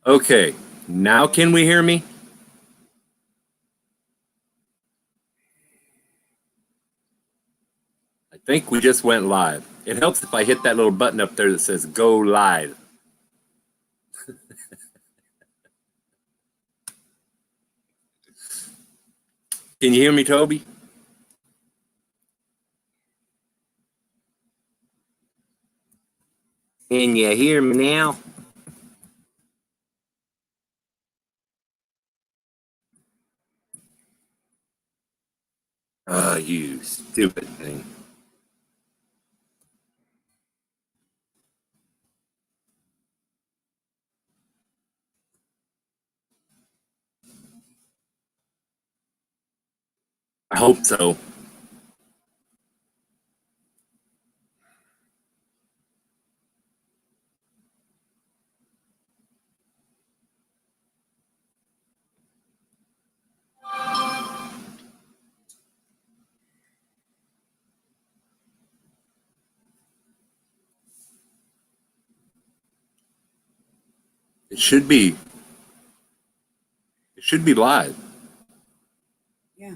Okay, now can we hear me? I think we just went live. It helps if I hit that little button up there that says go live. Can you hear me, Toby? Can you hear me now? You stupid thing. I hope so. It should be. It should be live. Yeah.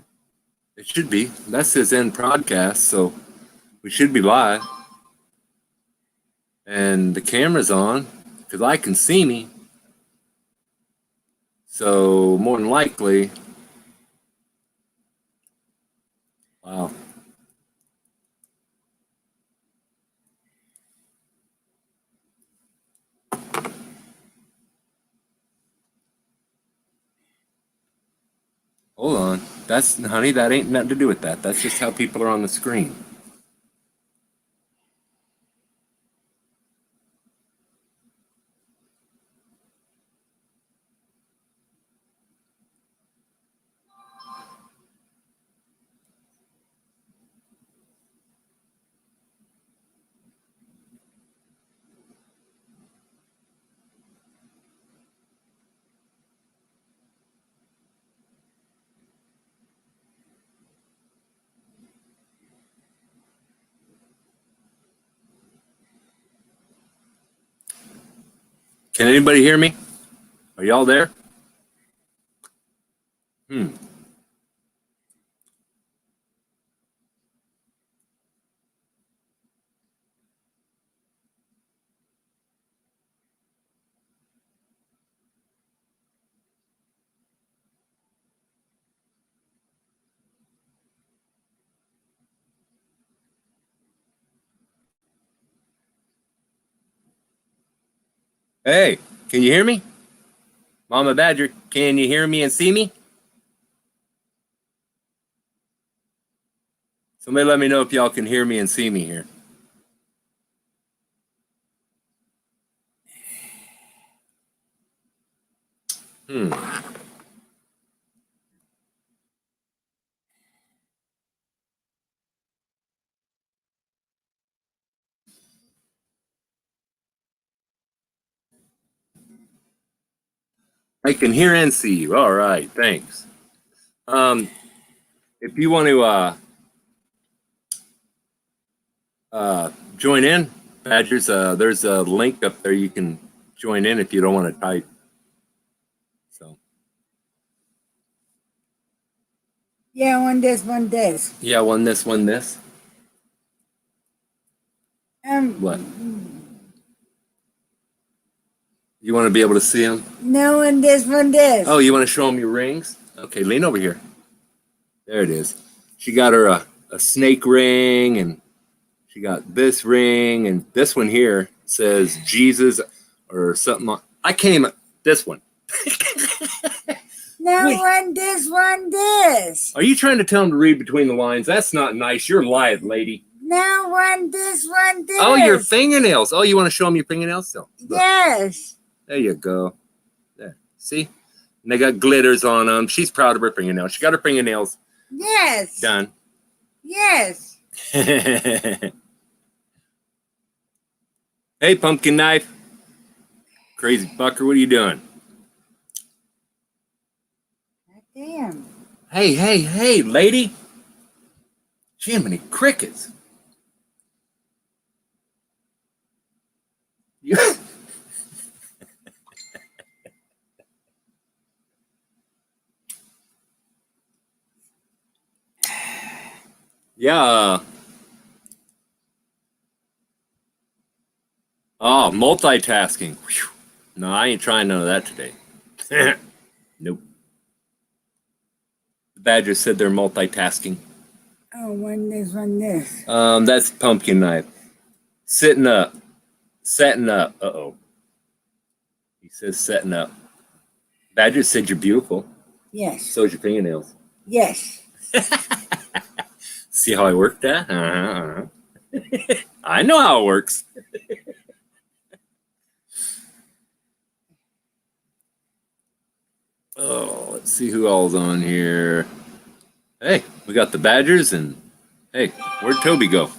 It should be. That says end podcast, so we should be live. And the camera's on because I can see me. So more than likely, wow. Hold on. Honey, that ain't nothing to do with that. That's just how people are on the screen. Can anybody hear me? Are y'all there? Hey, can you hear me? Mama Badger, can you hear me and see me? Somebody let me know if y'all can hear me and see me here. I can hear and see you. All right, thanks. If you want to join in, Badgers, there's a link up there. You can join in if you don't want to type. So. Yeah, one this. Yeah, one this. What? You want to be able to see them? No, one this. Oh, you want to show them your rings? Okay, lean over here. There it is. She got her a snake ring, and she got this ring, and this one here says Jesus or something. I can't even. This one. No, one this. Are you trying to tell him to read between the lines? That's not nice. You're lying, lady. No, one this. Oh, your fingernails. Oh, you want to show them your fingernails? So, yes. There you go. There. See? And they got glitters on them. She's proud of her fingernails. She got her fingernails. Yes. Done. Yes. Hey, pumpkin knife. Crazy fucker, what are you doing? Damn. Hey, lady. Jiminy crickets. Yeah. Oh, multitasking. Whew. No, I ain't trying none of that today. Nope. The Badgers said they're multitasking. Oh, one this. That's pumpkin knife. Sitting up. Setting up. Uh-oh. He says setting up. Badger said you're beautiful. Yes. So's your fingernails. Yes. See how I work that? I know how it works. Oh, let's see who all's on here. Hey, we got the Badgers and hey, where'd Toby go?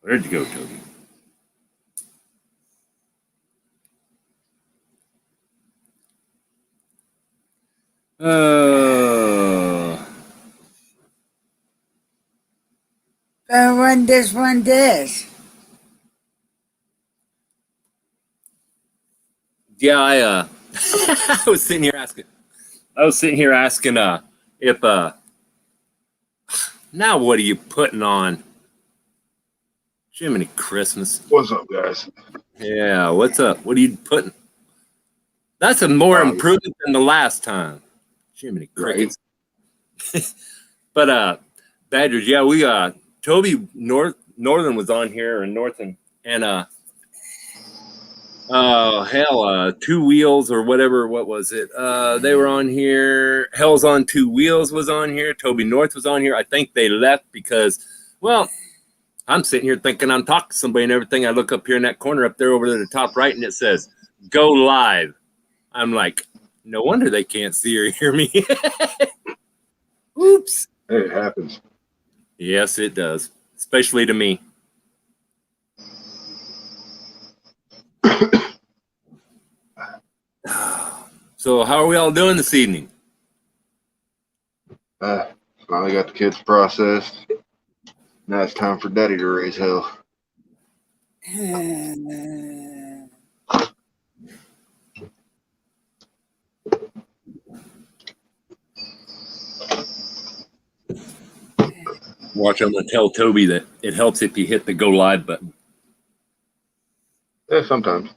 Where'd you go, Toby? One this. Yeah, I was sitting here asking if now what are you putting on? Jiminy Christmas. What's up, guys? Yeah, what's up? What are you putting? That's a more improvement than the last time. Jiminy Crickets. Right. But Badgers, yeah, we Toby Northern was on here and Northern and Two Wheels or whatever, what was it? They were on here. Hell's on Two Wheels was on here. Toby North was on here. I think they left because, well, I'm sitting here thinking I'm talking to somebody and everything. I look up here in that corner up there over to the top right and it says, go live. I'm like, no wonder they can't see or hear me. Oops. Hey, it happens. Yes, it does. Especially to me. So how are we all doing this evening? Finally got the kids processed. Now it's time for Daddy to raise hell. Watch, I'm going to tell Toby that it helps if you hit the go live button. Yeah, sometimes.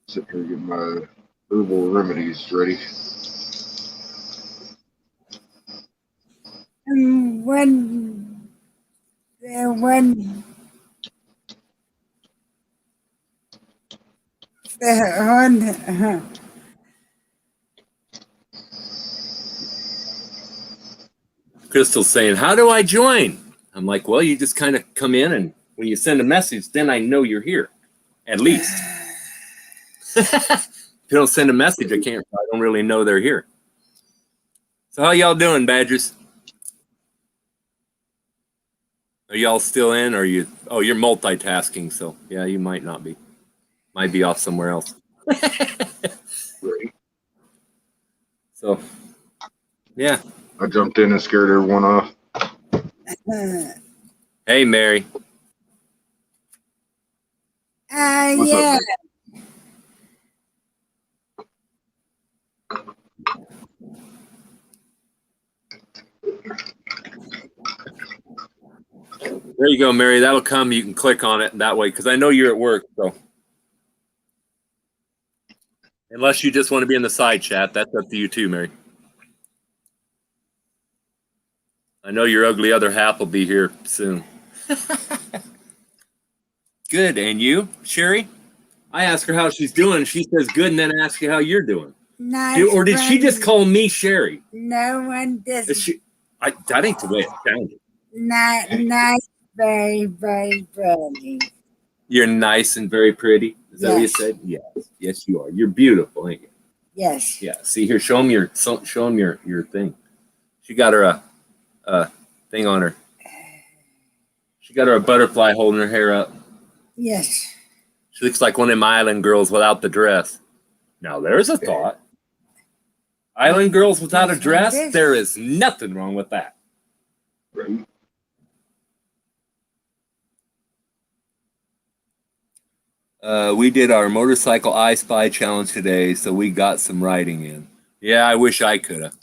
Sit here getting my herbal remedies ready. Crystal's saying, how do I join? I'm like, well, you just kind of come in and when you send a message, then I know you're here. At least. If you don't send a message, I don't really know they're here. So how y'all doing, Badgers? Are y'all still in? Or are you? Oh, you're multitasking, so yeah, you might not be. Might be off somewhere else. Ready. So, yeah. I jumped in and scared everyone off. Hey, Mary. What's Yeah. up, There you go, Mary. That'll come. You can click on it that way because I know you're at work. So, unless you just want to be in the side chat, that's up to you too, Mary. I know your ugly other half will be here soon. Good. And you, Sherry? I ask her how she's doing. She says good, and then I ask you how you're doing. Nice. Or did she just call me Sherry? No one does. That ain't the way it sounded. Nice, very, very pretty. You're nice and very pretty. Is that what you said? Yes. Yes, you are. You're beautiful, ain't you? Yes. Yeah. See here, show them your thing. She got her a thing on her. She got her a butterfly holding her hair up. Yes. She looks like one of them island girls without the dress. Now there's a thought. Island girls without a dress? There is nothing wrong with that. Right. We did our motorcycle I Spy challenge today, so we got some riding in. Yeah, I wish I could have.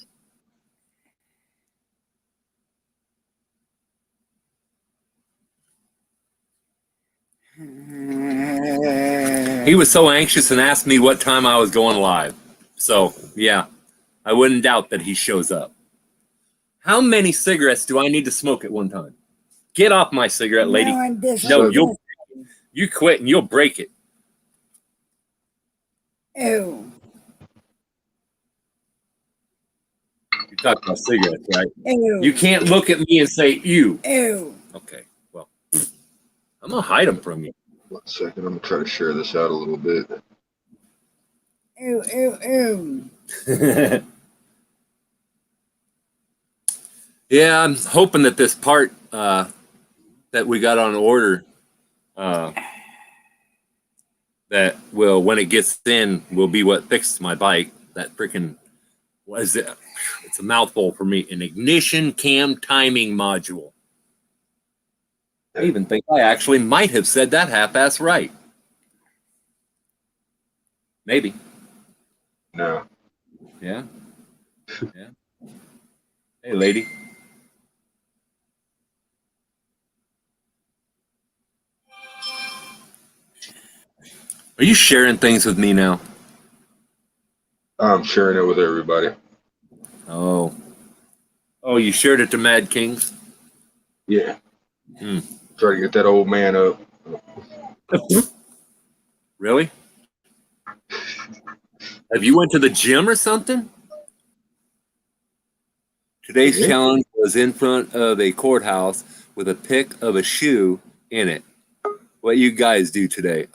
He was so anxious and asked me what time I was going live. So, yeah, I wouldn't doubt that he shows up. How many cigarettes do I need to smoke at one time? Get off my cigarette, lady. No, you quit and you'll break it. Ew. You talk about cigarettes, right? Ew. You can't look at me and say, ew. Ew. Okay, well, I'm going to hide them from you. 1 second. I'm going to try to share this out a little bit. Ew, ew, ew. Yeah, I'm hoping that this part that we got on order that will, when it gets in, will be what fixes my bike. That freaking, what is it? It's a mouthful for me. An ignition cam timing module. I even think I actually might have said that half-ass right. Maybe. No. Yeah. Yeah. Hey, lady. Are you sharing things with me now? I'm sharing it with everybody. Oh. Oh, you shared it to Mad Kings? Yeah. Hmm. Try to get that old man up. Really? Have you went to the gym or something? Today's challenge was in front of a courthouse with a pic of a shoe in it. What you guys do today?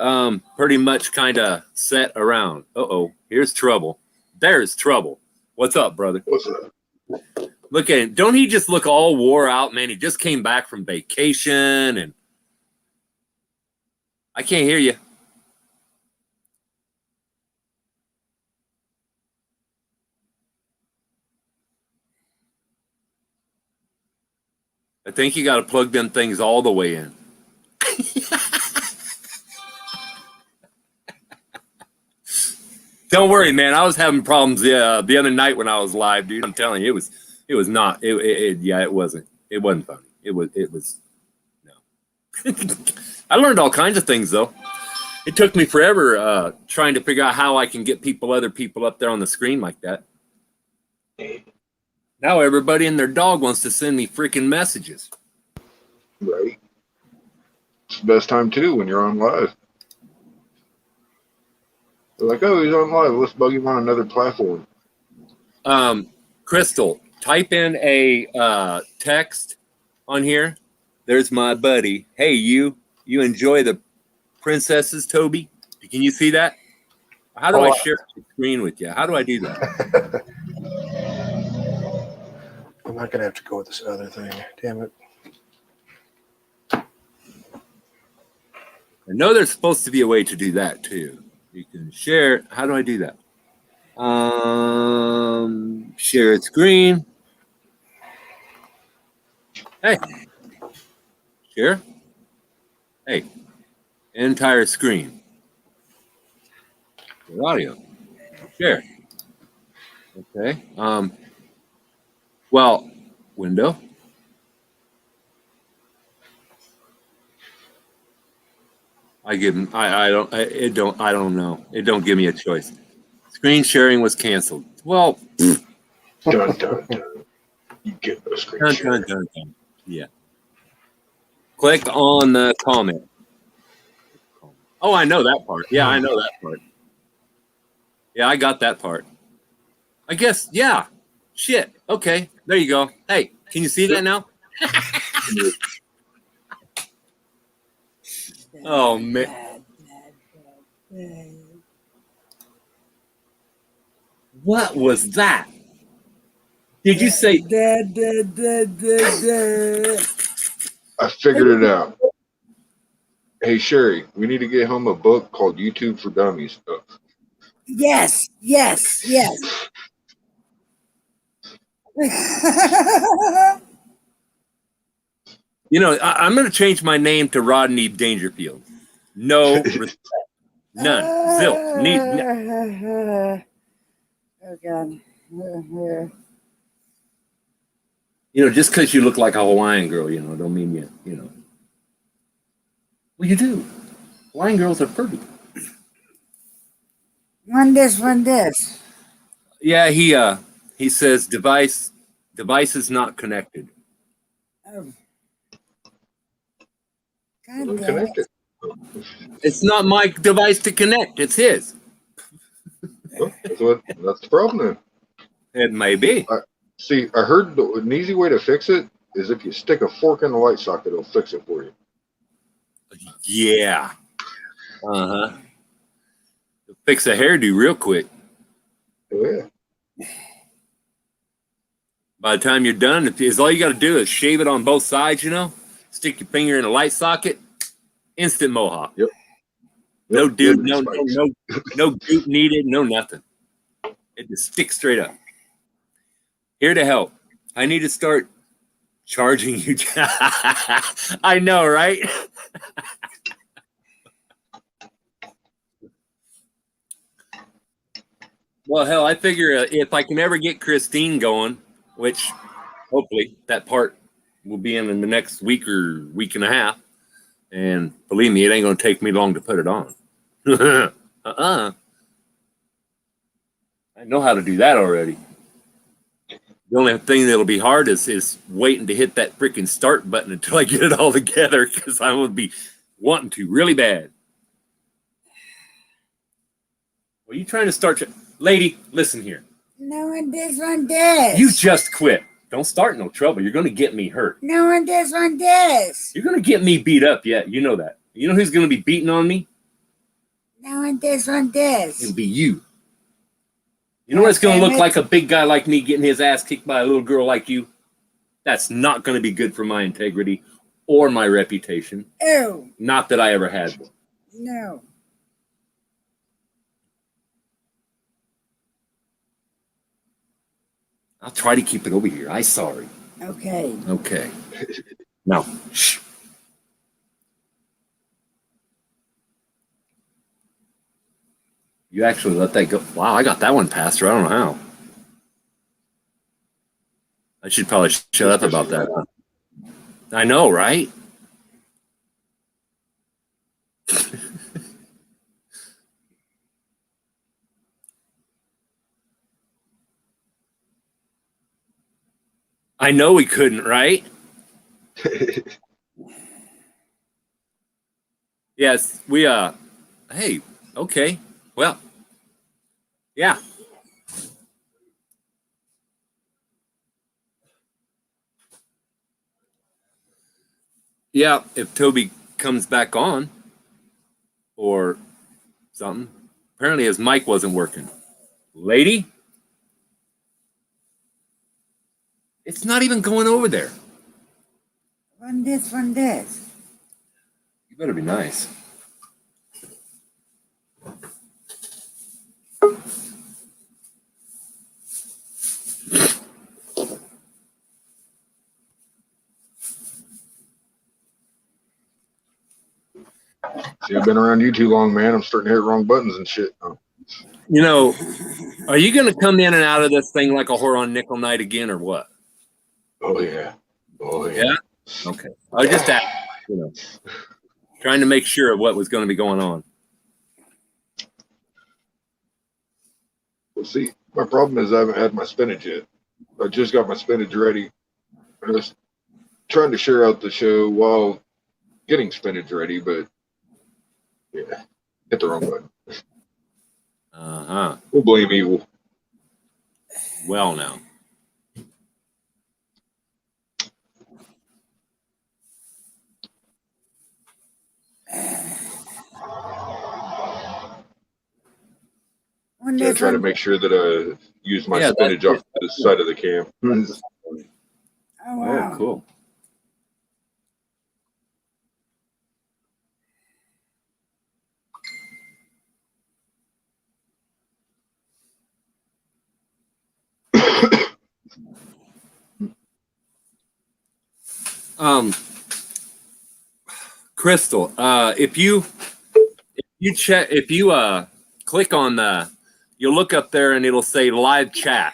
Pretty much kind of set around. Uh-oh, here's trouble. There's trouble. What's up, brother? What's up? Look at him. Don't he just look all wore out, man? He just came back from vacation and I can't hear you. I think you got to plug them things all the way in. Don't worry, man. I was having problems the other night when I was live, dude. I'm telling you, it was not. Yeah, it wasn't. It wasn't funny. It was no. I learned all kinds of things though. It took me forever trying to figure out how I can get other people up there on the screen like that. Now everybody and their dog wants to send me freaking messages. Right. It's the best time too when you're on live. They're like, oh, he's on live. Let's bug him on another platform. Crystal, type in a text on here. There's my buddy. Hey, you enjoy the princesses, Toby? Can you see that? How do I share the screen with you? How do I do that? I'm not gonna have to go with this other thing. Damn it. I know there's supposed to be a way to do that too. You can share. How do I do that? Share screen. Hey. Share. Hey. Entire screen. Your audio. Share. Okay. Well, window. I don't know. It don't give me a choice. Screen sharing was canceled. Well, Dun, dun, dun. You get no screen dun, share. dun, dun, dun. Yeah. Click on the comment. Oh, I know that part. Yeah, I know that part. Yeah, I got that part. I guess, yeah. Shit. Okay, there you go. Hey, can you see that now? Oh, man. What was that? Did you say? I figured it out. Hey Sherry, we need to get home a book called YouTube for Dummies. Yes, yes, yes. You know, I'm going to change my name to Rodney Dangerfield. No respect. None. Zilch. Oh God. You know, just because you look like a Hawaiian girl, you know, don't mean you know. Well, you do. Hawaiian girls are pretty. One this. Yeah, he says device is not connected. Oh. God damn it. Connected. It's not my device to connect. It's his. That's the problem then. It may be. See, I heard an easy way to fix it is if you stick a fork in the light socket, it'll fix it for you. Yeah. Uh-huh. Fix a hairdo real quick. Oh, yeah. By the time you're done, if all you got to do is shave it on both sides, you know, stick your finger in a light socket, instant mohawk. Yep. No Yep, dude, goodness no goop needed, no nothing. It just sticks straight up. Here to help. I need to start charging you. I know, right? Well, hell, I figure if I can ever get Christine going, which hopefully that part will be in the next week or week and a half, and believe me, it ain't going to take me long to put it on. I know how to do that already. The only thing that'll be hard is waiting to hit that freaking start button until I get it all together, because I would be wanting to really bad. Are you trying to start? Lady, listen here. No one this. You just quit. Don't start no trouble. You're going to get me hurt. No one this. You're going to get me beat up. Yeah, you know that. You know who's going to be beating on me? No one this. It'll be you. You know what it's going to look like? A big guy like me getting his ass kicked by a little girl like you? That's not going to be good for my integrity or my reputation. Oh. Not that I ever had one. No. I'll try to keep it over here. I'm sorry. Okay. Okay. Now, shh. You actually let that go. Wow, I got that one past her. I don't know how. I should probably shut up about that. I know, right? I know we couldn't, right? Yes, we hey, okay. Well, yeah. Yeah, if Toby comes back on or something. Apparently his mic wasn't working. Lady? It's not even going over there. One this. You better be nice. See, I've been around you too long, man. I'm starting to hit wrong buttons and shit. Oh. You know, are you going to come in and out of this thing like a whore on nickel night again or what? Oh, yeah. Oh, yeah. Yeah? Okay. I was just asking, you know, trying to make sure of what was going to be going on. Well, see, my problem is I haven't had my spinach yet. I just got my spinach ready. I was trying to share out the show while getting spinach ready, but yeah, hit the wrong button. Uh-huh. We'll blame evil. Well, now. So I try to make sure that I use my spinach off the side of the cam. Oh, wow. Oh, cool. Crystal, if you click on you'll look up there and it'll say live chat.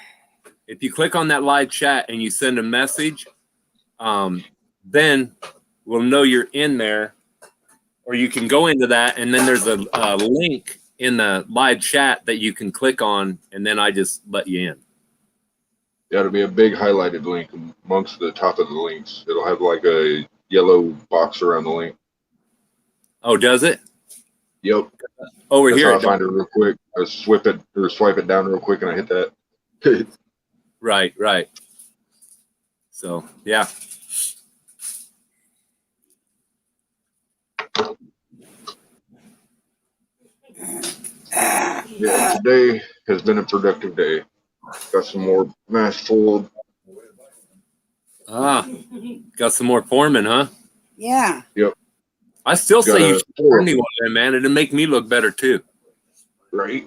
If you click on that live chat and you send a message, then we'll know you're in there, or you can go into that, and then there's a link in the live chat that you can click on, and then I just let you in. Yeah, it'll be a big highlighted link amongst the top of the links. It'll have like a yellow box around the link. Oh, does it? Yep. Over That's here. how I find it real quick. I swipe it down real quick and I hit that. Right. So, yeah. Yeah, today has been a productive day. Got some more mass full. Got some more foreman, huh? Yeah. Yep. I still say you should turn me one day, man. It'd make me look better too. Right?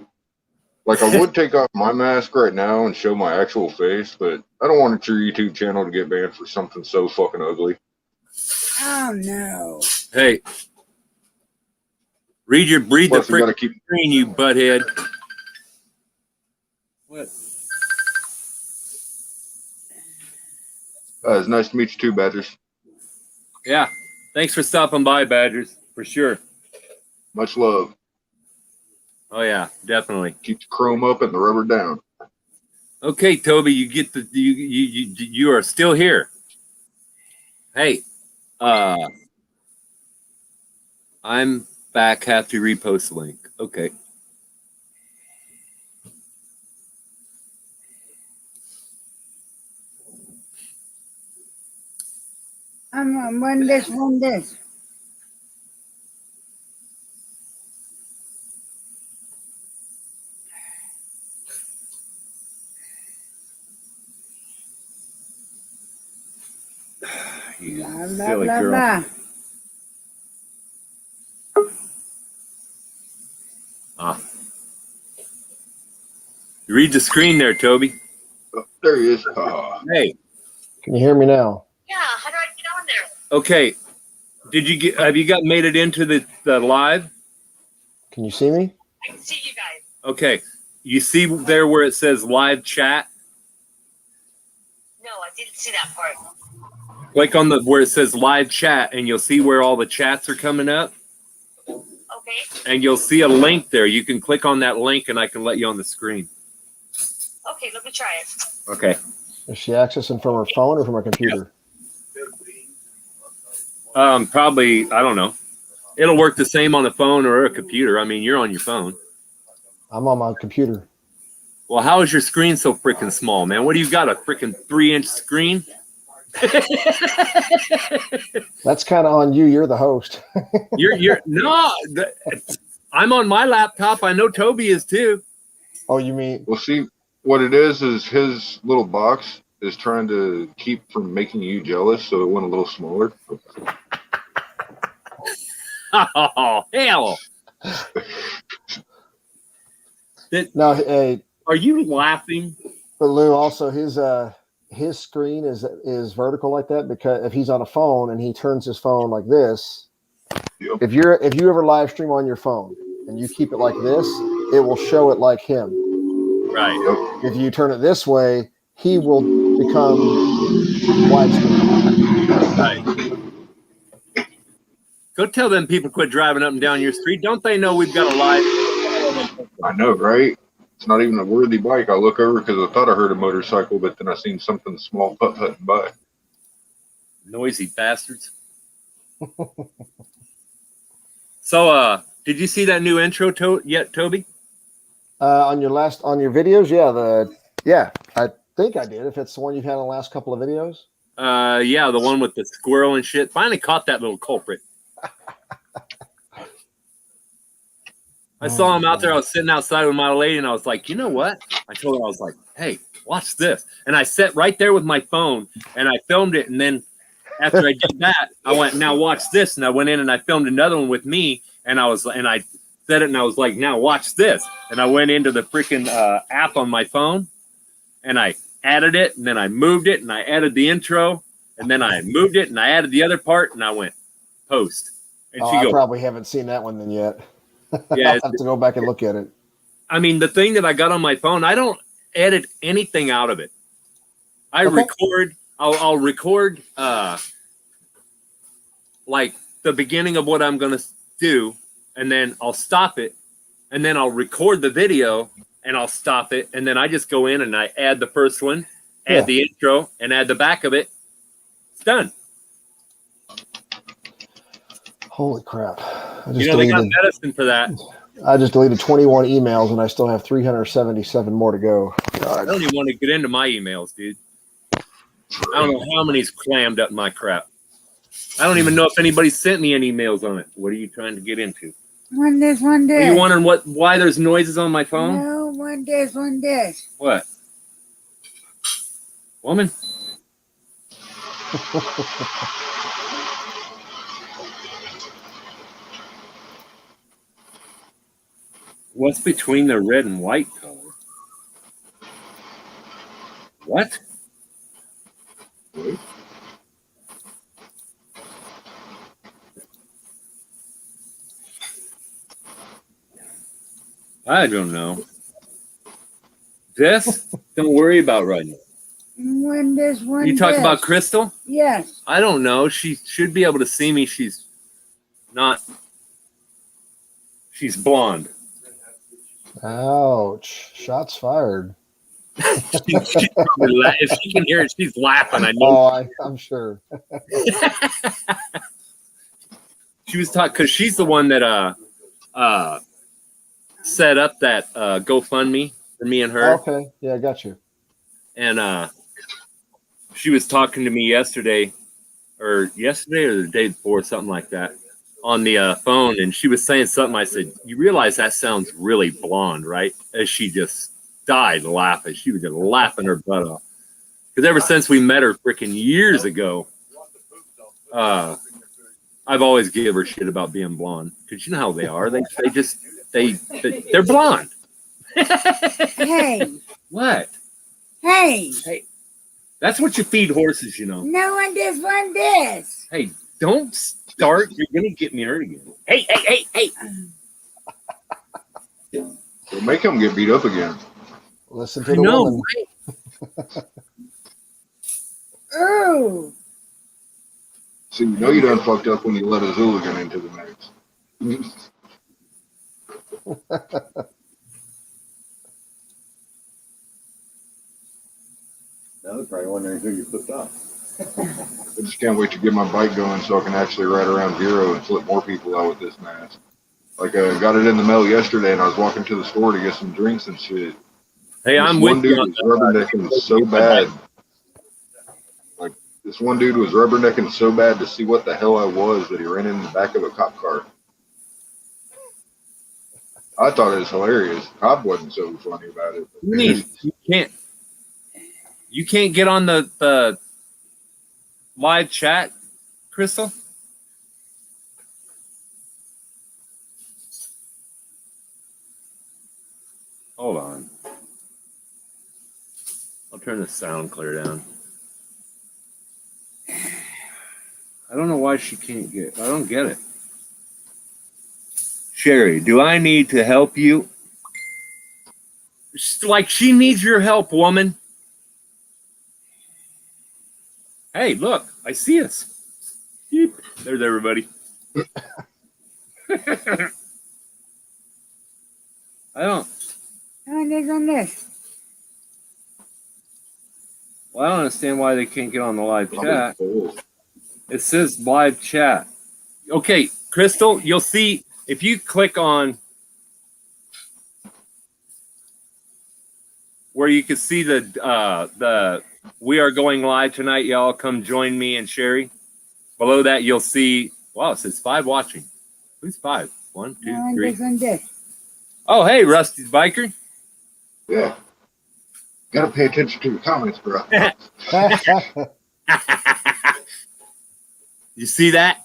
Like I would take off my mask right now and show my actual face, but I don't want your YouTube channel to get banned for something so fucking ugly. Oh no. Hey, read the Plus, we gotta freaking keep. screen, you butthead. What? It's nice to meet you too, Badgers. Yeah. Thanks for stopping by, Badgers, for sure. Much love. Oh yeah, definitely. Keep the chrome up and the rubber down. Okay, Toby, you get the you are still here. Hey, I'm back. Have to repost the link. Okay. I'm one this. You Blah, blah, silly blah, girl. blah. You read the screen there, Toby. Oh, there he is. Hey. Can you hear me now? Yeah, how do I get on there? Okay. Have you made it into the live? Can you see me? I can see you guys. Okay. You see there where it says live chat? No, I didn't see that part. Click on where it says live chat, and you'll see where all the chats are coming up. Okay. And you'll see a link there. You can click on that link, and I can let you on the screen. Okay, let me try it. Okay. Is she accessing from her phone or from her computer? Probably, I don't know. It'll work the same on a phone or a computer. I mean, you're on your phone. I'm on my computer. Well, how is your screen so freaking small, man? What do you got, a freaking 3-inch screen? That's kind of on you. You're the host. I'm on my laptop. I know Toby is too. Oh, you mean? Well, see, what it is his little box is trying to keep from making you jealous, so it went a little smaller. Oh, hell. No, hey, Are you laughing? but Lou, also his screen is vertical like that because if he's on a phone and he turns his phone like this, Yep. if you ever live stream on your phone and you keep it like this, it will show it like him. Right. Yep. If you turn it this way, he will become widescreen. Right. Go tell them people quit driving up and down your street. Don't they know we've got a live? I know, right? It's not even a worthy bike. I look over because I thought I heard a motorcycle, but then I seen something small putt-putting by. Noisy bastards. So, did you see that new intro yet, Toby? On your videos, I think I did. If it's the one you've had in the last couple of videos. Yeah, the one with the squirrel and shit. Finally caught that little culprit. I saw him out there. I was sitting outside with my lady, and I was like, you know what? I told her, I was like, hey, watch this. And I sat right there with my phone, and I filmed it. And then after I did that, I went, now watch this. And I went in and I filmed another one with me, and I said it, and I was like, now watch this. And I went into the freaking app on my phone, and I added it, and then I moved it, and I added the intro, And then I moved it and I added the other part and I went post. And she I goes, probably haven't seen that one then yet. yeah, I'll have to go back and look at it. I mean, the thing that I got on my phone, I don't edit anything out of it. I Okay. record, I'll record like the beginning of what I'm going to do, and then I'll stop it, and then I'll record the video, and I'll stop it, and then I just go in and I add the first one, add the intro, and add the back of it. It's done. Holy crap. They got medicine for that. I just deleted 21 emails and I still have 377 more to go. I God. don't even want to get into my emails, dude. I don't know how many's clammed up my crap. I don't even know if anybody sent me any emails on it. What are you trying to get into? One this. Are you wondering why there's noises on my phone? No, one this. What? Woman? What's between the red and white color? What? I don't know. This? Don't worry about right now. One You talk about Crystal? Yes. I don't know. She should be able to see me. She's not. She's blonde. Ouch. Shots fired. If she can hear it, she's laughing. I know. Oh, I'm sure. She was talking because she's the one that set up that GoFundMe for me and her. Okay. Yeah, I got you. And she was talking to me yesterday or the day before, something like that, on the phone, and she was saying something. I said, "You realize that sounds really blonde, right?" As she just died laughing. She was just laughing her butt off. Because ever since we met her freaking years ago, I've always give her shit about being blonde. Because you know how they are. They're blonde. Hey. What? Hey. That's what you feed horses, you know. No, one this. Hey, don't start. You're going to get me hurt again. Hey. Well, make him get beat up again. Listen to the woman. Right? Ooh. See, you know you done fucked up when you let a Zooligan into the mix. Now they're probably wondering who you flipped off. I just can't wait to get my bike going so I can actually ride around Vero and flip more people out with this mask. Like, I got it in the mail yesterday, and I was walking to the store to get some drinks and shit. Hey, I'm This one with you dude on was rubbernecking so bad. Like, this one dude was rubbernecking so bad to see what the hell I was that he ran in the back of a cop car. I thought it was hilarious. Cobb wasn't so funny about it. What do you mean? You can't get on the live chat, Crystal? Hold on. I'll turn the sound clear down. I don't know why she can't get. I don't get it. Sherry, do I need to help you? It's like she needs your help, woman. Hey, look, I see us. Yeep. There's everybody. I don't. On this. Well, I don't understand why they can't get on the live chat. It says live chat. Okay, Crystal, you'll see if you click on where you can see the we are going live tonight. Y'all come join me and Sherry. Below that, you'll see. Wow, it says 5 watching. Who's 5? 1, 2, 3. On this. Oh, hey, Rusty's biker. Yeah. Gotta pay attention to your comments, bro. You see that?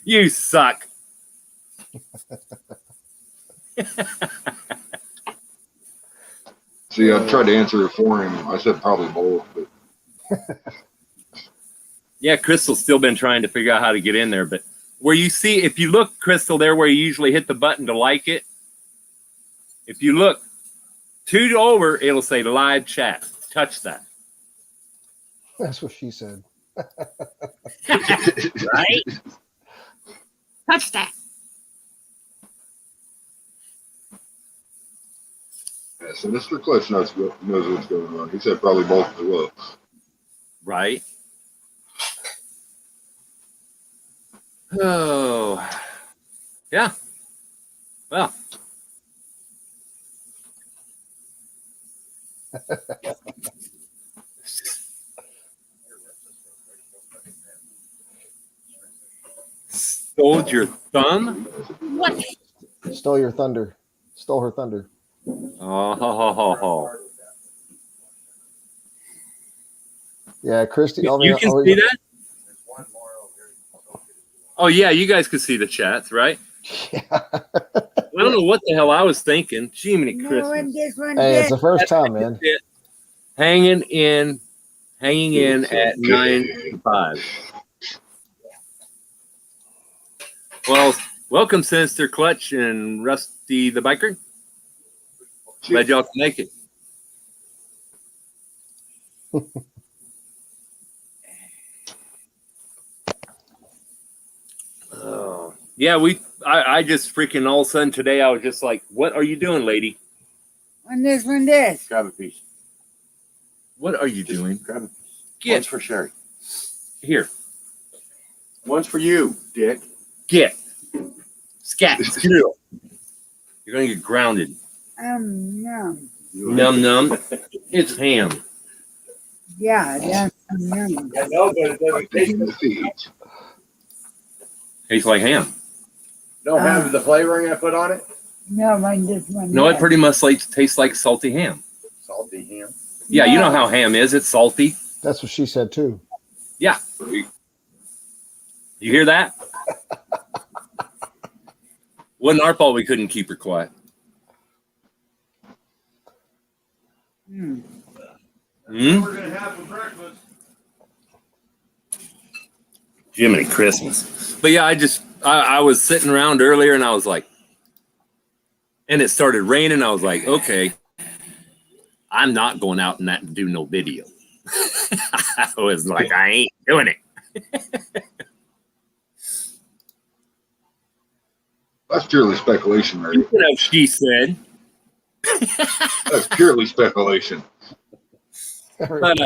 You suck. See, I tried to answer it for him. I said probably both, but Yeah, Crystal's still been trying to figure out how to get in there, but where you see, if you look, Crystal, there where you usually hit the button to like it, if you look two over, it'll say live chat. Touch that. That's what she said. Right? Touch that. yeah, so Mr. Clutch knows what's going on. He said probably both as well. Right? Oh, yeah. Well, stole your thumb? What? Stole your thunder. Stole her thunder. Oh, ho, ho, ho, ho. Yeah, Christy. I mean, You can see that? Oh, yeah, you guys could see the chats, right? Yeah. I don't know what the hell I was thinking. Jiminy No Christmas. one this one Hey, it's this. the first time, man. Hanging in at 9:05. Well, welcome, Sinister Clutch and Rusty the Biker. Glad y'all can make it. Oh, yeah, I just freaking all of a sudden today I was just like, what are you doing, lady? One this one this. Grab a piece. What are you doing? Grab a piece. Get One's for Sherry. here. One's for you, Dick. Get. Scat. Skill. You're gonna get grounded. No. Num num. It's ham. Yeah, that's num. I know, but it doesn't taste In the feet. Tastes like ham. Don't have the flavoring I put on it. No one this one. No, it this. pretty much tastes like salty ham. Salty ham. Yeah, you know No. how ham is. It's salty. That's what she said too. Yeah. You hear that? Wasn't our fault we couldn't keep her quiet. Hmm. Hmm? We're gonna have for breakfast. Jiminy Christmas. But yeah, I was sitting around earlier and I was like, and it started raining. I was like, okay, I'm not going out and do no video. I was like, I ain't doing it. That's purely speculation, Mary. You know, she said. That's purely speculation. But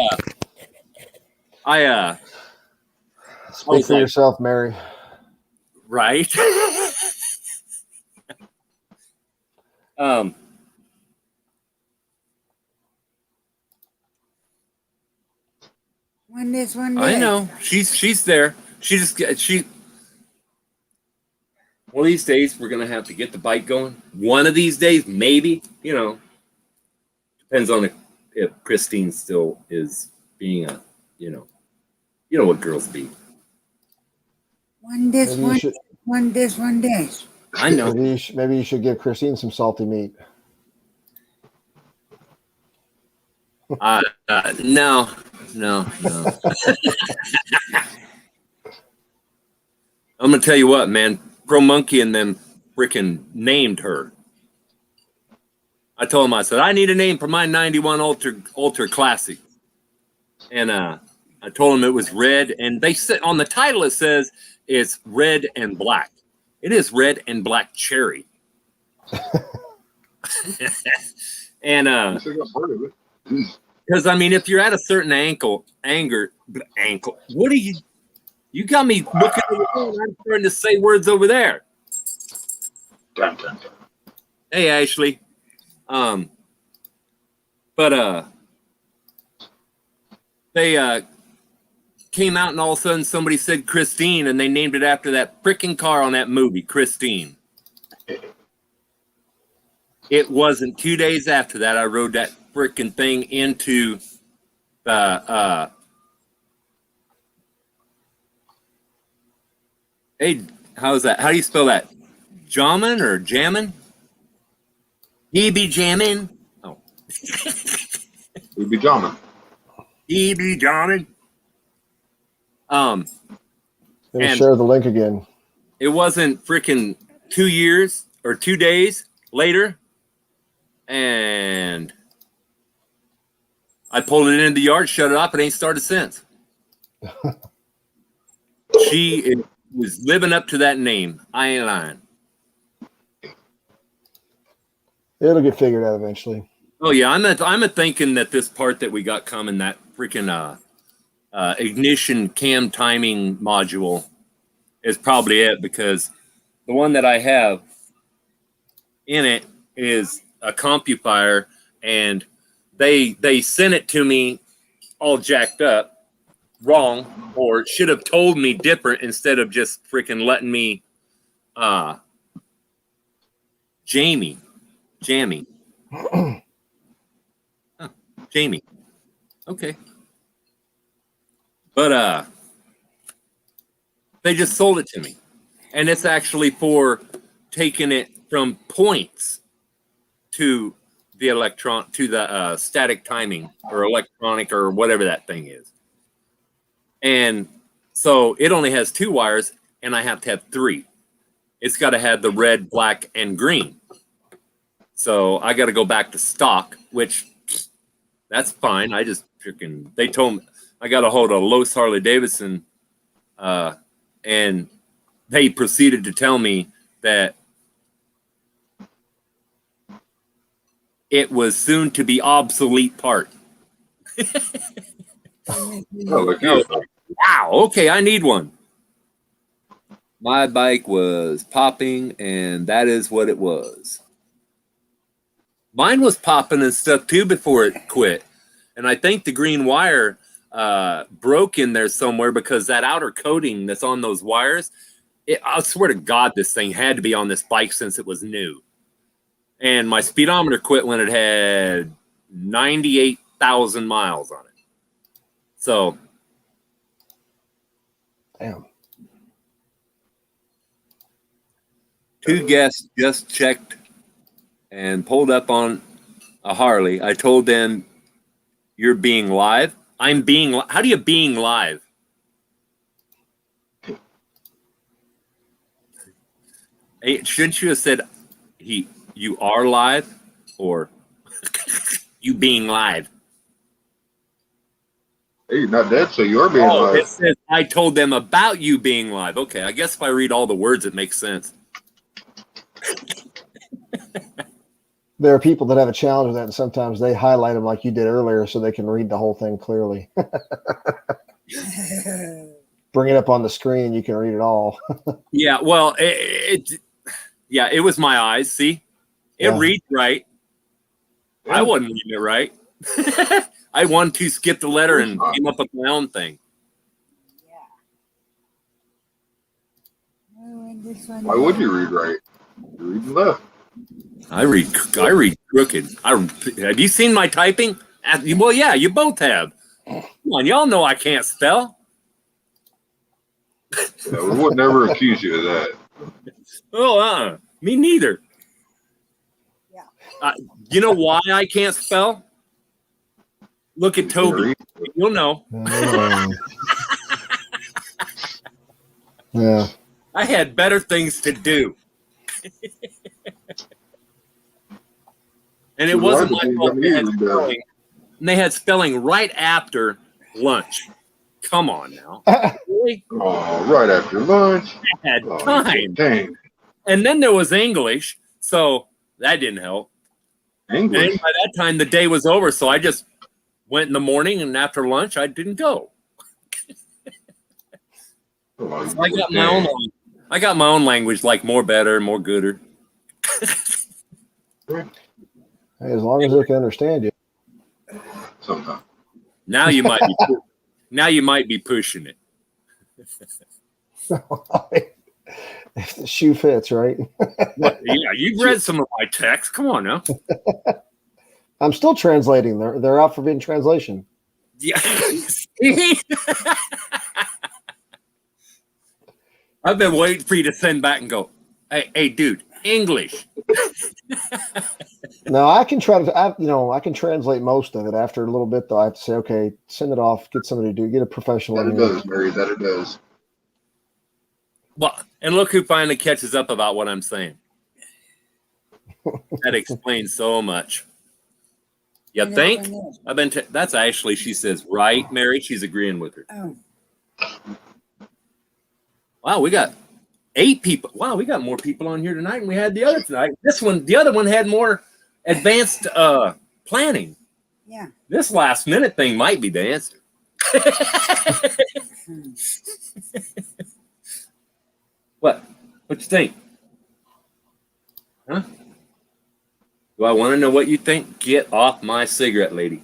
I Speak for like- yourself, Mary. right. One this one this. I know she's there. One of these days we're gonna have to get the bike going. One of these days, maybe, depends on if Christine still is being a, you know what girls be. One this Maybe you one. should. One this one this. I know. Maybe you should give Christine some salty meat. No. I'm gonna tell you what, man. Pro Monkey and them freaking named her. I told him, I said, I need a name for my 91 Ultra Classic. And I told him it was red. And they said on the title it says it's red and black. It is red and black cherry. And I think I've heard of it. because I mean, if you're at a certain ankle, what are you got me looking at the phone. I'm trying to say words over there. Dun, dun, dun. Hey, Ashley. But they came out and all of a sudden somebody said Christine and they named it after that freaking car on that movie, Christine. It wasn't 2 days after that I rode that freaking thing into the hey, how's that? How do you spell that? Jamin or Jammin? He be jamming. Oh, We'd be jamming. he be jamming. Gonna And share the link again. it wasn't freaking 2 years or 2 days later, and I pulled it in the yard, shut it up, and ain't started since. She was living up to that name. I ain't lying. It'll get figured out eventually. Oh yeah, I'm a thinking that this part that we got coming, that freaking ignition cam timing module, is probably it, because the one that I have in it is a CompuFire, and they sent it to me all jacked up, wrong, or should have told me different instead of just freaking letting me Jamie. Huh, Jamie. Okay. But they just sold it to me. And it's actually for taking it from points to the static timing or electronic or whatever that thing is. And so it only has 2 wires, and I have to have 3. It's got to have the red, black, and green. So I got to go back to stock, which that's fine. I just freaking, they told me, I got a hold of Lowe's Harley Davidson, and they proceeded to tell me that it was soon to be obsolete part. Oh, look here. Wow, okay, I need one. My bike was popping, and that is what it was. Mine was popping and stuff too before it quit. And I think the green wire broke in there somewhere, because that outer coating that's on those wires, I swear to God, this thing had to be on this bike since it was new. And my speedometer quit when it had 98,000 miles on it. So, Damn. 2 guests just checked and pulled up on a Harley. I told them, you're being live. I'm being, how do you being live? Hey, shouldn't you have said, you are live, or you being live? Hey, you're not dead, so you are being It live. says, I told them about you being live. Okay, I guess if I read all the words, it makes sense. There are people that have a challenge with that, and sometimes they highlight them like you did earlier so they can read the whole thing clearly. Bring it up on the screen and you can read it all. Yeah, well, it was my eyes. See, it Yeah. reads right. I wasn't reading it right. I wanted to skip the letter and came up with my own thing. Why would you read right? You're reading left. I read crooked. Have you seen my typing? Well, yeah, you both have. Come on, y'all know I can't spell. Yeah, we would never accuse you of that. Oh, me neither. Yeah. You know why I can't spell? Look at Toby. You'll know. Yeah. I had better things to do. And it wasn't my fault. They had spelling, and they had spelling right after lunch. Come on now. Really? Oh, right after lunch. I had Oh, time. dang. And then there was English, so that didn't help. And English. by that time, the day was over, so I just went in the morning, and after lunch, I didn't go. Oh, So I got my own. I got my own language, like more better, more gooder. Hey, as long as they can understand you. Sometimes. Now you might be. Now you might be pushing it. If the shoe fits, right? But, yeah, you've read some of my texts. Come on now. I'm still translating. They're out for being translation. Yeah. I've been waiting for you to send back and go, hey, dude, English. No, I can try to. I can translate most of it. After a little bit, though, I have to say, okay, send it off. Get somebody to do. Get a professional That in it here. does, Mary. That it does. Well, and look who finally catches up about what I'm saying. That explains so much. You And this think? one this. I've been. That's actually, she says, right, Mary. She's agreeing with her. Oh, Wow, we got 8 people. Wow, we got more people on here tonight than we had the other tonight. The other one had more advanced planning. yeah. This last minute thing might be the answer. Hmm. What you think? Huh? Do I want to know what you think? Get off my cigarette, lady.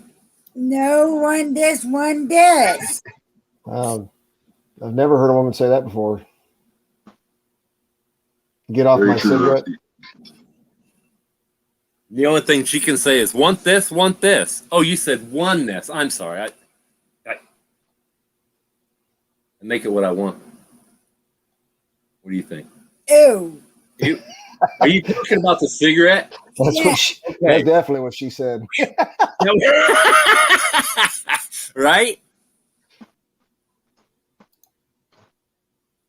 No one this, one this. I've never heard a woman say that before. Get off Very my true, cigarette. Rusty. The only thing she can say is want this, want this. Oh, you said oneness. I'm sorry. I make it what I want. What do you think? Ew. Are you talking about the cigarette? That's Yeah. what. That's definitely what she said. Right?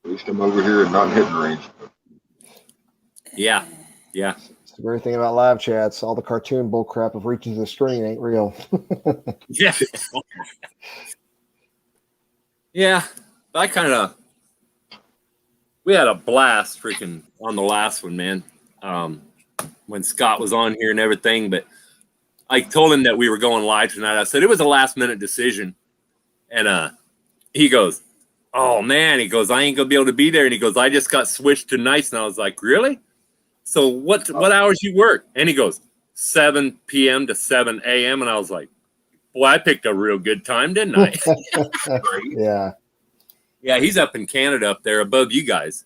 At least I'm over here and not in hitting range. Yeah. It's the great thing about live chats. All the cartoon bullcrap of reaching to the screen ain't real. Yeah. Yeah. We had a blast freaking on the last one, man. When Scott was on here and everything, but I told him that we were going live tonight. I said it was a last minute decision. And he goes, oh man, he goes, I ain't gonna be able to be there. And he goes, I just got switched to nights. And I was like, really? So what hours you work? And he goes, 7 p.m. to 7 a.m. And I was like, boy, I picked a real good time, didn't I? Yeah. Yeah, he's up in Canada up there above you guys.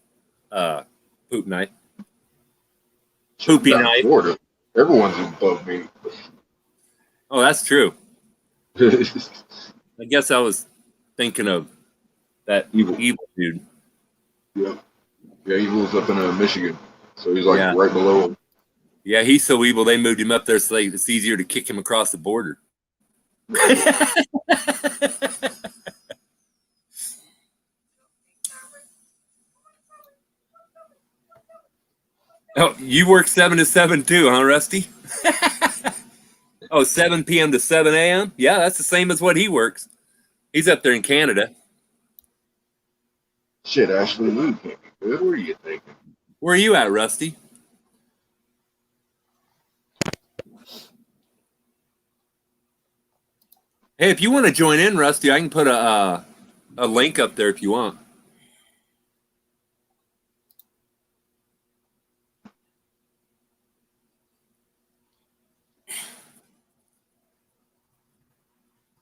Poop night. Poopy Down in night. Florida, everyone's above me. Oh, that's true. Yeah. I guess I was thinking of that evil dude. Yeah, Evil's up in Michigan, so he's like Yeah. right below him. Yeah, he's so evil they moved him up there so it's easier to kick him across the border. Oh, you work 7 to 7 too, huh, Rusty? Oh, 7 p.m. to 7 a.m.? Yeah, that's the same as what he works. He's up there in Canada. Shit, Ashley Lou can't be good. What are you thinking? Where are you at, Rusty? Hey, if you want to join in, Rusty, I can put a link up there if you want.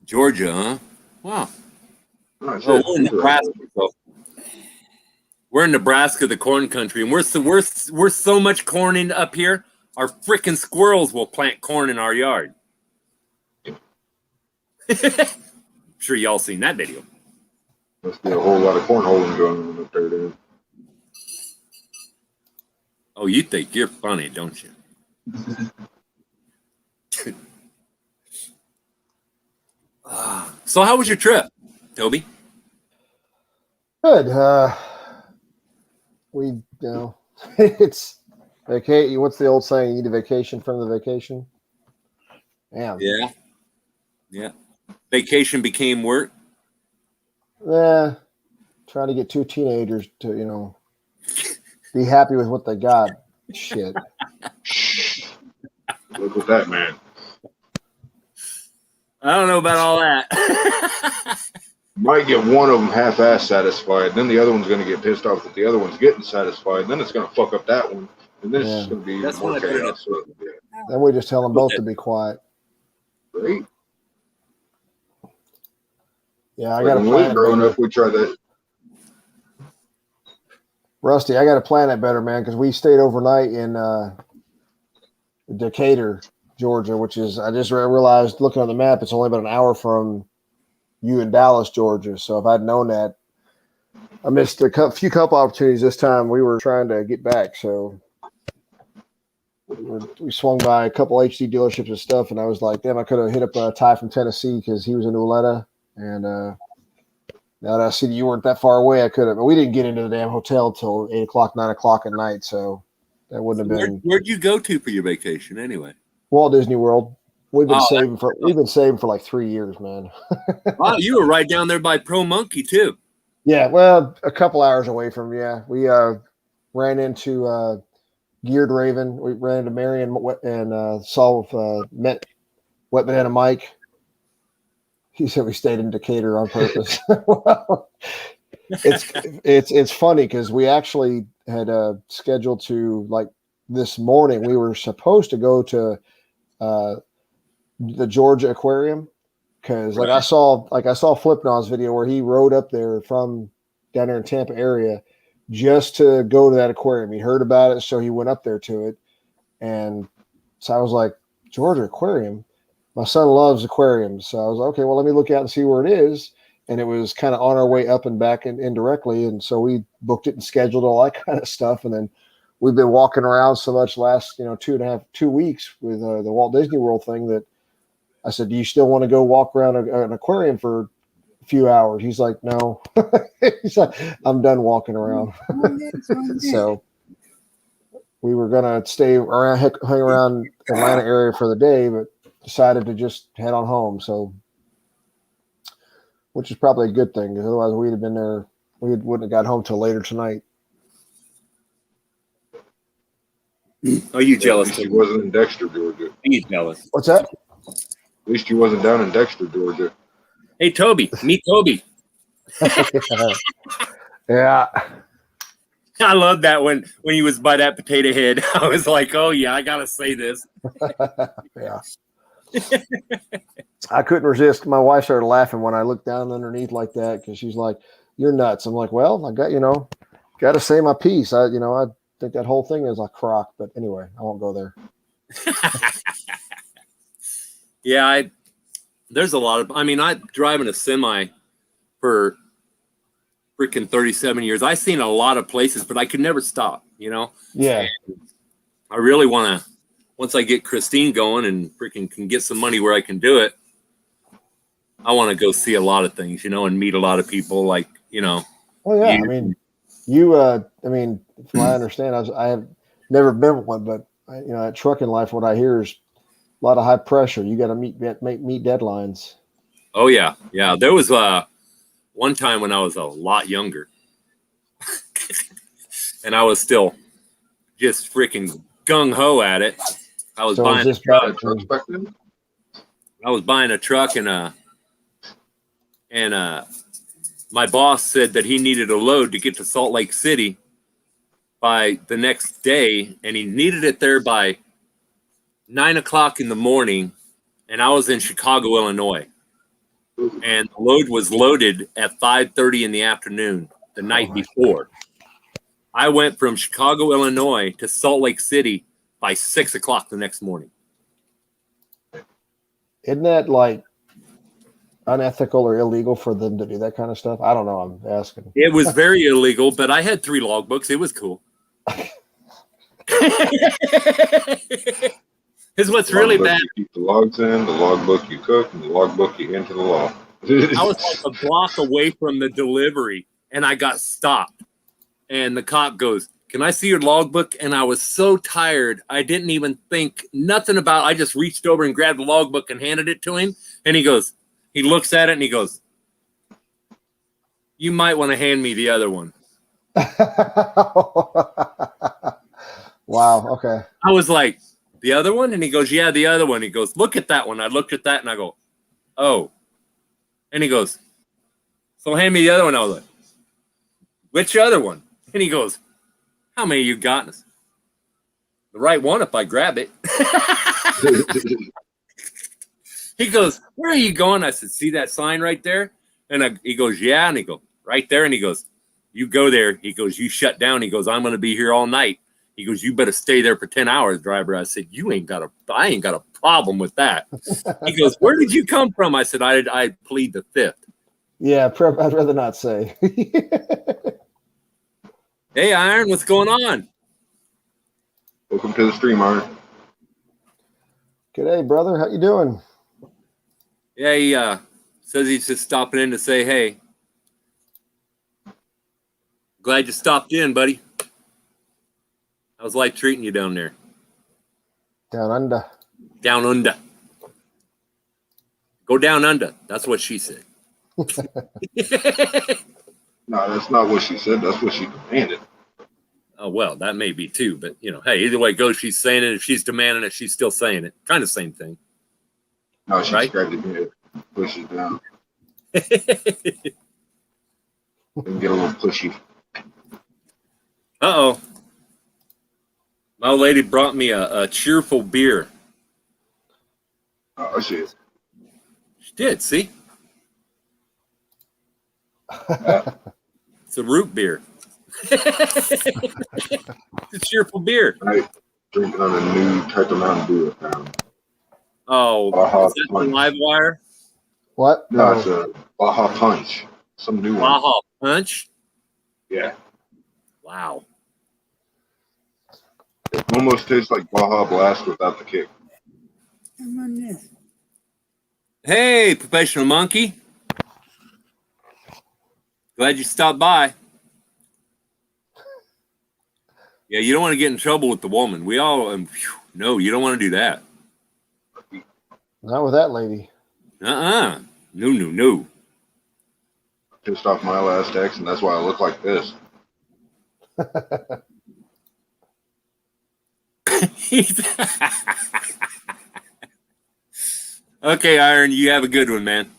Georgia, huh? Wow. Oh, Oh, shit. we're in Nebraska. We're in Nebraska, the corn country, and we're so much corn up here. Our freaking squirrels will plant corn in our yard. I'm sure y'all seen that video. Must be a whole lot of cornholing going on up there, dude. Oh, you think you're funny, don't you? So how was your trip, Toby? Good. It's vacate. What's the old saying? You need a vacation from the vacation. Yeah. Yeah. Vacation became work. Yeah. Trying to get 2 teenagers to, be happy with what they got. Shit. Look at that, man. I don't know about all that. Might get one of them half-ass satisfied, then the other one's going to get pissed off that the other one's getting satisfied, then it's going to fuck up that one, and then it's just going to be That's more what I put it chaos. So, yeah. Then we just tell them both to be quiet. Right? Yeah, I Like got to when we plan were it growing better. up, we tried that. Rusty, I got to plan it better, man, because we stayed overnight in Decatur, Georgia, which is, I just realized looking on the map, it's only about an hour from you in Dallas, Georgia. So if I'd known that, I missed a few couple opportunities this time. We were trying to get back. So we swung by a couple HD dealerships and stuff, and I was like, damn, I could have hit up Ty from Tennessee because he was in Ooleta, and now that I see that you weren't that far away, I could have. But we didn't get into the damn hotel till 8 o'clock, 9 o'clock at night, so that wouldn't have been. Where'd you go to for your vacation anyway? Walt Disney World. We've been Oh, saving for like 3 years, man. Wow, you were right down there by Pro Monkey too. Yeah, well, a couple hours away from we ran into Geared Raven. We ran into Mary and met Wet Banana Mike. He said we stayed in Decatur on purpose. Well, it's funny because we actually had scheduled to, like, this morning we were supposed to go to the Georgia Aquarium because I saw Flipnod's video where he rode up there from down there in Tampa area just to go to that aquarium. He heard about it, so he went up there to it. And so I was like, Georgia Aquarium? My son loves aquariums. So I was like, okay, well, let me look out and see where it is. And it was kind of on our way up and back and indirectly. And so we booked it and scheduled all that kind of stuff. And then we've been walking around so much last, 2 weeks with the Walt Disney World thing that I said, do you still want to go walk around an aquarium for a few hours? He's like, no. He's like, I'm done walking around. So we were going to hang around Atlanta area for the day, but decided to just head on home. So, which is probably a good thing because otherwise we'd have been there. We wouldn't have got home till later tonight. Are you jealous? At least he wasn't in Dexter, Georgia. He's jealous. What's that? At least he wasn't down in Dexter, Georgia. Hey, Toby, meet Toby. Yeah. I love that when he was by that potato head. I was like, oh yeah, I gotta say this. Yeah. I couldn't resist. My wife started laughing when I looked down underneath like that because she's like, "You're nuts." I'm like, "Well, I got to say my piece." I think that whole thing is a crock, but anyway, I won't go there. Yeah, there's a lot of. I mean, I driving a semi for freaking 37 years. I've seen a lot of places, but I could never stop. Yeah. And I really want to. Once I get Christine going and freaking can get some money where I can do it, I want to go see a lot of things, and meet a lot of people. Like, Oh yeah, from what I understand, I have never been one, but that trucking life, what I hear is a lot of high pressure. You got to meet deadlines. Oh yeah, yeah. There was one time when I was a lot younger, and I was still just freaking gung ho at it. I was buying a truck. I was buying a truck, and my boss said that he needed a load to get to Salt Lake City by the next day, and he needed it there by 9 o'clock in the morning, and I was in Chicago, Illinois, and the load was loaded at 5:30 in the afternoon the night before. I went from Chicago, Illinois to Salt Lake City by 6 o'clock the next morning. Isn't that like unethical or illegal for them to do that kind of stuff? I don't know. I'm asking. It was very illegal, but I had 3 logbooks. It was cool. Is what's really bad. You keep the logs in, the logbook you cook, and the logbook you enter the law. I was like a block away from the delivery, and I got stopped. And the cop goes, "Can I see your logbook?" And I was so tired, I didn't even think nothing about it. I just reached over and grabbed the logbook and handed it to him. And he looks at it and he goes, "You might want to hand me the other one." Wow. Okay. I was like, "The other one?" And he goes, "Yeah, the other one." He goes, "Look at that one." I looked at that and I go, "Oh." And he goes, "So hand me the other one." I was like, "Which other one?" And he goes, "How many you got?" "The right one if I grab it." He goes, "Where are you going?" I said, "See that sign right there?" And he goes, "Yeah." And he goes, "Right there." And he goes, "You go there." He goes, "You shut down." He goes, "I'm going to be here all night." He goes, "You better stay there for 10 hours, driver." I said, I ain't got a problem with that. He goes, "Where did you come from?" I said, I plead the fifth. Yeah, I'd rather not say. Hey, Iron, what's going on? Welcome to the stream, Iron. G'day, brother. How you doing? Yeah, he says he's just stopping in to say, hey, glad you stopped in, buddy. How's life treating you down there? Down under. Down under. Go down under. That's what she said. No, that's not what she said. That's what she demanded. Oh, well, that may be too, but hey, either way it goes, she's saying it. If she's demanding it, she's still saying it. Kind of same thing. No, she Right? grabbed it and pushed it down. And get a little pushy. Uh-oh. My old lady brought me a cheerful beer. Oh, shit. She did, see? It's a root beer. It's a cheerful beer. Right. Drinking on a new type of Mountain Dew I found. Oh, Baja is that the Punch. live wire? What? No, it's a Baja Punch. Some new one. Baja Punch? Yeah. Wow. It almost tastes like Baja Blast without the kick. I'm on this. Hey, professional monkey. Glad you stopped by. Yeah, you don't want to get in trouble with the woman. We all, no, you don't want to do that. Not with that lady. Uh-uh. No. Pissed off my last ex, and that's why I look like this. Okay, Iron, you have a good one, man.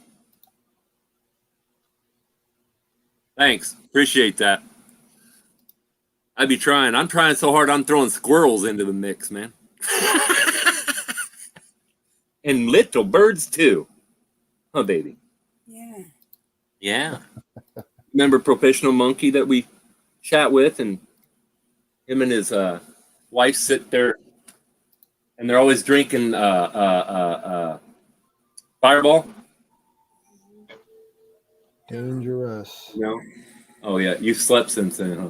Thanks. Appreciate that. I'd be trying. I'm trying so hard I'm throwing squirrels into the mix, man. And little birds too. Huh, baby? Yeah. Yeah. Remember Professional Monkey that we chat with, and him and his wife sit there and they're always drinking Fireball? Dangerous. No. Oh yeah, you've slept since then, huh?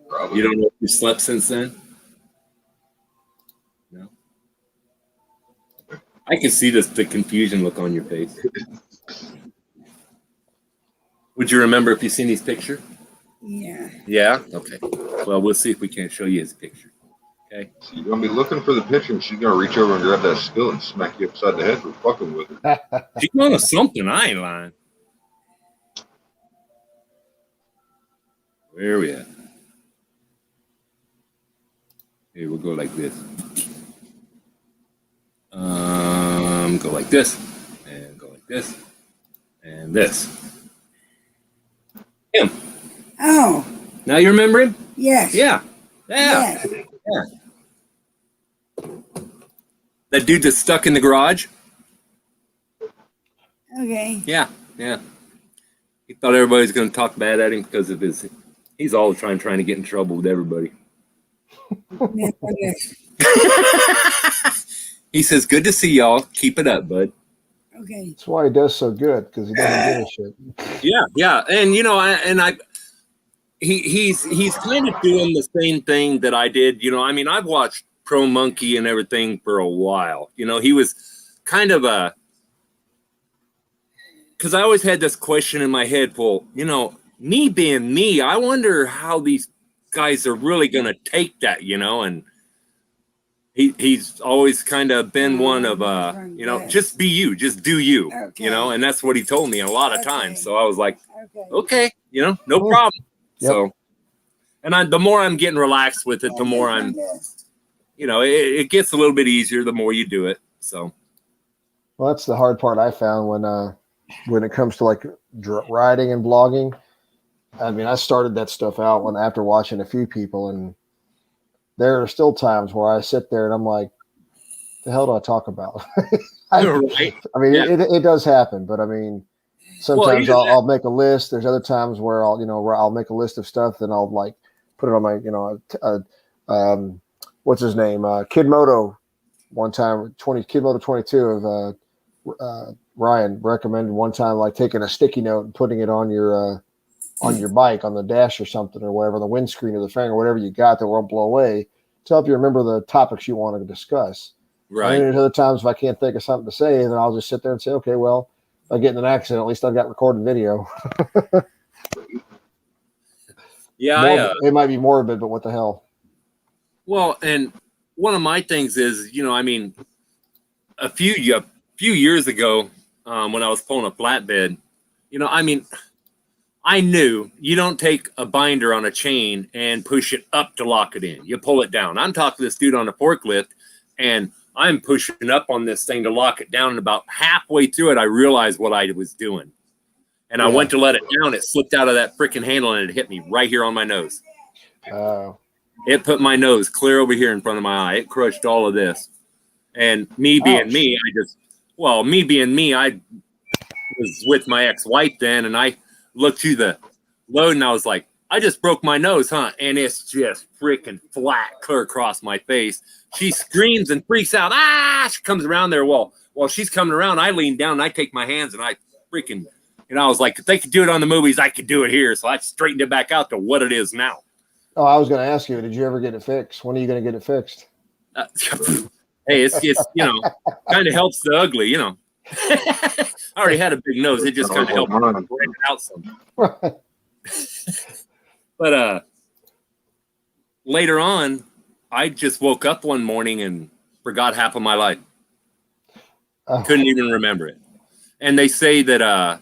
Probably. You don't know if you slept since then? No. I can see the confusion look on your face. Would you remember if you seen his picture? Yeah. Yeah? Okay. Well, we'll see if we can't show you his picture. Okay. So you're gonna be looking for the picture, and she's gonna reach over and grab that skill and smack you upside the head for fucking with her. She's on to something, I ain't lying. Where are we at? Here, we'll go like this. Go like this, and go like this, and this. Him. Oh, Now you remember him? yes. Yeah. Yeah. Yes. Yeah. That dude that's stuck in the garage? Okay. Yeah. Yeah. He thought everybody was going to talk bad at him because of his. He's always trying to get in trouble with everybody. Yes. He says, "Good to see y'all. Keep it up, bud." Okay. That's why he does so good, because he doesn't give a shit. Yeah, and he's kind of doing the same thing that I did. I've watched Pro Monkey and everything for a while. He was kind of because I always had this question in my head. Well, me being me, I wonder how these guys are really going to take that. And he's always kind of been one of just be you, just do you. Okay. And that's what he told me a lot of times. So I was like, Okay. okay, no problem. Yep. So, and the more I'm getting relaxed with it, the more I'm, it gets a little bit easier the more you do it. So, Well, that's the hard part I found when it comes to like riding and blogging. I mean, I started that stuff out after watching a few people, and there are still times where I sit there and I'm like, the hell do I talk about? right. I mean, Yeah. it does happen, but I mean, sometimes I'll make a list. There's other times where I'll make a list of stuff, and I'll like put it on my, what's his name? Kid Moto one time, Kid Moto 22 of Ryan recommended one time, like taking a sticky note and putting it on your bike, on the dash or something, or whatever, the windscreen or the fender, or whatever you got that won't blow away, to help you remember the topics you want to discuss. And then other times, if I can't think of something to say, then I'll just sit there and say, okay, well, if I get in an accident, at least I've got recorded video. Yeah, It might be morbid, but what the hell? well, and one of my things is, I mean, a few years ago, when I was pulling a flatbed, I mean, I knew you don't take a binder on a chain and push it up to lock it in. You pull it down. I'm talking to this dude on a forklift, and I'm pushing up on this thing to lock it down. And about halfway through it, I realized what I was doing. And I went to let it down. It slipped out of that freaking handle, and it hit me right here on my nose. It put my nose clear over here in front of my eye. It crushed all of this. And me being me, I was with my ex-wife then, and I looked to the load, and I was like, I just broke my nose, huh? And it's just freaking flat, clear across my face. She screams and freaks out. She comes around there. Well, while she's coming around, I lean down, and I take my hands, and I freaking, I was like, if they could do it on the movies, I could do it here. So I straightened it back out to what it is now. Oh, I was going to ask you, did you ever get it fixed? When are you going to get it fixed? Hey, it's kind of helps the ugly, I already had a big nose. It just kind of helped break it out some. But later on, I just woke up one morning and forgot half of my life. Couldn't even remember it. And they say that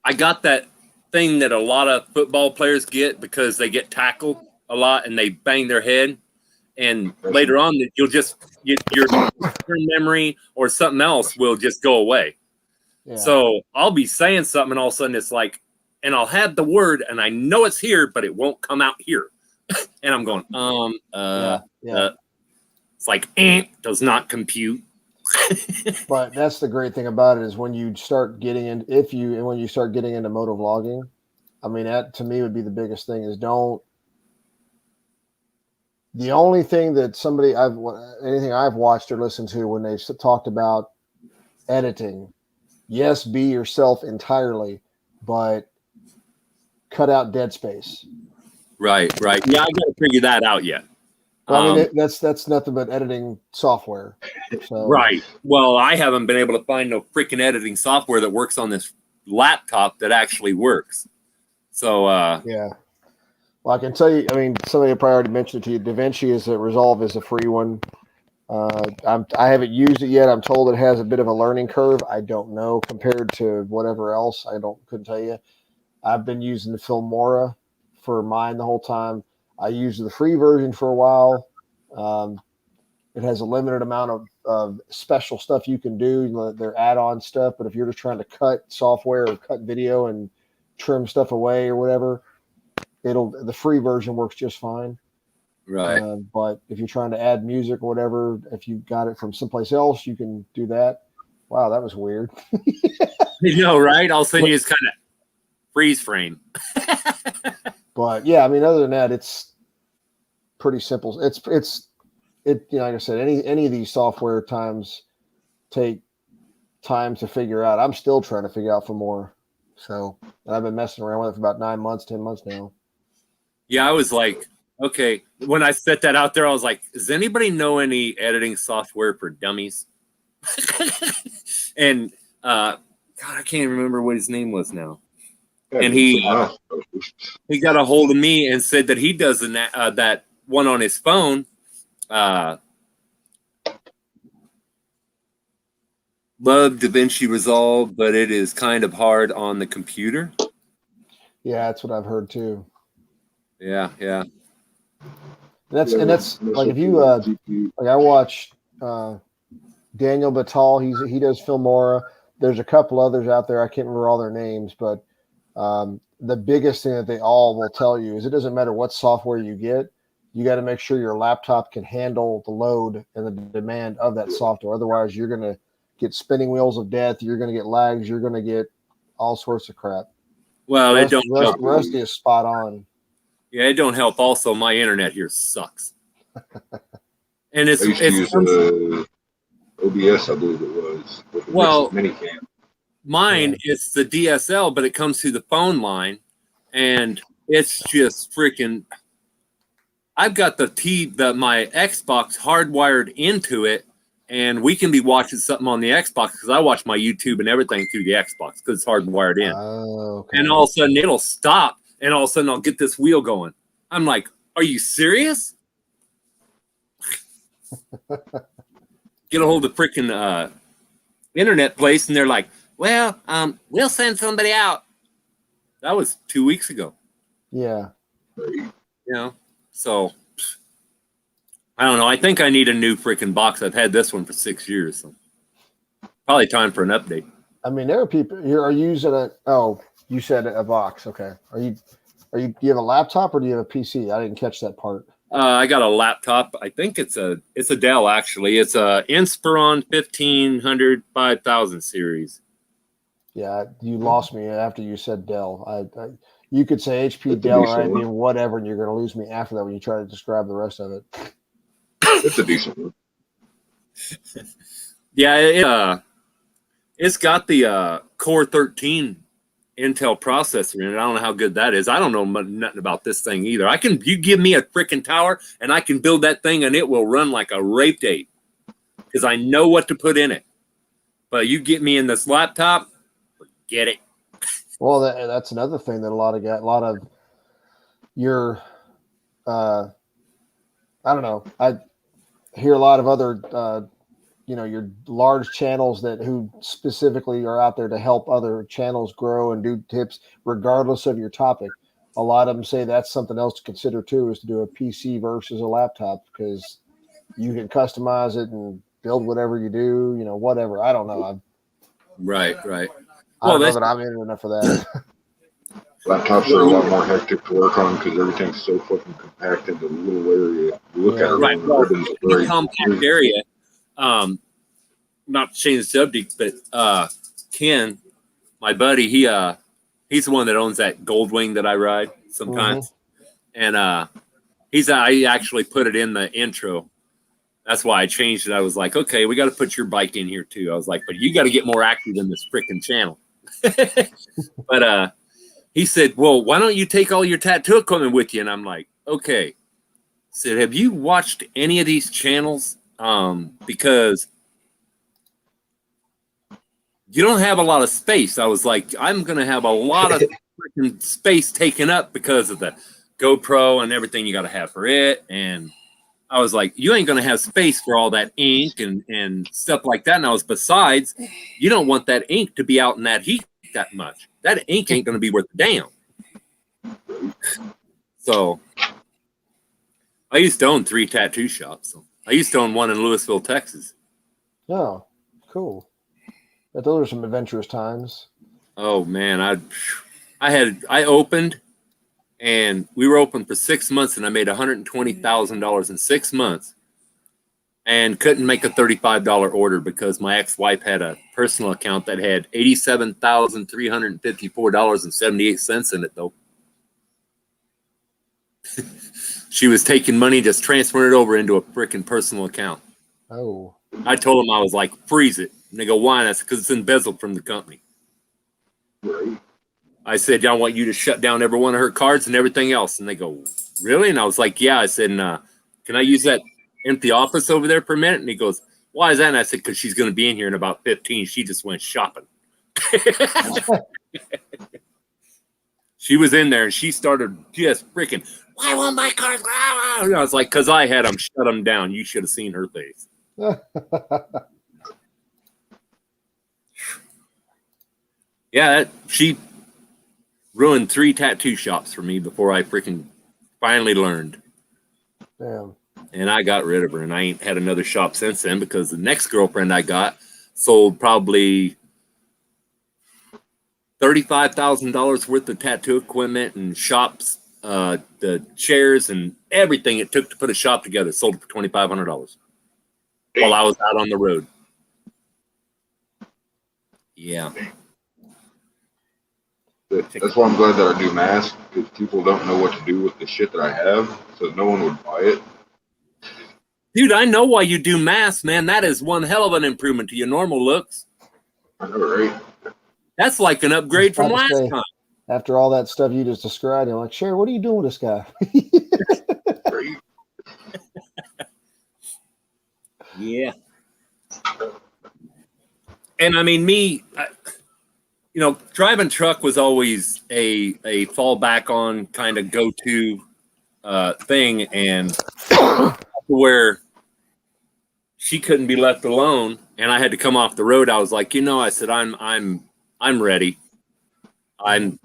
I got that thing that a lot of football players get because they get tackled a lot and they bang their head. And later on, you'll just your memory or something else will just go away. Yeah. So I'll be saying something, and all of a sudden it's like, and I'll have the word, and I know it's here, but it won't come out here. And I'm going, it's like, does not compute. But that's the great thing about it is when you start getting into moto vlogging, I mean, that to me would be the biggest thing is the only thing that anything I've watched or listened to when they've talked about editing, yes, be yourself entirely, but cut out dead space. Right. Yeah, I got to figure that out yet. Well, I mean, that's nothing but editing software. So. Right. Well, I haven't been able to find no freaking editing software that works on this laptop that actually works. So yeah. Well, I can tell you. I mean, somebody probably already mentioned it to you. DaVinci Resolve is a free one. I haven't used it yet. I'm told it has a bit of a learning curve. I don't know compared to whatever else. Couldn't tell you. I've been using the Filmora for mine the whole time. I used the free version for a while. It has a limited amount of special stuff you can do. Their add-on stuff. But if you're just trying to cut software or cut video and trim stuff away or whatever, the free version works just fine. Right. But if you're trying to add music or whatever, if you got it from someplace else, you can do that. Wow, that was weird. Right? All of a sudden you just kind of freeze frame. But yeah, I mean, other than that, it's pretty simple. It's like I said, any of these software take time to figure out. I'm still trying to figure out for more. So, and I've been messing around with it for about 9 months, 10 months now. Yeah, I was like, okay. When I set that out there, I was like, does anybody know any editing software for dummies? And God, I can't even remember what his name was now. And he got a hold of me and said that he does that one on his phone. Love DaVinci Resolve, but it is kind of hard on the computer. Yeah, that's what I've heard too. Yeah. That's like if you like I watch Daniel Battal. He does Filmora. There's a couple others out there. I can't remember all their names, but the biggest thing that they all will tell you is it doesn't matter what software you get. You got to make sure your laptop can handle the load and the demand of that software. Otherwise, you're going to get spinning wheels of death. You're going to get lags. You're going to get all sorts of crap. Well, it don't help. Rusty is spot on. Yeah, it don't help. Also, my internet here sucks. And it's OBS, I believe it was. Well, Minicam. Mine, it's the DSL, but it comes through the phone line, and it's just freaking. I've got my Xbox hardwired into it, and we can be watching something on the Xbox because I watch my YouTube and everything through the Xbox because it's hardwired in. Oh, okay. And all of a sudden it'll stop, and all of a sudden I'll get this wheel going. I'm like, are you serious? Get a hold of the freaking internet place, and they're like, well, we'll send somebody out. That was 2 weeks ago. Yeah. You know, so I don't know. I think I need a new freaking box. I've had this one for 6 years, so probably time for an update. I mean, there are people here are using a. Oh, you said a box. Okay. Do you have a laptop or do you have a PC? I didn't catch that part. I got a laptop. I think it's a Dell actually. It's a Inspiron 1500 5000 series. Yeah, you lost me after you said Dell. You could say HP, Dell, or I mean whatever, and you're going to lose me after that when you try to describe the rest of it. It's a decent one. Yeah, it's got the Core 13 Intel processor in it. I don't know how good that is. I don't know nothing about this thing either. You give me a freaking tower and I can build that thing and it will run like a rape date because I know what to put in it. But you get me in this laptop, forget it. Well, that's another thing that a lot of your, I don't know. I hear a lot of other, your large channels who specifically are out there to help other channels grow and do tips regardless of your topic. A lot of them say that's something else to consider too, is to do a PC versus a laptop because you can customize it and build whatever you do, whatever. I don't know. Right. I don't know that I'm in enough for that. Laptops are a lot more hectic to work on because everything's so fucking compact into a little area. You look at it, Right. well, ribbons are very Compact area. Not to change the subject, but Ken, my buddy, he's the one that owns that Goldwing that I ride sometimes, and I actually put it in the intro. That's why I changed it. I was like, okay, we got to put your bike in here too. I was like, but you got to get more active in this freaking channel. But he said, well, why don't you take all your tattoo equipment with you? And I'm like, okay. I said, have you watched any of these channels? Because you don't have a lot of space. I was like, I'm going to have a lot of freaking space taken up because of the GoPro and everything you got to have for it. And I was like, you ain't going to have space for all that ink and stuff like that. And besides, you don't want that ink to be out in that heat that much. That ink ain't going to be worth a damn. So I used to own 3 tattoo shops. So I used to own one in Louisville, Texas. Oh, cool. But those are some adventurous times. Oh man, I opened, and we were open for 6 months, and I made $120,000 in 6 months, and couldn't make a $35 order because my ex-wife had a personal account that had $87,354.78 in it though. She was taking money, just transferring it over into a freaking personal account. Oh. I told them, I was like, freeze it. And they go, why? And I said, because it's embezzled from the company. Right. I said, I want you to shut down every one of her cards and everything else. And they go, really? And I was like, yeah. I said, can I use that empty office over there for a minute? And he goes, why is that? And I said, because she's going to be in here in about 15. She just went shopping. She was in there and she started just freaking, why won't my cards? And I was like, because I had them, shut them down. You should have seen her face. Yeah, she ruined 3 tattoo shops for me before I freaking finally learned. Damn. And I got rid of her, and I ain't had another shop since then because the next girlfriend I got sold probably $35,000 worth of tattoo equipment and shops, the chairs and everything it took to put a shop together. Sold it for $2,500 while I was out on the road. Yeah. That's why I'm glad that I do masks, because people don't know what to do with the shit that I have, so no one would buy it. Dude, I know why you do masks, man. That is one hell of an improvement to your normal looks. I know, right? That's like an upgrade from last time. After all that stuff you just described, I'm like, Sherry, what are you doing with this guy? Yeah. And I mean, driving truck was always a fallback on kind of go-to thing, and where she couldn't be left alone, and I had to come off the road. I was like, I said, I'm ready. I've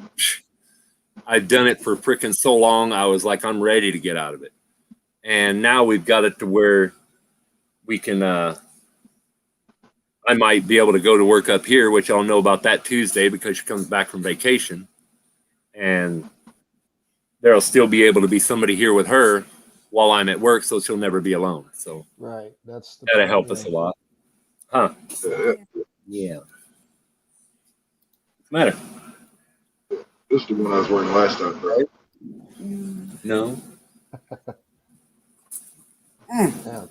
done it for freaking so long. I was like, I'm ready to get out of it. And now we've got it to where we can, I might be able to go to work up here, which I'll know about that Tuesday because she comes back from vacation. And there'll still be able to be somebody here with her while I'm at work, so she'll never be alone. So Right. That's the that'll help us a lot. Huh? Yeah. What's the matter? This is the one I was wearing last time, right? No. Yeah.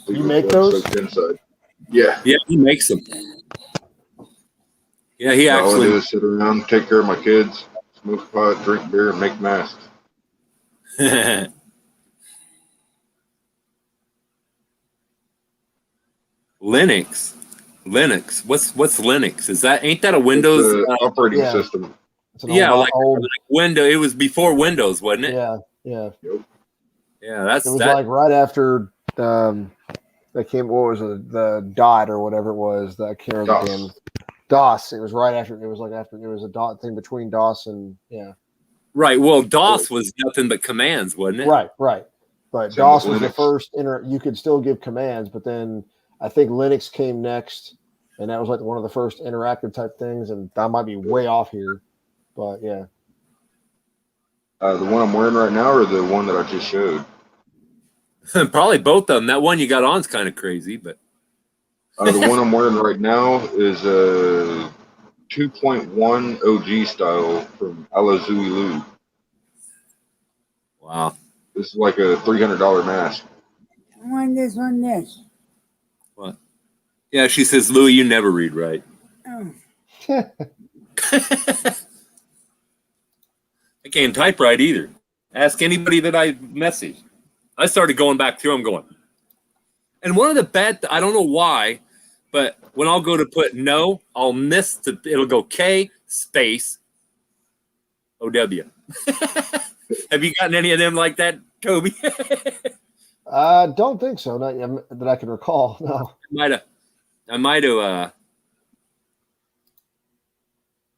You make those? Inside. Yeah. Yeah, he makes them. Yeah, he All I actually. do is sit around, take care of my kids, smoke pot, drink beer, and make masks. Linux. What's Linux? Ain't that a Windows? It's an operating Yeah. system. It's an Yeah, old, like Windows. It was before Windows, wasn't it? yeah, yeah. Yeah, that's It was like right after they came. What was it? The dot or whatever it was. I can't remember the damn DOS. It was right after. It was like after. It was a dot thing between DOS and yeah. right. Well, DOS was nothing but commands, wasn't it? Right. But Same DOS with was the Linux. first. You could still give commands, but then I think Linux came next, and that was like one of the first interactive type things. And I might be way off here, but yeah. The one I'm wearing right now, or the one that I just showed? Probably both of them. That one you got on is kind of crazy, but The one I'm wearing right now is a 2.1 OG style from Alazulu. wow. This is like a $300 mask. One this, one this. What? Yeah, she says, Louie, you never read right. Oh. I can't type right either. Ask anybody that I messaged. I started going back through them going. And one of the I don't know why, but when I'll go to put no, I'll miss it'll go K space OW. Have you gotten any of them like that, Toby? I don't think so. Not yet, that I can recall. No. I might have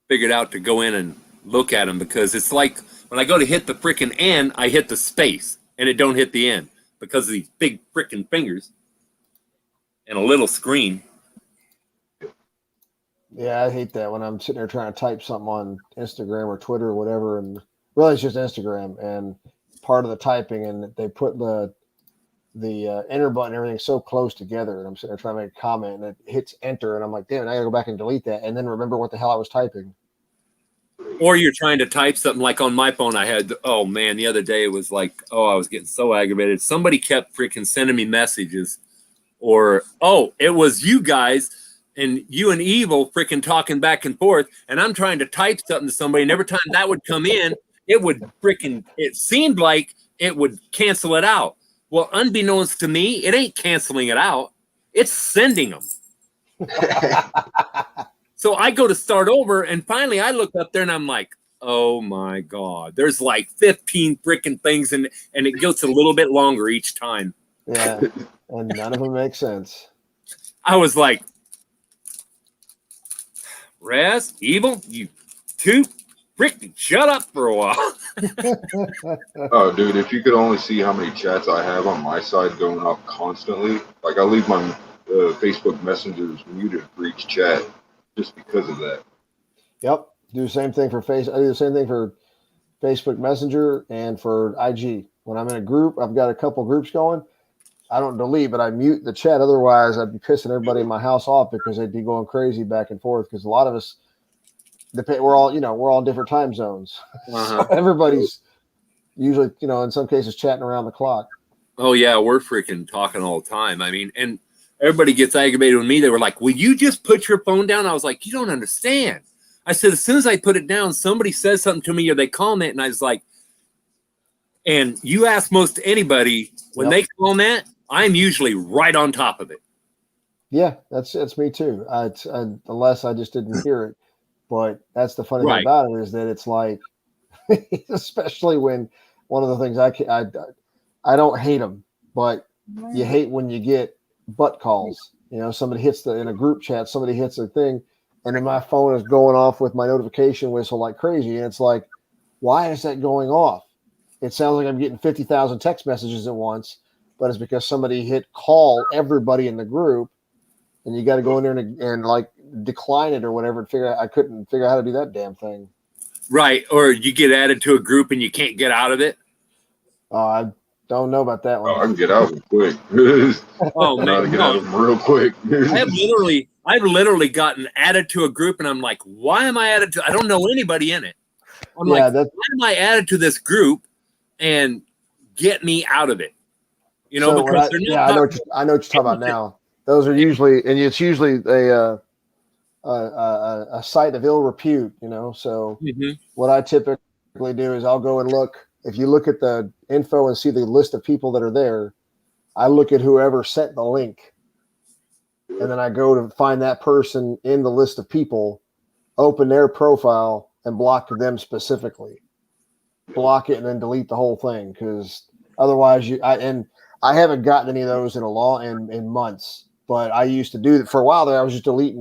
figured out to go in and look at them because it's like when I go to hit the frickin' N, I hit the space and it don't hit the N because of these big frickin' fingers and a little screen. Yeah, I hate that when I'm sitting there trying to type something on Instagram or Twitter or whatever, and really it's just Instagram and part of the typing, and they put the enter button and everything so close together, and I'm sitting there trying to make a comment, and it hits enter, and I'm like, damn, I gotta go back and delete that, and then remember what the hell I was typing. Or you're trying to type something like on my phone. I had, oh man, the other day it was like, oh, I was getting so aggravated. Somebody kept freaking sending me messages, or oh, it was you guys and you and Evil freaking talking back and forth, and I'm trying to type something to somebody, and every time that would come in, it seemed like it would cancel it out. Well, unbeknownst to me, it ain't canceling it out. It's sending them. So I go to start over, and finally I look up there, and I'm like, oh, my God. There's like 15 freaking things, and it goes a little bit longer each time. Yeah, and none of them make sense. I was like, Raz, Evil, you two freaking shut up for a while. Oh, dude, if you could only see how many chats I have on my side going off constantly. Like, I leave my Facebook messengers muted for each chat just because of that. Yep, do the same thing for I do the same thing for Facebook Messenger and for IG. When I'm in a group, I've got a couple groups going. I don't delete, but I mute the chat. Otherwise, I'd be pissing everybody in my house off because they'd be going crazy back and forth. Because a lot of us, we're all in different time zones. Uh-huh. So everybody's usually, in some cases, chatting around the clock. Oh, yeah, we're freaking talking all the time. I mean, and everybody gets aggravated with me. They were like, will you just put your phone down? I was like, you don't understand. I said, as soon as I put it down, somebody says something to me or they comment, and I was like, and you ask most anybody, when they comment, I'm usually right on top of it. Yeah, that's me too. Unless I just didn't hear it. But that's the funny thing Right. about it is that it's like, especially when one of the things I don't hate them, but you hate when you get butt calls. You know, somebody hits in a group chat, somebody hits a thing, and then my phone is going off with my notification whistle like crazy, and it's like, why is that going off? It sounds like I'm getting 50,000 text messages at once, but it's because somebody hit call everybody in the group, and you got to go in there and like decline it or whatever and I couldn't figure out how to do that damn thing. Right. Or you get added to a group and you can't get out of it. I don't know about that Oh, I one. can get out of them quick. Oh I know how to man, get out of them real quick. I've literally gotten added to a group and I'm like, why am I added to? I don't know anybody in it. I'm Yeah, like, why am I added to this group? And get me out of it. You know, So because I know what you're talking about now. Those are usually, and it's usually a site of ill repute, you know. So what I typically do is I'll go and look. If you look at the info and see the list of people that are there, I look at whoever sent the link, and then I go to find that person in the list of people, open their profile, and block them specifically. Block it and then delete the whole thing, because otherwise I haven't gotten any of those in months. But I used to do that for a while there. I was just delete,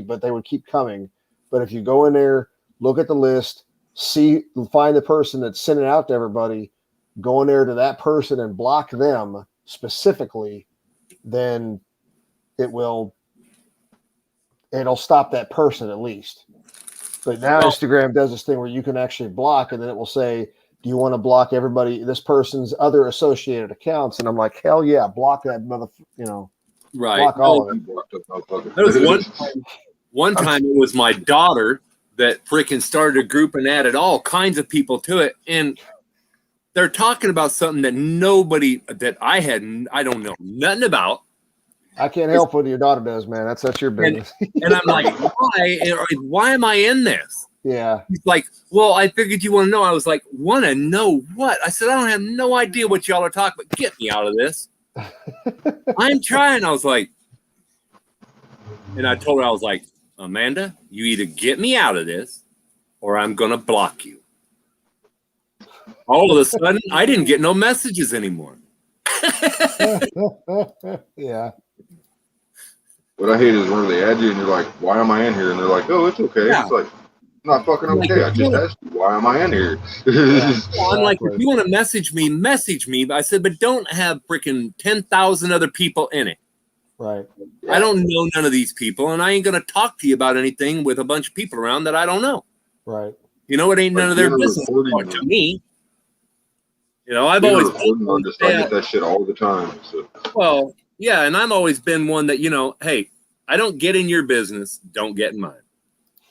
but they would keep coming. But if you go in there, look at the list, find the person that's sending it out to everybody, go in there to that person and block them specifically, then it'll stop that person at least. But now Instagram does this thing where you can actually block, and then it will say, do you want to block everybody, this person's other associated accounts? And I'm like, hell yeah, block that right. Block all of it. There was one time it was my daughter that freaking started a group and added all kinds of people to it. And they're talking about something that I don't know nothing about. I can't help what your daughter does, man. That's your business. And I'm like, why am I in this? Yeah. He's like, well, I figured you want to know. I was like, want to know what? I said, I don't have no idea what y'all are talking about. Get me out of this. I'm trying. I was like, and I told her, I was like, Amanda, you either get me out of this or I'm going to block you. All of a sudden, I didn't get no messages anymore. Yeah. What I hate is when they add you and you're like, why am I in here? And they're like, oh, it's okay. Yeah. It's like, not fucking okay. I just asked you, why am I in here? Well, I'm like, if you want to message me, message me. I said, but don't have freaking 10,000 other people in it. Right. I don't know none of these people, and I ain't going to talk to you about anything with a bunch of people around that I don't know. Right. You know, it ain't none of their business to me. You know, I've always I get that shit all the time. So. Well, yeah, and I've always been one that, you know, hey, I don't get in your business, don't get in mine.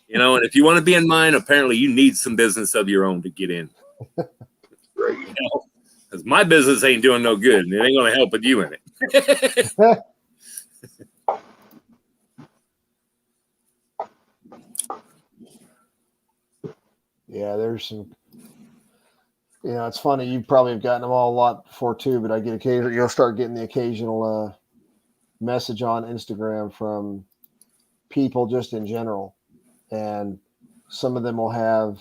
You know, and if you want to be in mine, apparently you need some business of your own to get in. Right. You know, because my business ain't doing no good, and it ain't going to help with you in it. Yeah, there's some. You know, it's funny. You probably have gotten them all a lot before too, but I get occasional. You'll start getting the occasional message on Instagram from people just in general, and some of them will have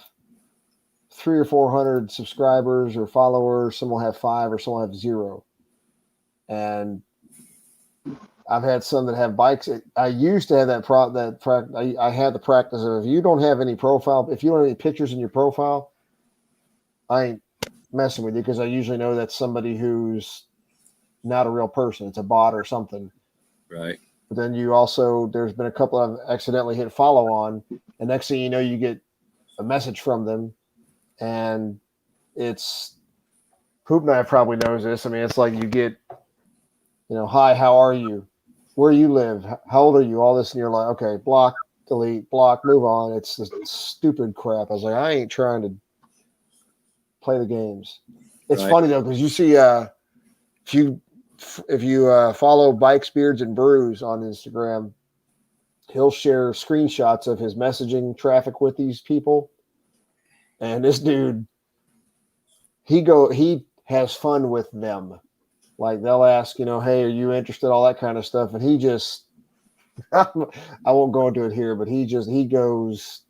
300 or 400 subscribers or followers. Some will have 5, or some will have 0. And I've had some that have bikes. I used to have I had the practice of, if you don't have any profile, if you don't have any pictures in your profile, I ain't messing with you, because I usually know that's somebody who's not a real person. It's a bot or something. Right. But then there's been a couple I've accidentally hit follow on, and next thing you know, you get a message from them, and it's Hoop Knife probably knows this. I mean, it's like you get, hi, how are you? Where you live? How old are you? All this, and you're like, okay, block, delete, block, move on. It's this stupid crap. I was like, I ain't trying to play the games. It's funny though, because you see, if you follow Bikes, Beards, and Brews on Instagram, he'll share screenshots of his messaging traffic with these people. And this dude, he has fun with them. Like they'll ask, hey, are you interested? All that kind of stuff. And he just, I won't go into it here, but he goes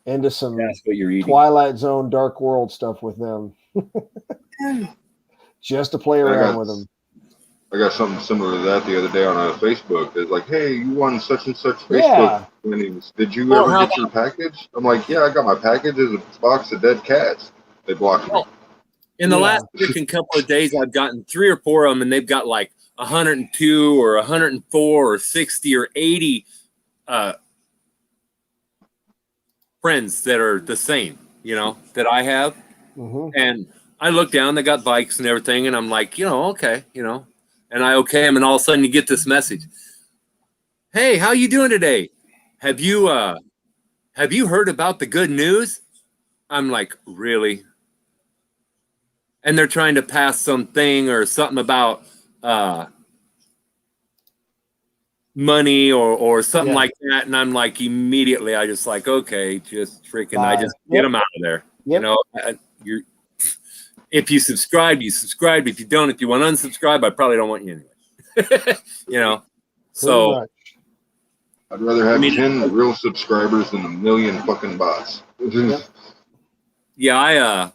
into some That's what you're eating. Twilight Zone, Dark World stuff with them, just to play around with them. I got something similar to that the other day on Facebook. It's like, hey, you won such and such Facebook winnings. Did you ever get your package? I'm like, yeah, I got my package. It's a box of dead cats. They blocked me. In the last freaking couple of days, I've gotten 3 or 4 of them, and they've got like 102 or 104 or 60 or 80 friends that are the same, that I have. Mm-hmm. And I look down, they got bikes and everything, and I'm like, okay, and I okay them, and all of a sudden you get this message. Hey, how you doing today? Have you heard about the good news? I'm like, really? And they're trying to pass something or something about money or something like that, and I'm like, immediately I just like, okay, just freaking I just get them out of there. You're if you subscribe, you subscribe. If you don't, if you want to unsubscribe, I probably don't want you anyway. So much. I'd rather have 10 real subscribers than 1 million fucking bots. Yeah,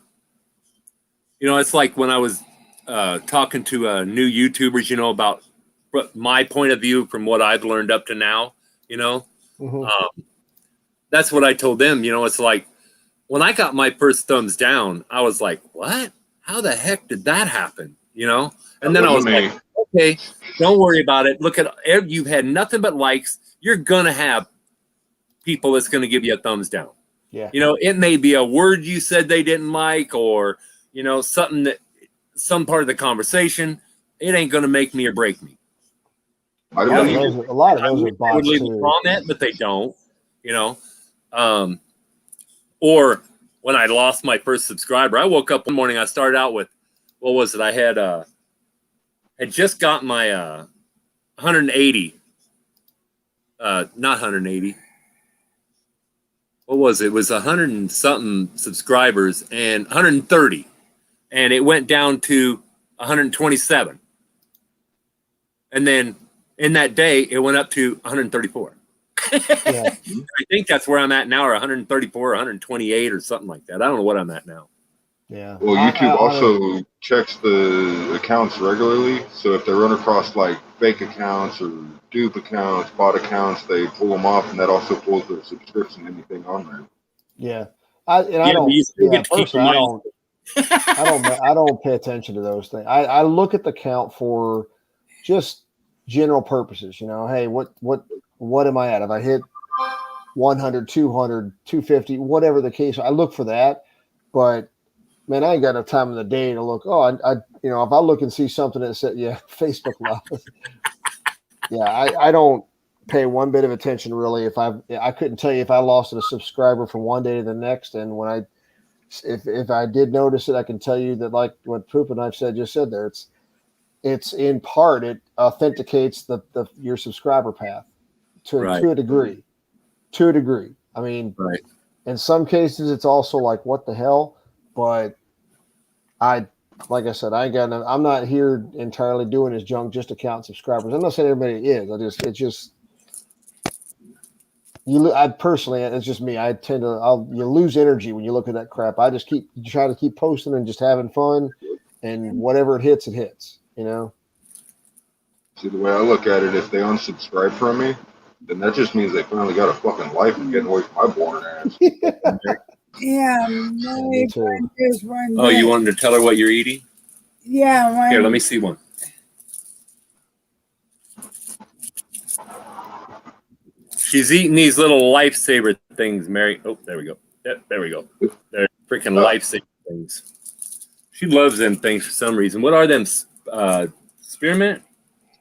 it's like when I was talking to new YouTubers, about my point of view from what I've learned up to now, that's what I told them. It's like when I got my first thumbs down, I was like, what? How the heck did that happen? And then I was like, okay, don't worry about it. Look at you've had nothing but likes. You're going to have people that's going to give you a thumbs down. Yeah. It may be a word you said they didn't like, or, something that some part of the conversation. It ain't going to make me or break me. A lot of those are bots would leave too. a comment, but they don't, or when I lost my first subscriber, I woke up one morning, I started out with, what was it? I had just got my 180, not 180. What was it? It was 100 and something subscribers and 130. And it went down to 127. And then in that day, it went up to 134. I think that's where I'm at now, or 134, 128, or something like that. I don't know what I'm at now. Yeah. Well, YouTube also checks the accounts regularly. So if they run across like fake accounts or dupe accounts, bot accounts, they pull them off, and that also pulls their subscription, anything on there. Yeah. I don't pay attention to those things. I look at the count for just general purposes. Hey, what am I at? If I hit 100, 200, 250, whatever the case, I look for that. But man, I ain't got enough time in the day to look. Oh, I if I look and see something that said, Facebook Live. I don't pay one bit of attention really. If I couldn't tell you if I lost a subscriber from one day to the next, and when if I did notice it, I can tell you that, like what Poop and I've just said there, it's in part, it authenticates your subscriber path to a degree. To a degree. I mean, in some cases it's also like, what the hell? But like I said, I'm not here entirely doing his junk just to count subscribers. I'm not saying everybody is. I personally, it's just me. I tend to, you lose energy when you look at that crap. I just try to keep posting and just having fun, and whatever it hits, it hits. See, the way I look at it, if they unsubscribe from me, then that just means they finally got a fucking life and getting away from my boring ass. Me too. Oh, you wanted to tell her what you're eating? Yeah. Here, let me see one. She's eating these little lifesaver things, Mary. Oh, there we go. Yep, there we go. They're freaking lifesaver things. She loves them things for some reason. What are them? Spearmint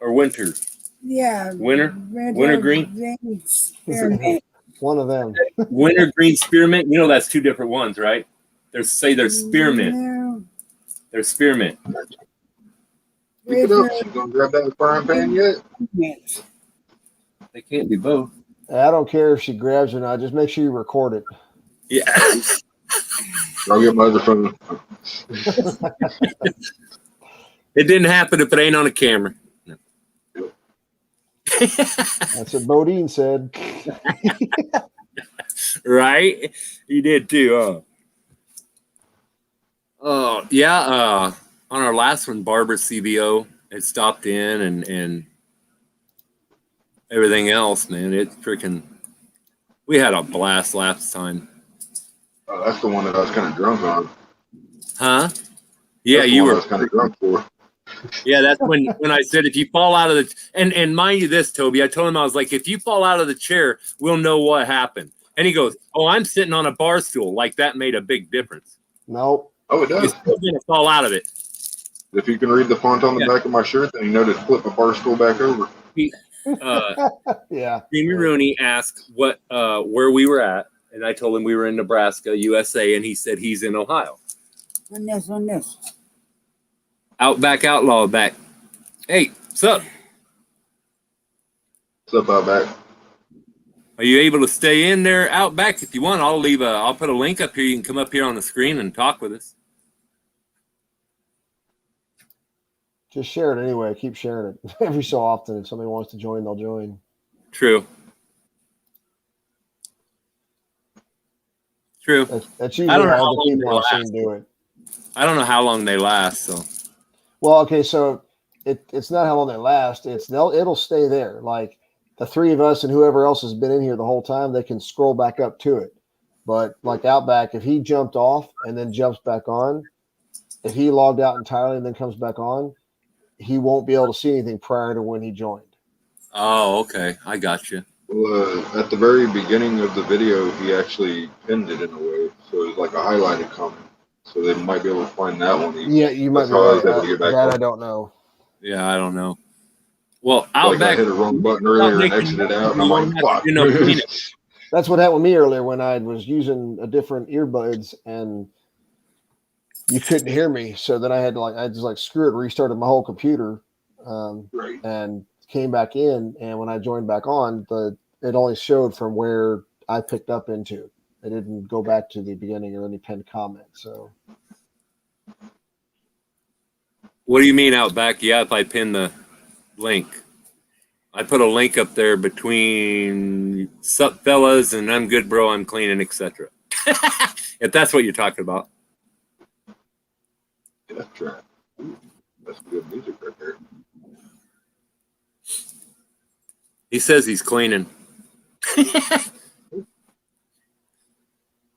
or winter? Yeah. Winter green? Spearmint. One of them. Winter green spearmint. That's 2 different ones, right? They're spearmint. No. They're spearmint. Pick it up. She's gonna grab that frying pan yet? They can't be both. I don't care if she grabs it or not. Just make sure you record it. Yeah. I'll get my other phone. It didn't happen if it ain't on a camera. No. That's what Bodine said. Right? You did too. Oh yeah. On our last one, Barbara CBO had stopped in and everything else. Man, it's freaking. We had a blast last time. Oh, that's the one that I was kind of drunk on. Huh? Yeah, That's the you one I were. was kind of drunk for. Yeah, that's when I said if you fall out of the and mind you this, Toby, I told him I was like, if you fall out of the chair, we'll know what happened. And he goes, "Oh, I'm sitting on a bar stool." Like that made a big difference. Nope. Oh, it You're does. still gonna fall out of it. If you can read the font on the back of my shirt, then you know to flip my bar stool back over. Yeah. Jamie Rooney asked where we were at, and I told him we were in Nebraska, USA, and he said he's in Ohio. On this. Outback Outlaw back. Hey, what's up? What's up, Outback? Are you able to stay in there Outback? If you want, I'll put a link up here. You can come up here on the screen and talk with us. Just share it anyway. Keep sharing it. Every so often, if somebody wants to join, they'll join. True. That's I usually don't know how how the long people they I've seen do it. I don't know how long they last, so Well, okay, so it's not how long they last. It'll stay there. Like the three of us and whoever else has been in here the whole time, they can scroll back up to it. But like Outback, if he jumped off and then jumps back on, if he logged out entirely and then comes back on, he won't be able to see anything prior to when he joined. oh, okay. I got you. Well, at the very beginning of the video, he actually pinned it in a way, so it was like a highlighted comment. So they might be able to find that one. Yeah, you might That's be how I right. was able to get back That on. I don't know. Yeah, I don't know. Well, Like I Outback hit a wrong button earlier and exited out, and I'm like, fuck. That's what happened with me earlier when I was using a different earbuds and you couldn't hear me. So then I just like screw it, restarted my whole computer, Right. and came back in. And when I joined back on, it only showed from where I picked up into. It didn't go back to the beginning or any pinned comment. So What do you mean Outback? Yeah, if I pin the link. I put a link up there between sup fellas and I'm good bro, I'm cleaning, etc. If that's what you're talking about. Yeah, that's right. That's good music right there. He says he's cleaning.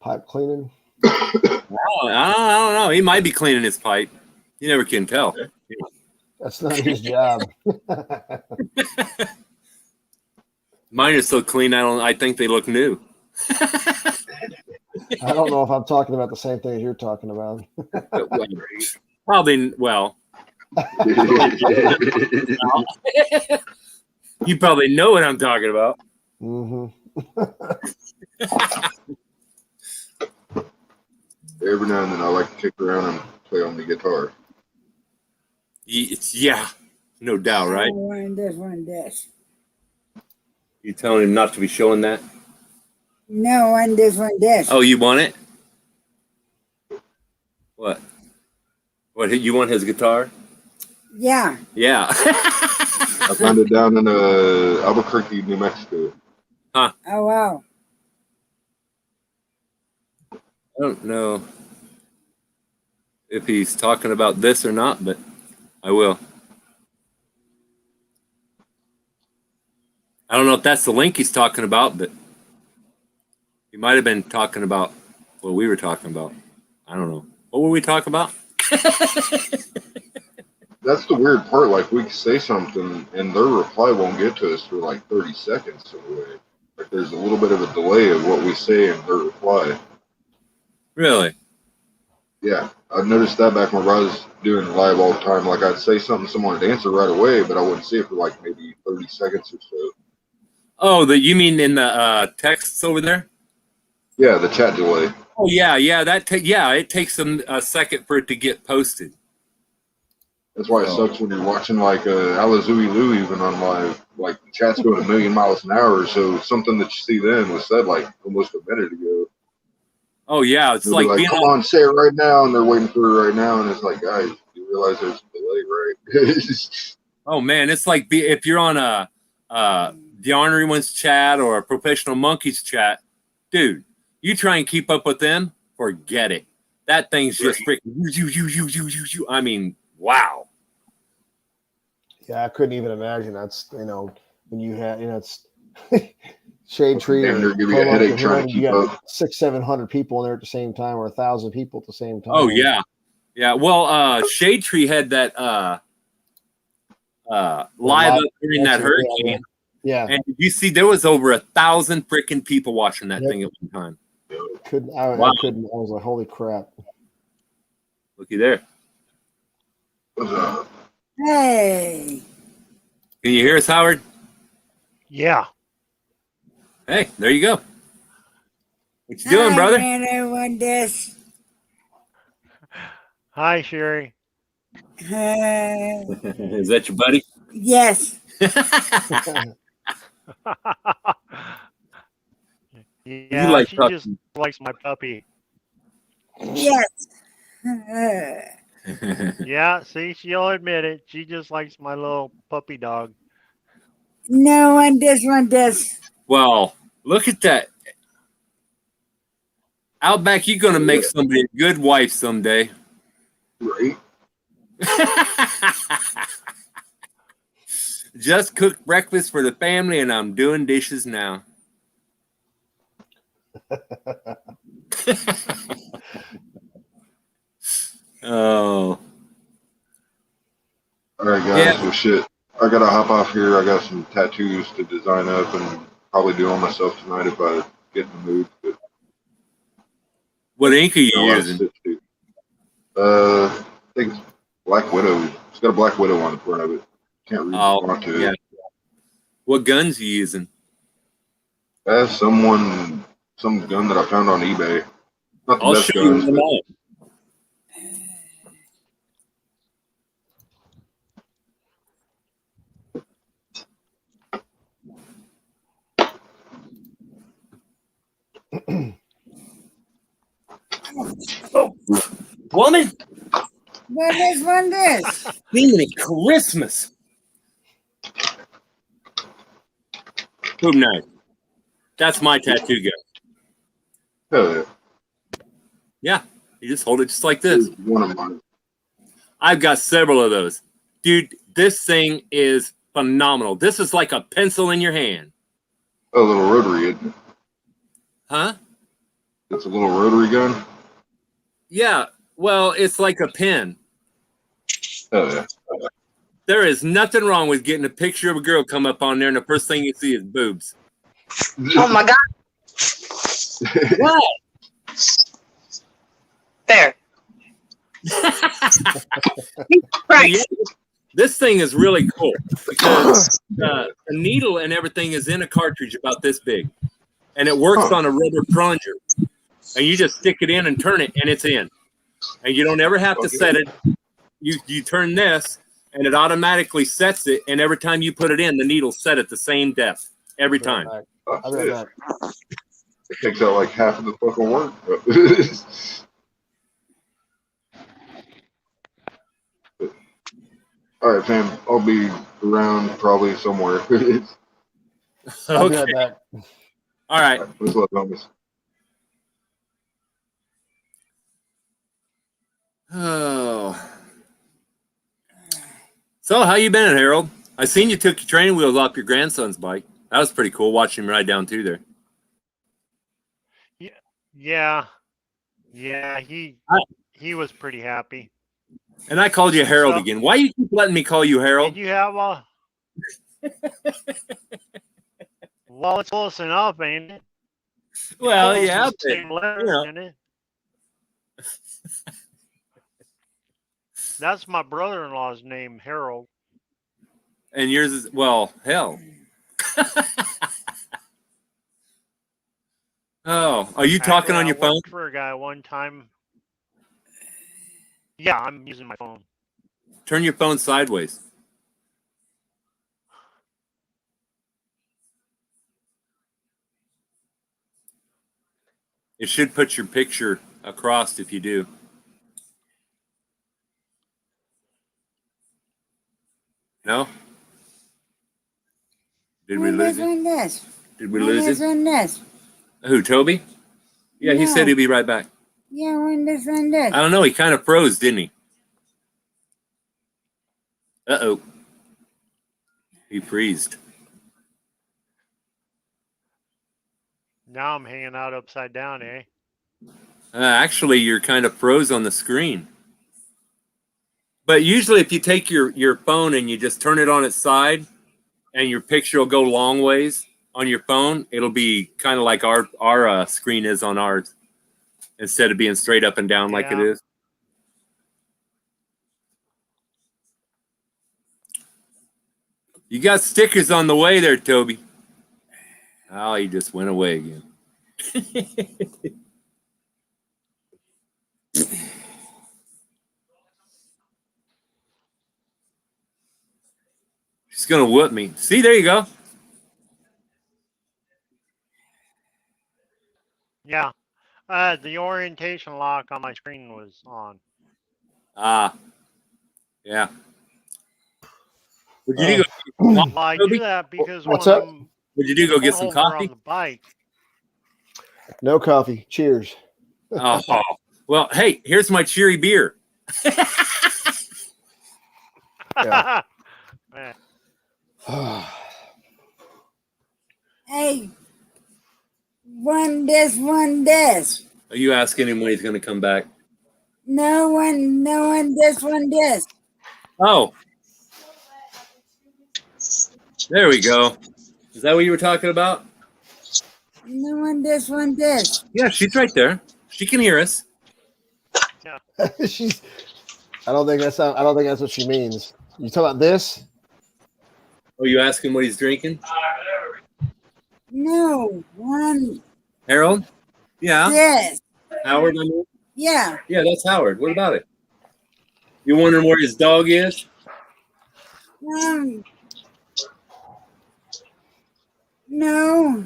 pipe cleaning. I don't know. He might be cleaning his pipe. You never can tell. That's not his job. Mine are so clean. I think they look new. I don't know if I'm talking about the same thing as you're talking about. Probably. Well, you probably know what I'm talking about. Mm-hmm. Every now and then I like to kick around and play on the guitar. Yeah, no doubt, right? One this. You telling him not to be showing that? No, one this. Oh, you want it? What? What? You want his guitar? Yeah. Yeah. I found it down in Albuquerque, New Mexico. Oh, wow. I don't know if he's talking about this or not, but I will. I don't know if that's the link he's talking about, but he might have been talking about what we were talking about. I don't know. What were we talking about? That's the weird part. Like, we can say something and their reply won't get to us for like 30 seconds away. Like, there's a little bit of a delay of what we say and their reply. Really? Yeah, I've noticed that back when I was doing live all the time. Like, I'd say something, someone would answer right away, but I wouldn't see it for like maybe 30 seconds or so. Oh, you mean in the texts over there? Yeah, the chat delay. Oh yeah. It takes them a second for it to get posted. That's why it sucks when you're watching like Alazui Lou even on live. Like, the chat's going 1,000,000 miles an hour, so something that you see then was said like almost a minute ago. Oh yeah, it's They'll like be being come on, say it right now, and they're waiting for it right now, and it's like, guys, do realize there's a delay, right? Oh man, it's like if you're on the Ornery Ones chat or a Professional Monkeys chat, dude, you try and keep up with them, forget it. That thing's just freaking you. I mean, wow. Yeah, I couldn't even imagine. That's when you had it's Shade Tree Damn or near give you a Comox or headache trying whoever, to you keep got up. 600-700 people in there at the same time, or 1,000 people at the same time. Oh yeah. Yeah. Well, Shade Tree had that live up during that hurricane. Yeah. And you see there was over 1,000 freaking people watching that thing at one time. I Wow. couldn't. I was like, holy crap. Looky there. Hey. Can you hear us, Howard? Yeah. Hey, there you go. What you doing, brother? Another one this. Hi, Sherry. Is that your buddy? Yes. Yeah, like she talking. just likes my puppy. Yes. Yeah, see, she'll admit it. She just likes my little puppy dog. No one this. Well, look at that. Outback, you're going to make somebody a good wife someday. Right? Just cooked breakfast for the family, and I'm doing dishes now. Oh. All right, guys. Yeah. Well, shit. I gotta hop off here. I got some tattoos to design up and probably do on myself tonight if I get in the mood. But What ink are you got a lot of using? shit to do. I think it's Black Widow. It's got a Black Widow on the front of it. Can't read the font to yeah. it. What guns are you using? That's some gun that I found on eBay. Not the I'll best show you guns, them but all. Oh, woman, One this. singing at Christmas. Boom knife. That's my tattoo gun. hell yeah. Yeah, you just hold it just like this. It's one of mine. I've got several of those. Dude, this thing is phenomenal. This is like a pencil in your hand. A little rotary, isn't it? Huh? It's a little rotary gun. Yeah, well, it's like a pen. Hell yeah. There is nothing wrong with getting a picture of a girl come up on there and the first thing you see is boobs. Oh my God. What? There. Right. Yeah, this thing is really cool because the needle and everything is in a cartridge about this big. And it works on a rubber plunger. And you just stick it in and turn it, and it's in. And you don't ever have to set it. You turn this, and it automatically sets it. And every time you put it in, the needle's set at the same depth every time. I'll be right back. It takes out like half of the fucking work. All right, fam. I'll be around probably somewhere. I'll be right Okay. back. All right. What's up, homies? Oh. So, how you been, Harold? I seen you took your training wheels off your grandson's bike. That was pretty cool watching him ride down through there. Yeah. Yeah, he was pretty happy. And I called you Harold So- again. Why you keep letting me call you Harold? Did you have a... Well, it's close enough, ain't it? Well, It's yeah, the same letter, you know. ain't it? That's my brother-in-law's name, Harold. and yours is, well, hell. Oh, are you talking on your I phone? worked for a guy one time. Yeah, I'm using my phone. Turn your phone sideways. It should put your picture across if you do. Did we One lose this, him? one this. Did we One lose this, him? one this. Who, Toby? Yeah, he said No. he'd be right back. Yeah, one this, one this. I don't know. He kind of froze, didn't he? Uh-oh. He freezed. Now I'm hanging out upside down, eh? Actually, you're kind of froze on the screen. But usually if you take your phone and you just turn it on its side and your picture will go long ways on your phone, it'll be kind of like our screen is on ours instead of being straight up and down like it Yeah. is. You got stickers on the way there, Toby. Oh, he just went away again. She's going to whoop me. See, there you go. Yeah. The orientation lock on my screen was on. Yeah. What'd you do? Well, I Toby? do that because What's when up? I'm What'd you do? Go get some over coffee? on the bike. No coffee. Cheers. Oh, well, hey, here's my cheery beer. Yeah. Man, Hey, one this, one this. Are you asking him when he's going to come back? No one this, one this. Oh. There we go. Is that what you were talking about? No one this, one this. Yeah, she's right there. She can hear us. She's. I don't think that's what she means. You talking about this? Oh, you asking what he's drinking? No, one Harold? Yeah. this. Howard, I mean? Yeah. Yeah, that's Howard. What about it? You wondering where his dog is? No.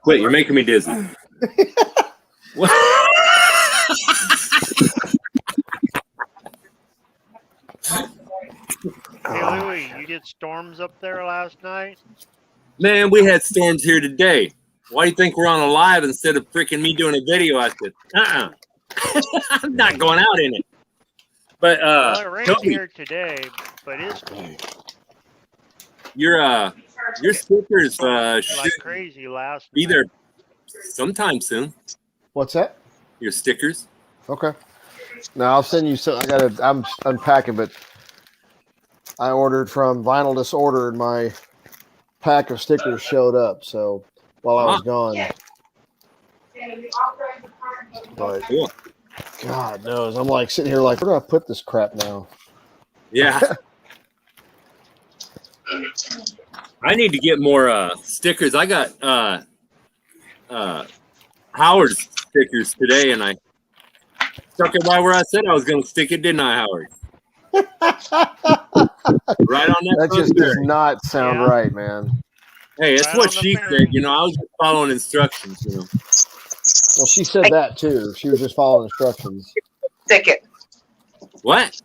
Quit, you're making me dizzy. What? hey Louie, you get storms up there last night? Man, we had storms here today. Why do you think we're on a live instead of freaking me doing a video? I said, I'm not going out in it. But Well, it rained Toby, here today, but it's your stickers like should crazy last be night. there sometime soon. What's that? Your stickers. Okay. Now I'll send you some. I'm unpacking, but I ordered from Vinyl Disorder, and my pack of stickers showed up. So while I was gone, but Cool. God knows, I'm like sitting here like, where do I put this crap now? Yeah. I need to get more stickers. I got Howard's stickers today, and I stuck it right where I said I was going to stick it, didn't I, Howard? Right on that. That just does not sound Yeah. right, man. Hey, it's Right what on the she fairy. said. You know, I was just following instructions. You know. Well, she said that too. She was just following instructions. Stick it. What?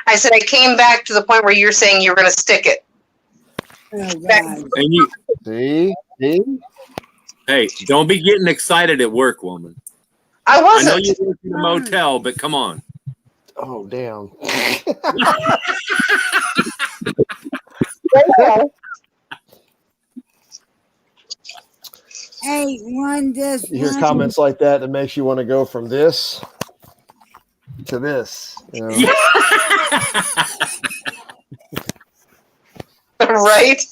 I said I came back to the point where you're saying you were going to stick it. Oh, God. And you, See? hey, don't be getting excited at work, woman. I I know wasn't. you work in a motel, but come on. Oh, damn. Hey, one this, You hear one. comments like that that makes you want to go from this to this. You know? Right?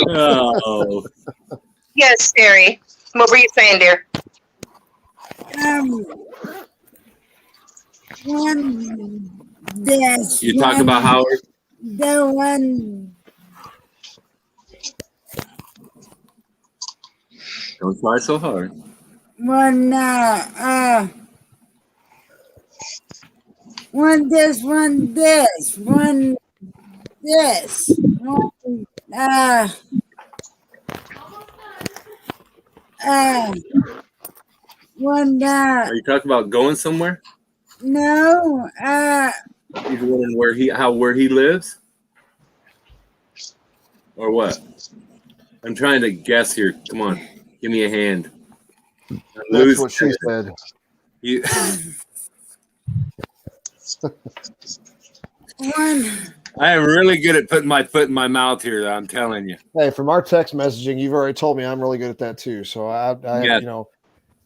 Oh, Yes, Terry. What were you saying, dear? One this. you talk about Howard. The one. Don't try so hard. One one this, one this, one this, one one Are you talking about going somewhere? No, He's wondering where he lives, or what? I'm trying to guess here. Come on, give me a hand. That's what she said. You, one. I am really good at putting my foot in my mouth here. I'm telling you. Hey, from our text messaging, you've already told me I'm really good at that too. So I Yeah. you know,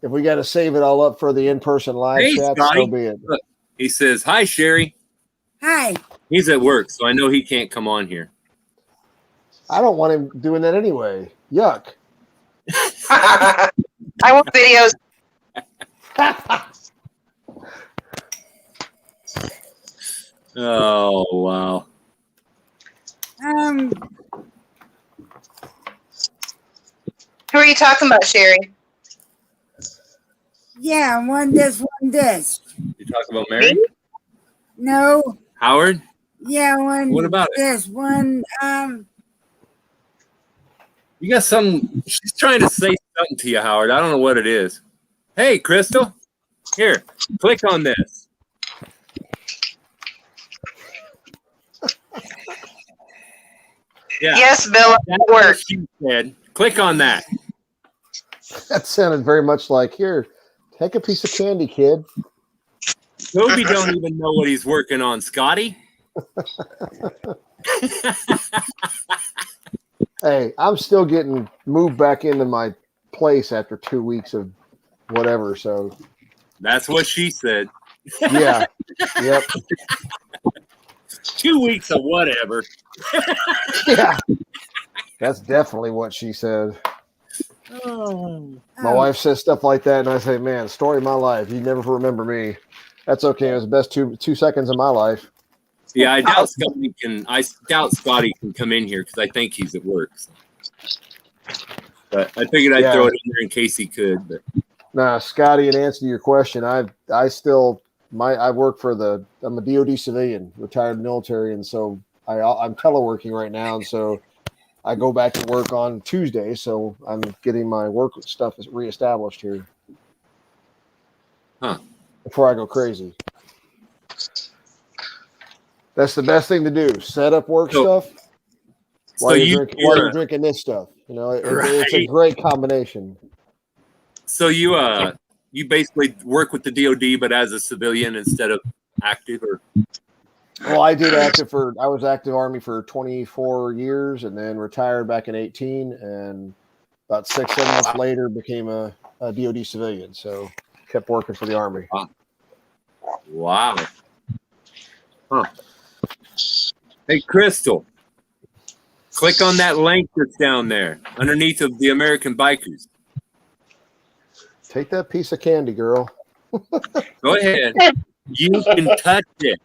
if we got to save it all up for the in-person live Hey, chat, Scotty. so be it. Look, he says, "Hi, Sherry." Hi. He's at work, so I know he can't come on here. I don't want him doing that anyway. Yuck. I want videos. Oh wow. Who are you talking about, Sherry? Yeah, one this, one this. You talk about Mary? Me? No. Howard? Yeah, one. What about it? this? One. You got something? She's trying to say something to you, Howard. I don't know what it is. Hey, Crystal. Here, click on this. Yeah. Yes, Bill. That's At work. what she said. Click on that. That sounded very much like, here, take a piece of candy, kid. Toby don't even know what he's working on, Scotty. Hey, I'm still getting moved back into my place after 2 weeks of whatever. So That's what she said. yeah, yep, 2 weeks of whatever. yeah. That's definitely what she said. My wife says stuff like that, and I say, "Man, story of my life. You never remember me." That's okay. It was the best two seconds of my life. Yeah, I doubt Scotty can come in here because I think he's at work. So. But I figured I'd throw it in there in case he could. But Nah, Scotty, in answer to your question, I work for I'm a DoD civilian, retired military, and so I'm teleworking right now, and so I go back to work on Tuesday, so I'm getting my work stuff reestablished here. Huh. Before I go crazy. That's the best thing to do. Set up work stuff while you're drinking this stuff. You know, it's a great combination. So you basically work with the DoD, but as a civilian instead of active, or? Well, I was active Army for 24 years and then retired back in 18, and about 6-7 months later became a DoD civilian. So kept working for the Army. Wow. Huh. Hey, Crystal, click on that link that's down there underneath of the American Bikers. Take that piece of candy, girl. Go ahead. You can touch it.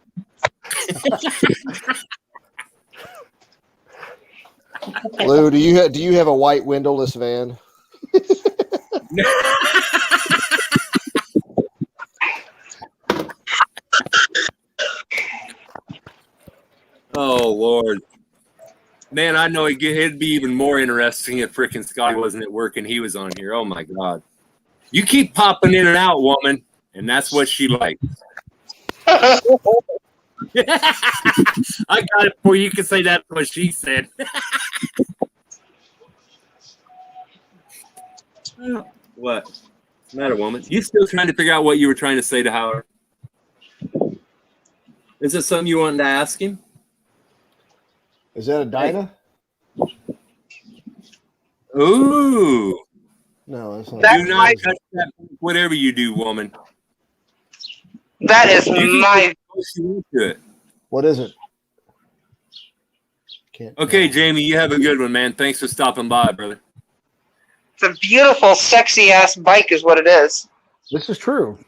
Lou, do you have a white windowless van? Oh Lord, man! I know it'd be even more interesting if frickin' Scotty wasn't at work and he was on here. Oh my God, you keep popping in and out, woman, and that's what she likes. I got it for you. You can say that's what she said. What? What's the matter, woman? You still trying to figure out what you were trying to say to Howard? Is it something you wanted to ask him? Is that a Dinah? Ooh. No, that's not. Do not touch that, whatever you do, woman. That is my. What is it? Okay, Jamie, you have a good one, man. Thanks for stopping by, brother. It's a beautiful, sexy ass bike, is what it is. This is true.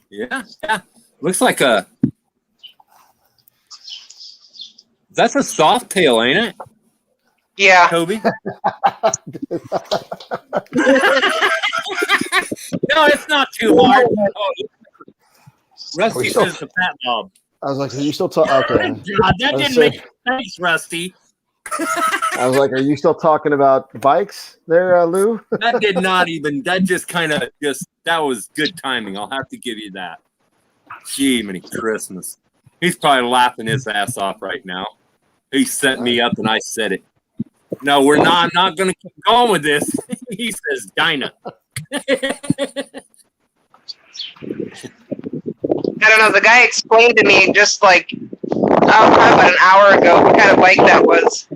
Yeah. Looks like that's a soft tail, ain't it? Yeah. Toby? No, it's not too hard. Oh, Rusty says the fat bob. I was like, are you still talking? Okay. God, that didn't make sense, Rusty. I was like, are you still talking about bikes there, Lou? That did not even, that just kind of that was good timing. I'll have to give you that. Gee, many Christmas. He's probably laughing his ass off right now. He set me up and I said it. No, we're not. I'm not going to keep going with this. He says, Dinah. I don't know. The guy explained to me just like probably about an hour ago what kind of bike that was,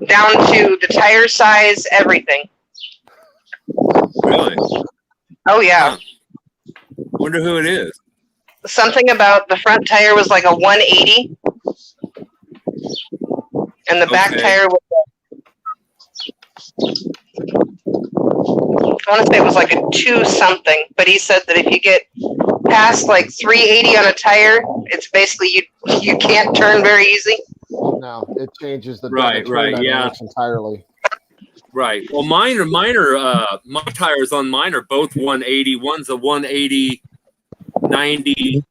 down to the tire size, everything. Really? Oh yeah. Huh. Wonder who it is. Something about the front tire was like a 180, and the back Okay. tire was. I want to say it was like a 2 something, but he said that if you get past like 380 on a tire, it's basically you can't turn very easy. No, it changes the Right, turn right, yeah. dynamics entirely. Right. Well, my tires on mine are both 180. One's a 180, 90,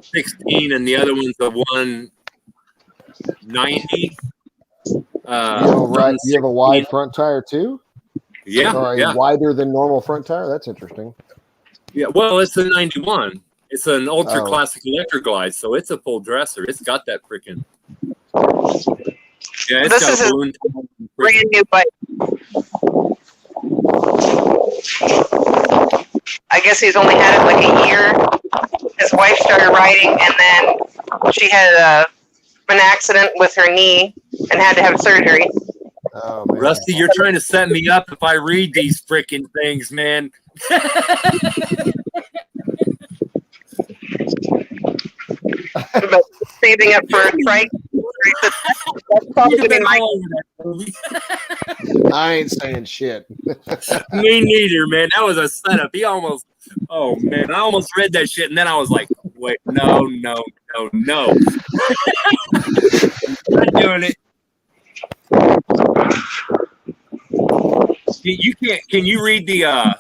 16, and the other one's a 190. You have a wide front tire too? Yeah, Or a wider than normal front tire? That's interesting. Yeah, well, it's a 91. It's an ultra Oh. classic electric glide, so it's a full dresser. It's got that freaking. Yeah, it's This got is a his balloon. brand new bike. I guess he's only had it like a year. His wife started riding, and then she had an accident with her knee and had to have surgery. Oh, man. Rusty, you're trying to set me up if I read these freaking things, man. But saving up for a trike. That's probably gonna be my. I ain't saying shit. Me neither, man. That was a setup. He almost. Oh man, I almost read that shit, and then I was like, "Wait, no." Not doing it. You can't. Can you read the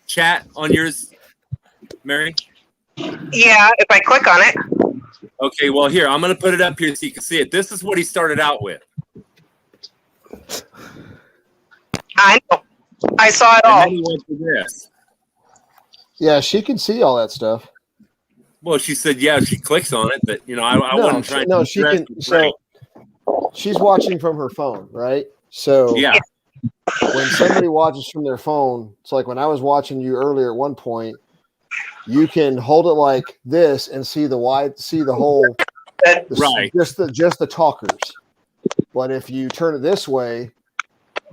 chat on yours, Mary? Yeah, if I click on it. Okay. Well, here I'm going to put it up here so you can see it. This is what he started out with. I know. I saw it And all. then he went to this. Yeah, she can see all that stuff. Well, she said, yeah, she clicks on it, but I wasn't trying. No, to she can. So she's watching from her phone, right? So yeah. when somebody watches from their phone, it's like when I was watching you earlier at one point, you can hold it like this and see the whole, Right. just the talkers. But if you turn it this way,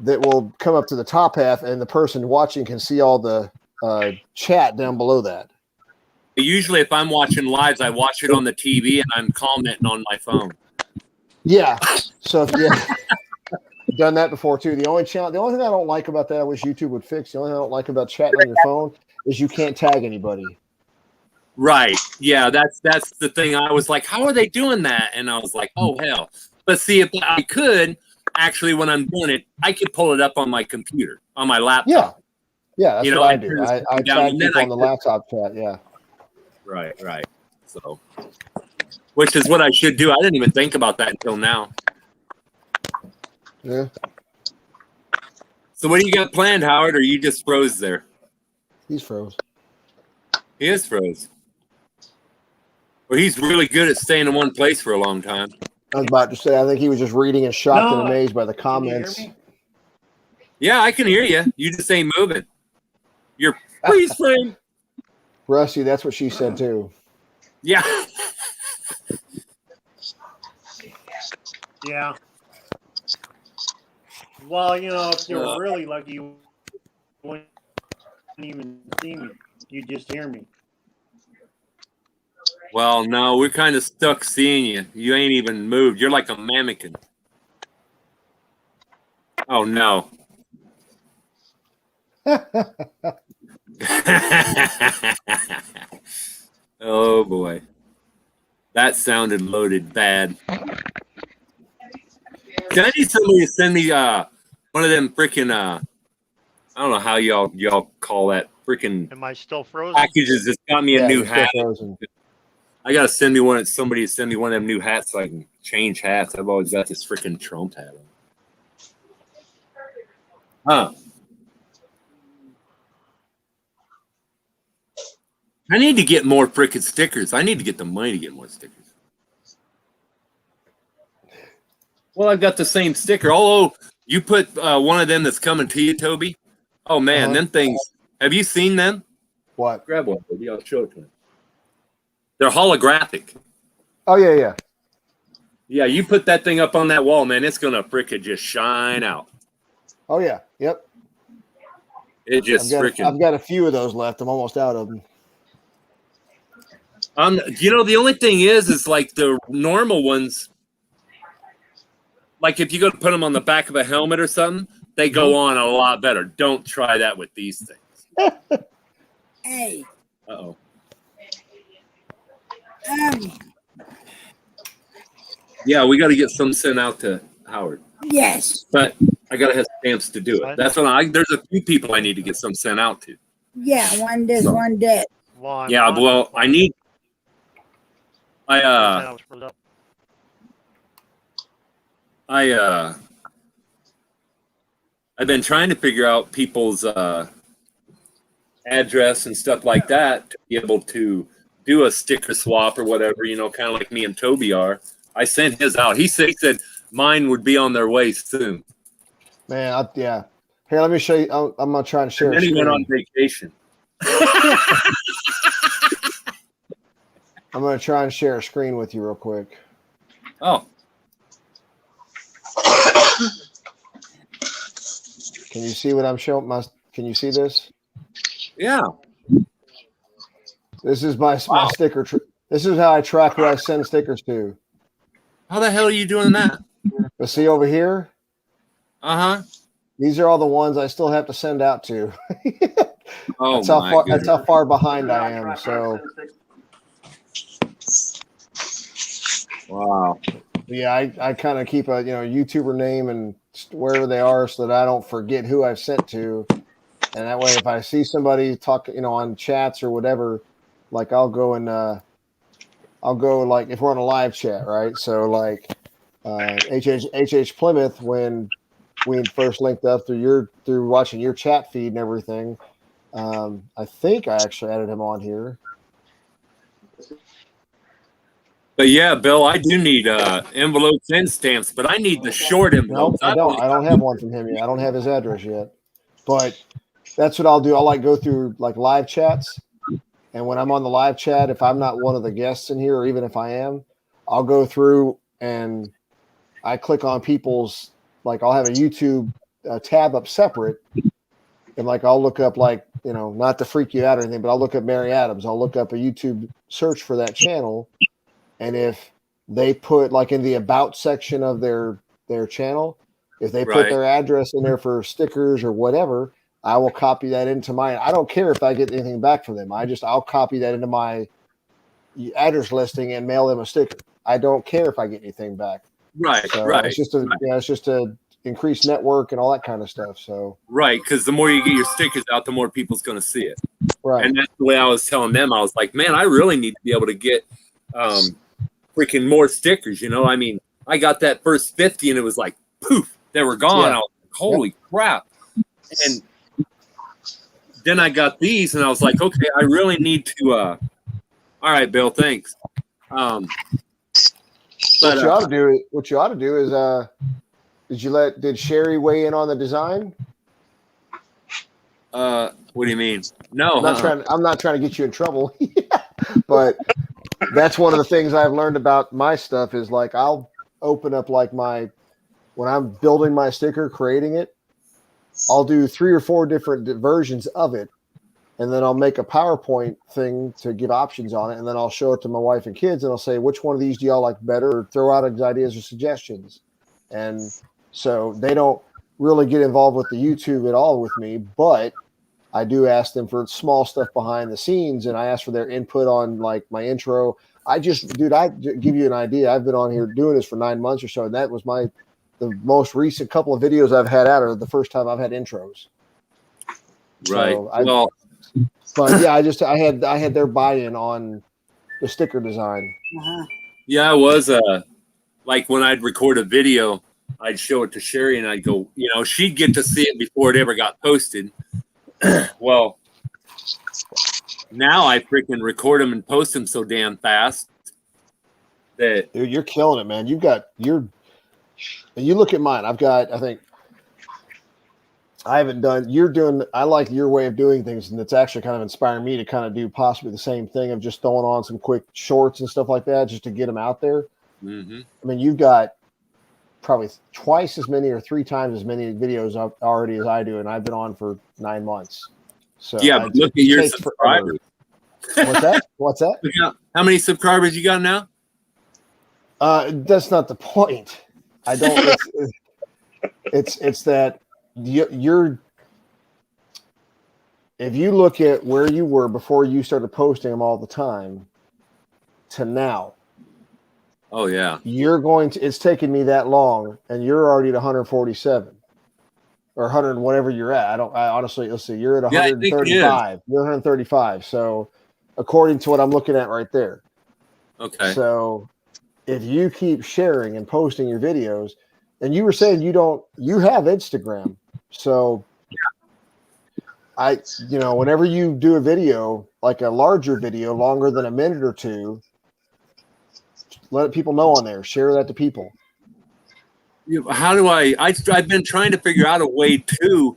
that will come up to the top half, and the person watching can see all the chat down below that. Usually, if I'm watching lives, I watch it on the TV and I'm commenting on my phone. Yeah. So if you done that before too. The only thing I don't like about that, I wish YouTube would fix. The only thing I don't like about chatting on your phone is you can't tag anybody. Right. Yeah, that's the thing. I was like, how are they doing that? And I was like, oh hell. But see, if I could actually, when I'm doing it, I could pull it up on my computer, on my laptop. Yeah, that's what I do. I tag and then people on the laptop chat. Yeah. Right. So, which is what I should do. I didn't even think about that until now. Yeah. So what do you got planned, Howard? Or you just froze there? He's froze. He is froze. Well, he's really good at staying in one place for a long time. I was about to say, I think he was just reading and shocked and No. amazed by the Can you hear comments. me? Yeah, I can hear you. You just ain't moving. You're freeze frame. Rusty, that's what she said too. Yeah. Yeah. Well, if you're really lucky, you wouldn't even see me. You just hear me. Well, no, we're kind of stuck seeing you. You ain't even moved. You're like a mannequin. Oh no. Oh boy. That sounded loaded bad. Can I need somebody to send me one of them freaking I don't know how y'all call that freaking Am I still frozen? packages that's got me a new you're still hat. frozen. I gotta somebody to send me one of them new hats so I can change hats. I've always got this freaking Trump hat on. Huh. I need to get more frickin' stickers. I need to get the money to get more stickers. Well, I've got the same sticker. Oh, you put one of them that's coming to you, Toby. Oh man, them things. Have you seen them? What? Grab one, Toby. I'll show it to you. They're holographic. Oh yeah. Yeah, you put that thing up on that wall, man. It's gonna frickin' just shine out. Oh yeah. Yep. It just I've got a few of those left. I'm almost out of them. The only thing is like the normal ones. Like if you go to put them on the back of a helmet or something, they go on a lot better. Don't try that with these things. Hey. Uh-oh. Yeah, we got to get some sent out to Howard. Yes. But I got to have stamps to do it. That's when there's a few people I need to get some sent out to. Yeah, one this, one that. Yeah, well, I've been trying to figure out people's address and stuff like that to be able to do a sticker swap or whatever, kind of like me and Toby are. I sent his out. He said mine would be on their way soon. Man, yeah. Here, let me show you. I'm going to try and share. And then he went on vacation. I'm going to try and share a screen with you real quick. Oh. Can you see what I'm showing? Can you see this? Yeah. This is my sticker. This is how I track who I send stickers to. How the hell are you doing that? But see over here? Uh-huh. These are all the ones I still have to send out to. Oh, that's how far behind I am. So. Wow. Yeah, I kind of keep a YouTuber name and wherever they are so that I don't forget who I've sent to, and that way if I see somebody talk on chats or whatever, like I'll go like if we're on a live chat, right? So like HH Plymouth, when we first linked up through watching your chat feed and everything, I think I actually added him on here. But yeah, Bill, I do need envelopes and stamps, but I need the short envelopes. Nope, I don't. I don't have one from him yet. I don't have his address yet. But that's what I'll do. I'll go through like live chats, and when I'm on the live chat, if I'm not one of the guests in here, or even if I am, I'll go through and I click on people's, like I'll have a YouTube tab up separate, and like I'll look up not to freak you out or anything, but I'll look up Mary Adams. I'll look up a YouTube search for that channel. And if they put like in the about section of their channel, if they put their address in there for stickers or whatever, I will copy that into mine. I don't care if I get anything back from them. I'll copy that into my address listing and mail them a sticker. I don't care if I get anything back. Right. So Right. It's just a increased network and all that kind of stuff. So right, because the more you get your stickers out, the more people's going to see it. Right. And that's the way I was telling them. I was like, man, I really need to be able to get freaking more stickers. I mean, I got that first 50 and it was like poof, they were gone. Yeah. I was like, holy crap. And then I got these and I was like, okay, I really need to all right, Bill, thanks. But what you ought to do is did Sherry weigh in on the design? what do you mean? No, I'm not trying to get you in trouble. But that's one of the things I've learned about my stuff is like I'll open up like when I'm building my sticker, creating it, I'll do 3 or 4 different versions of it, and then I'll make a PowerPoint thing to give options on it, and then I'll show it to my wife and kids, and I'll say, which one of these do y'all like better, or throw out ideas or suggestions. And so they don't really get involved with the YouTube at all with me, but I do ask them for small stuff behind the scenes, and I ask for their input on like my intro. I give you an idea. I've been on here doing this for 9 months or so, and that was the most recent couple of videos I've had out, or the first time I've had intros. Right. So but yeah, I had their buy-in on the sticker design. Uh-huh. Yeah, I was like when I'd record a video, I'd show it to Sherry and I'd go, she'd get to see it before it ever got posted. Well, now I freaking record them and post them so damn fast that Dude, you're killing it, man. You look at mine. I've got, I think, I haven't done, I like your way of doing things, and it's actually kind of inspiring me to kind of do possibly the same thing of just throwing on some quick shorts and stuff like that just to get them out there. mm-hmm. I mean, you've got probably twice as many or 3 times as many videos already as I do, and I've been on for 9 months. So Yeah, but look at your subscribers. What's that? What's that? How many subscribers you got now? That's not the point. I don't. It's that you're. If you look at where you were before you started posting them all the time, to now. Oh yeah. It's taken me that long, and you're already at 147 or 100, whatever you're at. I honestly, let's see, you're at 135. You're 135. So, according to what I'm looking at right there. Okay. So, if you keep sharing and posting your videos, and you were saying you have Instagram. So, whenever you do a video, like a larger video, longer than a minute or two, let people know on there. Share that to people. How do I've been trying to figure out a way to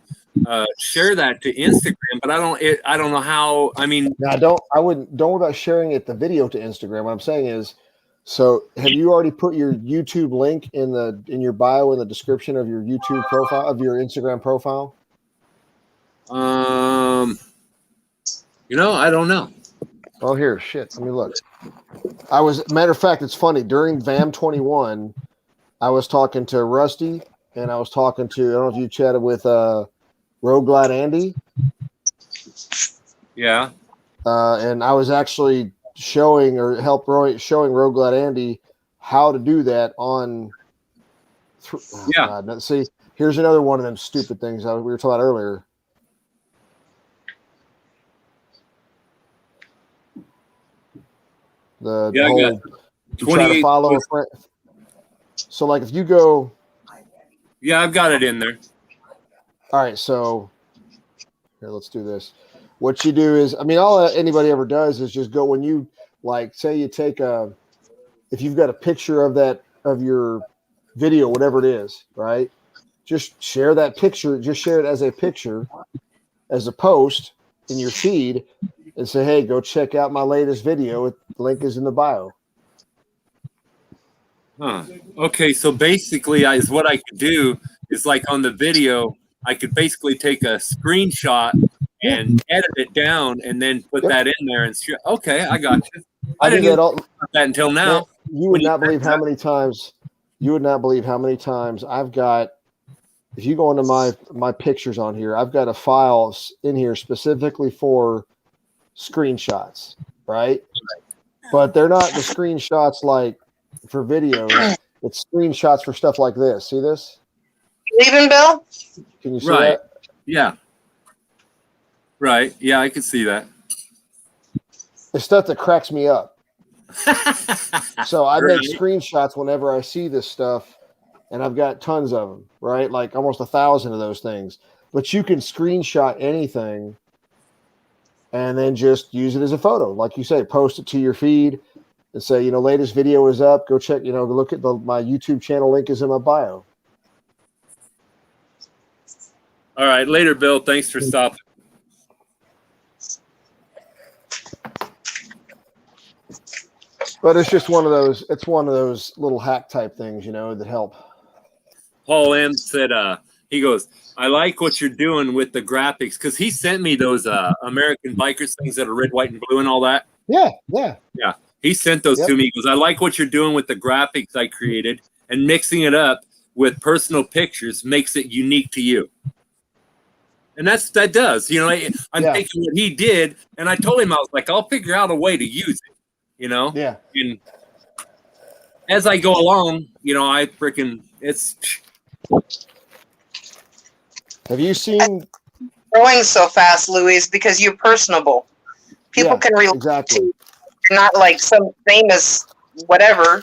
share that to Instagram, but I don't know how. I mean, Now, don't worry about sharing it, the video, to Instagram. What I'm saying is, so have you already put your YouTube link in your bio, in the description of your YouTube profile, of your Instagram profile? I don't know. Oh, here, shit. Let me look. Matter of fact, it's funny. During VAM 21, I was talking to Rusty, and I was talking to, I don't know if you chatted with Road Glide Andy. Yeah. And I was actually showing Road Glide Andy how to do that on. God, see, here's another one of them stupid things we were talking about earlier. The whole you try to follow a friend. So, like, if you go, yeah, I've got it in there. All right, so here, let's do this. What you do is, I mean, all anybody ever does is just go when you, like, say you take if you've got a picture of your video, whatever it is, right? Just share that picture. Just share it as a picture, as a post in your feed, and say, hey, go check out my latest video. The link is in the bio. Huh. Okay, so basically, what I could do is, like, on the video, I could basically take a screenshot and edit it down, and then put that in there. And okay, I got you. I didn't know that until now. Man, you would not believe how many times. You would not believe how many times I've got. If you go into my pictures on here, I've got a file in here specifically for screenshots, right? But they're not the screenshots like for videos. It's screenshots for stuff like this. See this? Leaving, Bill? Can you see that? Yeah. Right. Yeah, I can see that. It's stuff that cracks me up. So I make screenshots whenever I see this stuff, and I've got tons of them, right? Like almost 1,000 of those things. But you can screenshot anything and then just use it as a photo. Like you say, post it to your feed and say, latest video is up. Go check, look at my YouTube channel link is in my bio. All right. Later, Bill. Thanks for stopping. But it's just one of those little hack type things, that help. Paul M said, he goes, I like what you're doing with the graphics, because he sent me those American Bikers things that are red, white, and blue and all that. Yeah. He sent those to me. He goes, I like what you're doing with the graphics I created, and mixing it up with personal pictures makes it unique to you. And that does. I'm taking what he did, and I told him, I was like, I'll figure out a way to use it. Yeah. And as I go along, it's. Have you seen growing so fast, Louise, because you're personable. People can relate to you. You're not like some famous whatever.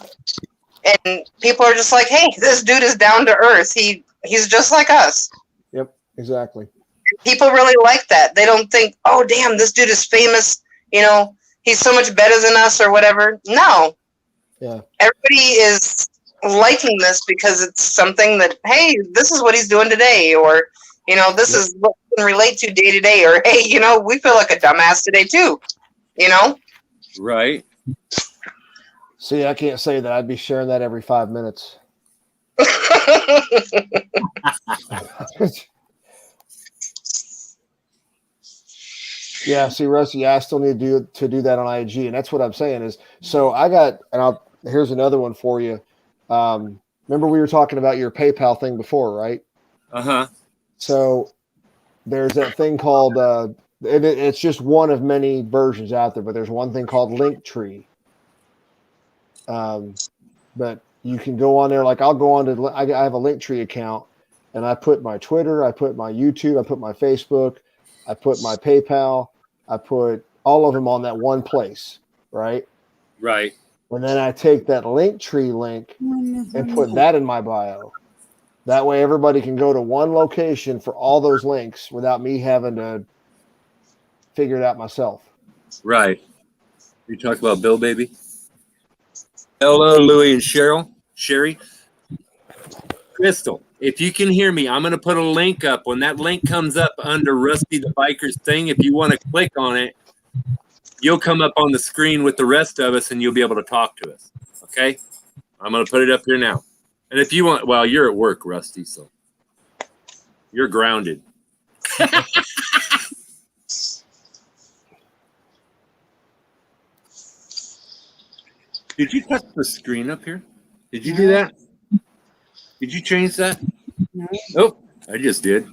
And people are just like, hey, this dude is down to earth. He's just like us. Yep, exactly. People really like that. They don't think, oh, damn, this dude is famous. he's so much better than us or whatever. No. Yeah. Everybody is liking this because it's something that, hey, this is what he's doing today, or, this is what we can relate to day to day, or, hey, we feel like a dumbass today too, Right. See, I can't say that. I'd be sharing that every 5 minutes. Yeah, see, Rusty, I still need to do that on IG, and that's what I'm saying is. So I got, and here's another one for you. Remember we were talking about your PayPal thing before, right? So there's that thing called it's just one of many versions out there, but there's one thing called Linktree. But you can go on there. Like I'll go on to, I have a Linktree account, and I put my Twitter, I put my YouTube, I put my Facebook, I put my PayPal, I put all of them on that one place, right? Right. And then I take that Linktree link and put that in my bio. That way everybody can go to one location for all those links without me having to figure it out myself. Right. You talk about Bill, baby. Hello, Louie and Sherry. Crystal, if you can hear me, I'm going to put a link up. When that link comes up under Rusty the Biker's thing, if you want to click on it, you'll come up on the screen with the rest of us and you'll be able to talk to us. Okay? I'm going to put it up here now. And if you want, well, you're at work, Rusty, so you're grounded. Did you touch the screen up here? Did you do that? Did you change that? No. Oh, I just did.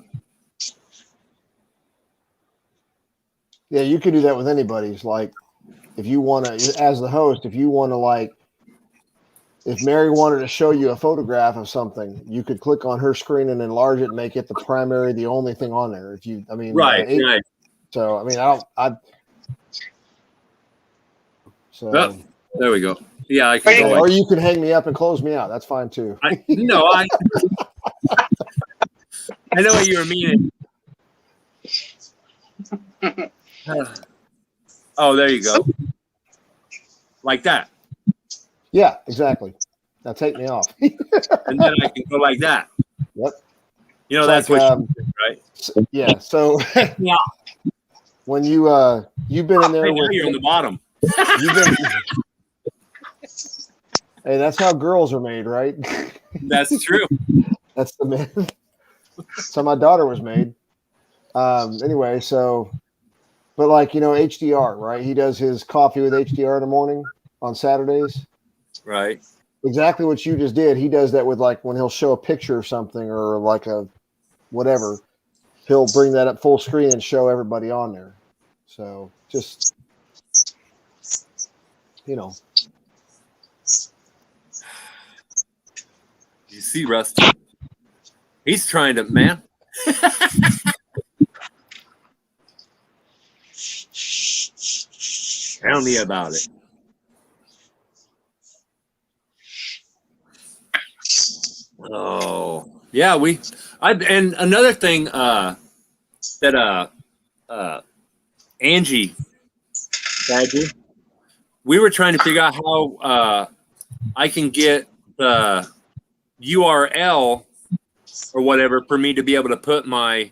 Yeah, you could do that with anybody's. Like, if you want to, as the host, if you want to, like, if Mary wanted to show you a photograph of something, you could click on her screen and enlarge it and make it the only thing on there. If you, I mean, right. So, I mean, so. Oh, there we go. Yeah, I can go or you can hang me up and close me out. That's fine too. I know what you were meaning. Oh, there you go. Like that. Yeah, exactly. Now take me off. And then I can go like that. Yep. That's like, what right? Yeah. So yeah. When you've been in there with you're on the bottom. You've been Hey, that's how girls are made, right? That's true. That's the man. That's how my daughter was made. Anyway, so, but like, HDR, right? He does his coffee with HDR in the morning on Saturdays. Right. Exactly what you just did. He does that with, like, when he'll show a picture of something or like a whatever, he'll bring that up full screen and show everybody on there. So just, You see, Rusty? He's trying to, man. Tell me about it. Oh, yeah. And another thing that Angie Badger, we were trying to figure out how I can get the URL or whatever for me to be able to put my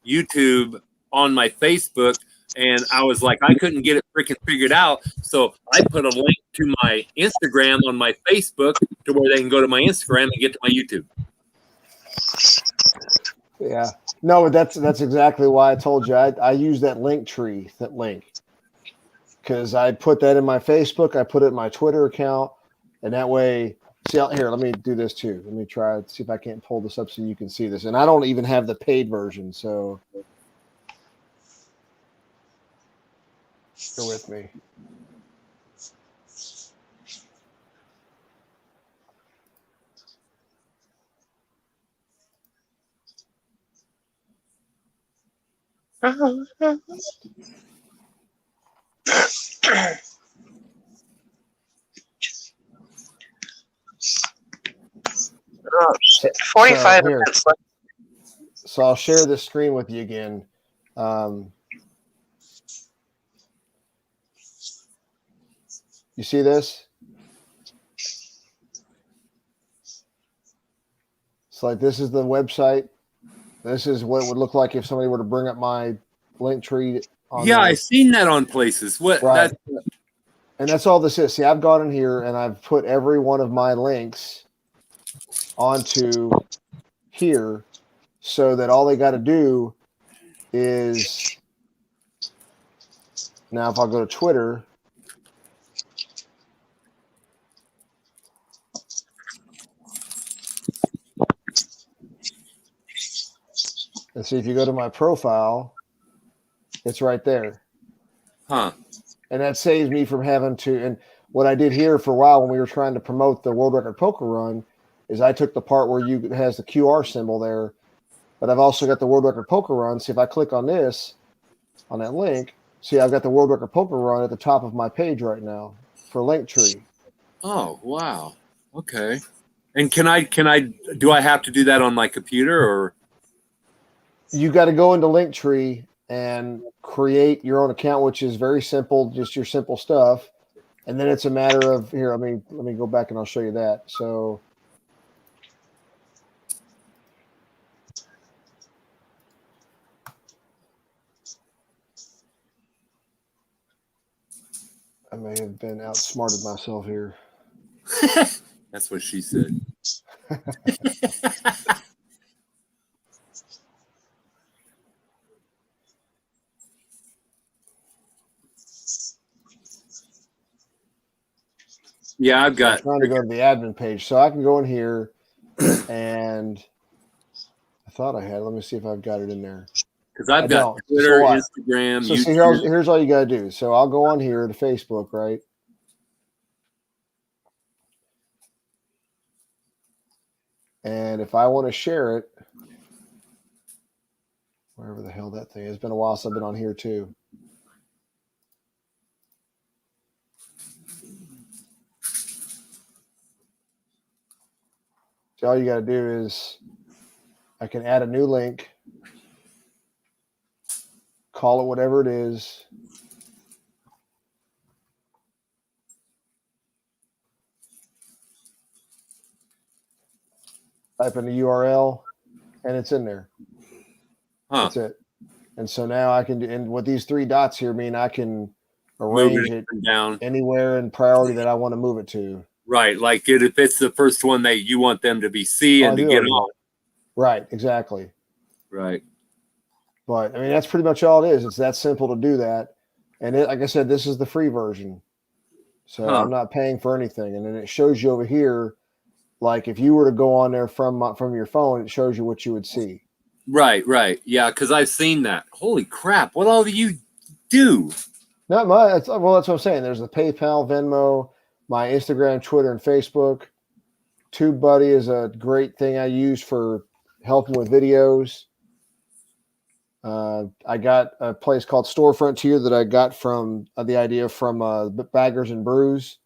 YouTube on my Facebook. And I was like, I couldn't get it freaking figured out. So I put a link to my Instagram on my Facebook to where they can go to my Instagram and get to my YouTube. Yeah. No, that's exactly why I told you. I use that Linktree, that link. Because I put that in my Facebook, I put it in my Twitter account, and that way, here, let me do this too. Let me try see if I can't pull this up so you can see this. And I don't even have the paid version, so bear with me. Oh, shit. 45 minutes left. So I'll share this screen with you again. You see this? It's like this is the website. This is what it would look like if somebody were to bring up my link tree. Yeah, I've seen that on places. What? Right. And that's all this is. See, I've gone in here and I've put every one of my links onto here so that all they got to do is now if I go to Twitter, and see if you go to my profile, it's right there. Huh. And that saves me from having to. And what I did here for a while when we were trying to promote the World Record Poker Run is I took the part where it has the QR symbol there, but I've also got the World Record Poker Run. See if I click on this, on that link, see I've got the World Record Poker Run at the top of my page right now for Linktree. Oh, wow. Okay. And do I have to do that on my computer or? You got to go into Linktree and create your own account, which is very simple, just your simple stuff. And then it's a matter of here. Let me go back and I'll show you that. So I may have been outsmarted myself here. That's what she said. Yeah, I'm trying to go to the admin page, so I can go in here, and I thought I had. Let me see if I've got it in there. Because I've got Twitter, Instagram, so YouTube. See, here's all you got to do. So I'll go on here to Facebook, right? And if I want to share it, wherever the hell that thing is, it's been a while since I've been on here too. So all you got to do is I can add a new link, call it whatever it is. Type in the URL, and it's in there. Huh. That's it. And so now I can do, and with these three dots here, mean I can arrange it down anywhere in priority that I want to move it to. Right, like if it's the first one that you want them to be seeing to get on. Right, exactly. Right. But I mean, that's pretty much all it is. It's that simple to do that. And like I said, this is the free version. So I'm not paying for anything. And then it shows you over here, like if you were to go on there from your phone, it shows you what you would see. Right. Yeah, because I've seen that. Holy crap. What all do you do? Not much. Well, that's what I'm saying. There's the PayPal, Venmo, my Instagram, Twitter, and Facebook. TubeBuddy is a great thing I use for helping with videos. I got a place called Store Frontier that I got from the idea from Baggers and Brews.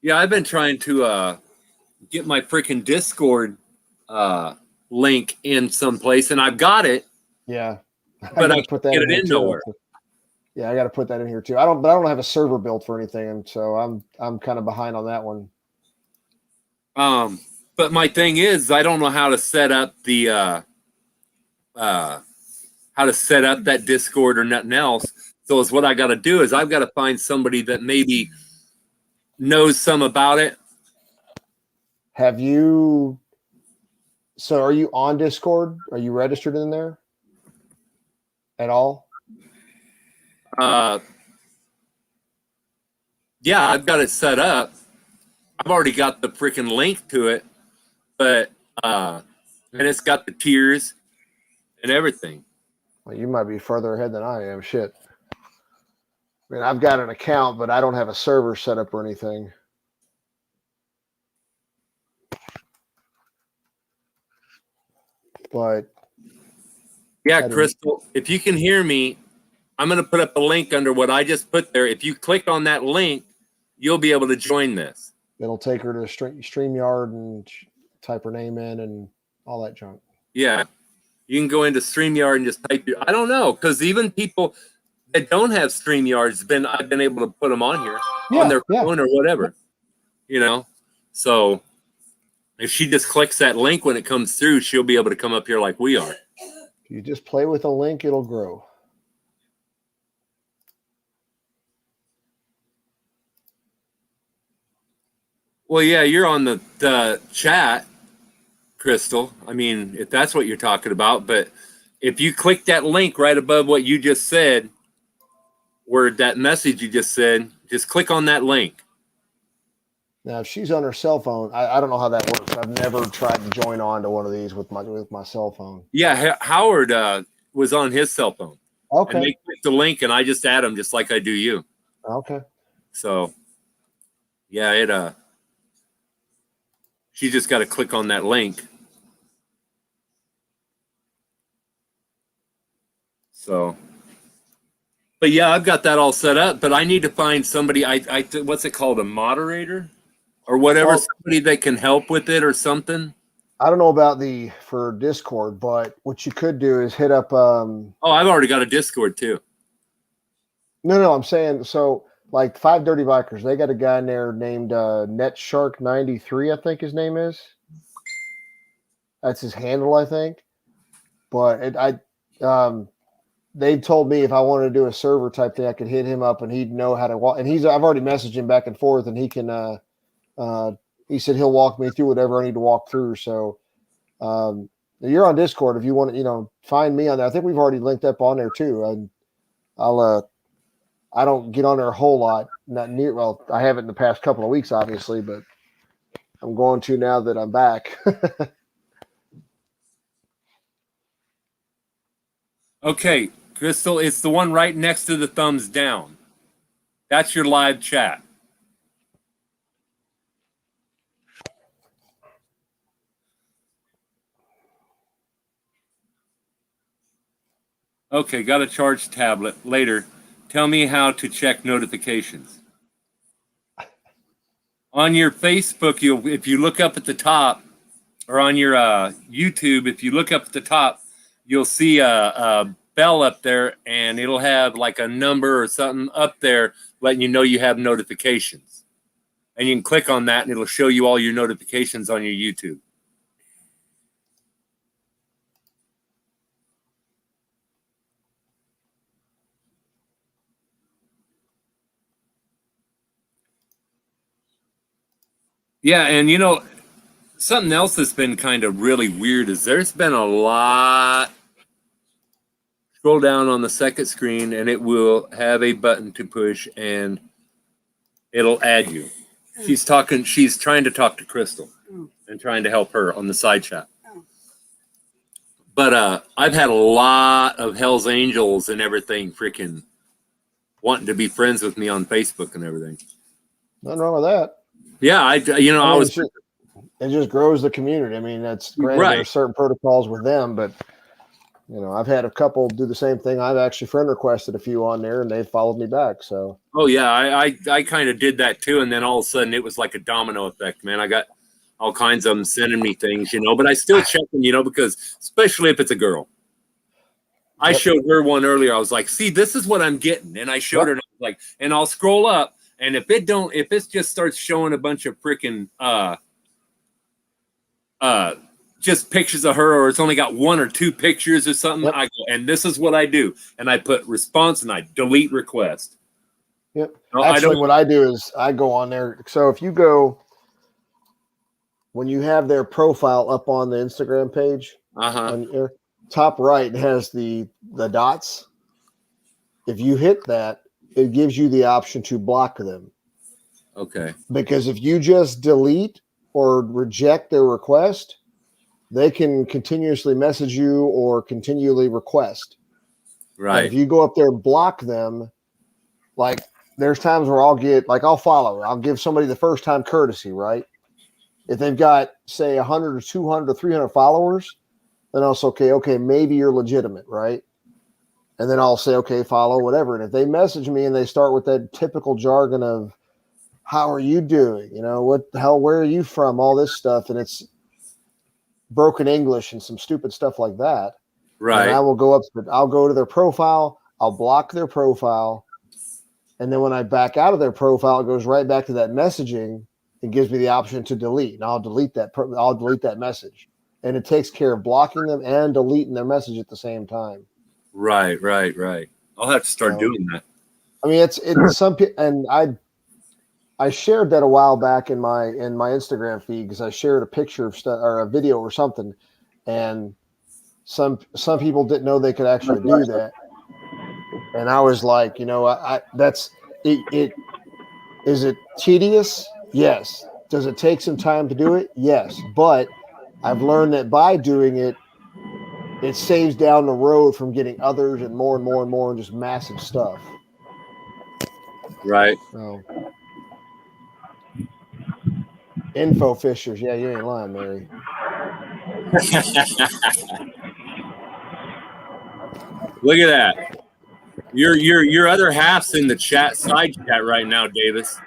Yeah, I've been trying to get my freaking Discord link in someplace, and I've got it. Yeah, but I can't get it in nowhere. Yeah, I got to put that in here too. I don't have a server built for anything, and so I'm kind of behind on that one. But my thing is, I don't know how to set up the that Discord or nothing else. So it's what I got to do is I've got to find somebody that maybe knows some about it. Have you? So are you on Discord? Are you registered in there at all? Yeah, I've got it set up. I've already got the freaking link to it, but and it's got the tiers and everything. Well, you might be further ahead than I am. Shit. I mean, I've got an account, but I don't have a server set up or anything. But yeah, Crystal, if you can hear me, I'm going to put up a link under what I just put there. If you click on that link, you'll be able to join this. It'll take her to StreamYard and type her name in and all that junk. Yeah. You can go into StreamYard and just type your, I don't know, because even people, that don't have StreamYards, I've been able to put them on here Yeah, on their yeah. phone or whatever, you know. So if she just clicks that link when it comes through, she'll be able to come up here like we are. If you just play with a link, it'll grow. Well, yeah, you're on the chat, Crystal. I mean, if that's what you're talking about, but if you click that link right above what you just said, where that message you just said, just click on that link. Now, if she's on her cell phone, I don't know how that works. I've never tried to join on to one of these with my cell phone. Yeah, Howard was on his cell phone. Okay. And they clicked the link, and I just add him just like I do you. Okay. So, yeah, she just got to click on that link. So, but yeah, I've got that all set up. But I need to find somebody. What's it called, a moderator or whatever, Well, somebody that can help with it or something. I don't know about for Discord, but what you could do is hit up. Oh, I've already got a Discord too. No, I'm saying so. Like 5 Dirty Bikers, they got a guy in there named NetShark93, I think his name is. That's his handle, I think. But they told me if I wanted to do a server type thing, I could hit him up and he'd know how to walk. And I've already messaged him back and forth, and he can. He said he'll walk me through whatever I need to walk through. So you're on Discord if you want to, find me on there. I think we've already linked up on there too. I don't get on there a whole lot. Not near. Well, I haven't in the past couple of weeks, obviously, but I'm going to now that I'm back. Okay, Crystal, it's the one right next to the thumbs down. That's your live chat. Okay, got a charge tablet. Later, tell me how to check notifications. On your Facebook, if you look up at the top, or on your YouTube, if you look up at the top, you'll see a bell up there, and it'll have like a number or something up there letting you know you have notifications. And you can click on that, and it'll show you all your notifications on your YouTube. Yeah, and something else that's been kind of really weird is there's been a lot. Scroll down on the second screen, and it will have a button to push, and it'll add you. She's trying to talk to Crystal and trying to help her on the side chat. But I've had a lot of Hell's Angels and everything freaking wanting to be friends with me on Facebook and everything. Nothing wrong with that. Yeah, I was. It just grows the community. I mean, that's granted. Right. There are certain protocols with them, but I've had a couple do the same thing. I've actually friend requested a few on there, and they followed me back. So. Oh yeah, I kind of did that too, and then all of a sudden it was like a domino effect, man. I got all kinds of them sending me things, but I still check them, because especially if it's a girl. I showed her one earlier. I was like, see, this is what I'm getting, and I showed her, and I was like, and I'll scroll up, and if it just starts showing a bunch of freaking just pictures of her, or it's only got 1 or 2 pictures or something, I go, and this is what I do, and I put response and I delete request. Yep. No, actually, what I do is I go on there. So if you go, when you have their profile up on the Instagram page, on your top right, it has the dots. If you hit that, it gives you the option to block them. Okay. Because if you just delete or reject their request, they can continuously message you or continually request. Right. But if you go up there and block them, like there's times where I'll follow. I'll give somebody the first time courtesy, right? If they've got, say, 100 or 200 or 300 followers, then I'll say, okay, maybe you're legitimate, right? And then I'll say, okay, follow, whatever. And if they message me and they start with that typical jargon of, how are you doing? What the hell, where are you from? All this stuff. And it's broken English and some stupid stuff like that. Right. And I will go up, I'll go to their profile. I'll block their profile, and then when I back out of their profile, it goes right back to that messaging and gives me the option to delete, and I'll delete that message, and it takes care of blocking them and deleting their message at the same time. Right. I'll have to start doing that. I mean, it's some people, and I shared that a while back in my Instagram feed because I shared a picture of stuff or a video or something, and some people didn't know they could actually do that, and I was like, that's it. Is it tedious? Yes. Does it take some time to do it? Yes. But I've learned that by doing it, it saves down the road from getting others and more and just massive stuff. Right. So, info fishers. Yeah, you ain't lying, Mary. Look at that. Your other half's in the side chat right now, Davis.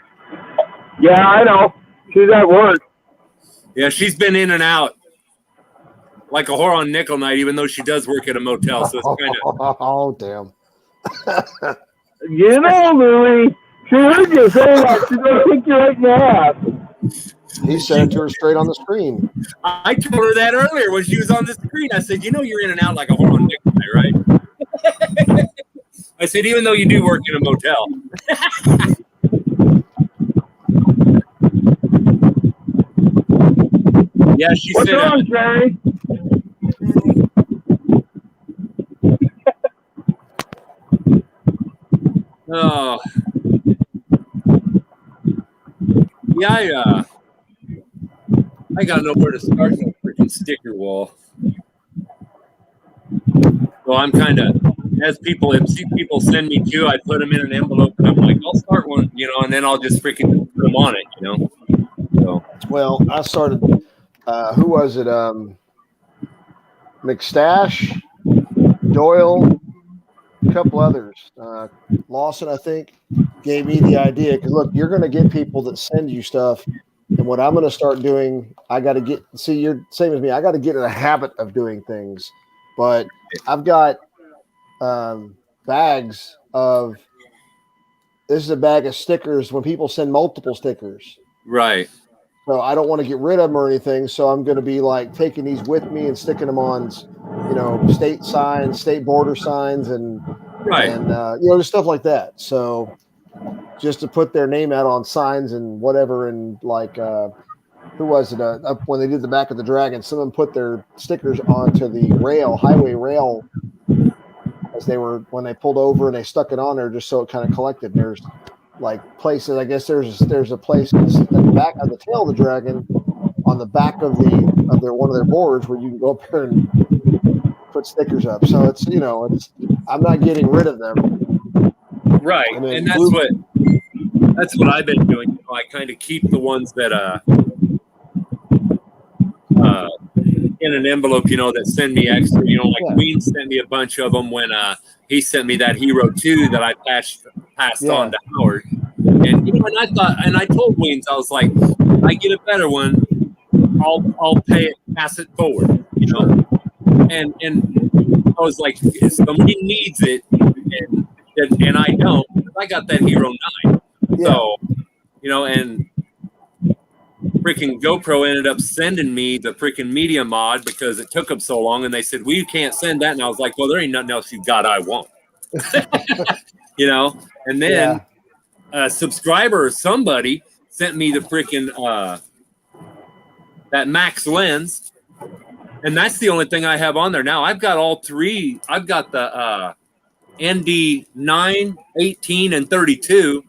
Yeah, I know. She's at work. Yeah, she's been in and out like a whore on nickel night, even though she does work at a motel. So it's kind of oh damn. You know, Louie, she heard you say that. She's gonna kick you right in the ass. He said it to her straight on the screen. I told her that earlier when she was on the screen. I said, you're in and out like a whore on nickel night, right? I said, even though you do work in a motel. Yeah, she What's said. wrong, Jerry? Oh, yeah. I got nowhere to start no freaking sticker wall. So I'm kind of, if people send me two, I put them in an envelope, and I'm like, I'll start one, and then I'll just freaking put them on it, So. Well, I started. Who was it? McStash, Doyle, a couple others. Lawson, I think, gave me the idea because look, you're going to get people that send you stuff, and what I'm going to start doing, I got to get. See, you're same as me. I got to get in a habit of doing things, but I've got bags of. This is a bag of stickers when people send multiple stickers. Right. So I don't want to get rid of them or anything. So I'm going to be like taking these with me and sticking them on, state signs, state border signs, and just stuff like that. So just to put their name out on signs and whatever, and like who was it? Up when they did the back of the Dragon, someone put their stickers onto the highway rail, as when they pulled over and they stuck it on there just so it kind of collected. And there's like places, I guess there's a place at the back of the tail of the Dragon on the back of one of their boards where you can go up there and put stickers up. So it's I'm not getting rid of them. Right. And that's what I've been doing. I kind of keep the ones that in an envelope, that send me extra, Queen sent me a bunch of them when he sent me that Hero 2 that I passed on to Howard. And and I told Weens, I was like, if I get a better one, I'll pass it forward, And I was like, if somebody needs it, and I don't, I got that Hero 9. Yeah. So, and freaking GoPro ended up sending me the freaking media mod because it took them so long, and they said, well, you can't send that. And I was like, well, there ain't nothing else you got I want. And then a subscriber or somebody sent me the freaking that Max lens, and that's the only thing I have on there now. I've got all three. I've got the ND 9, 18, and 32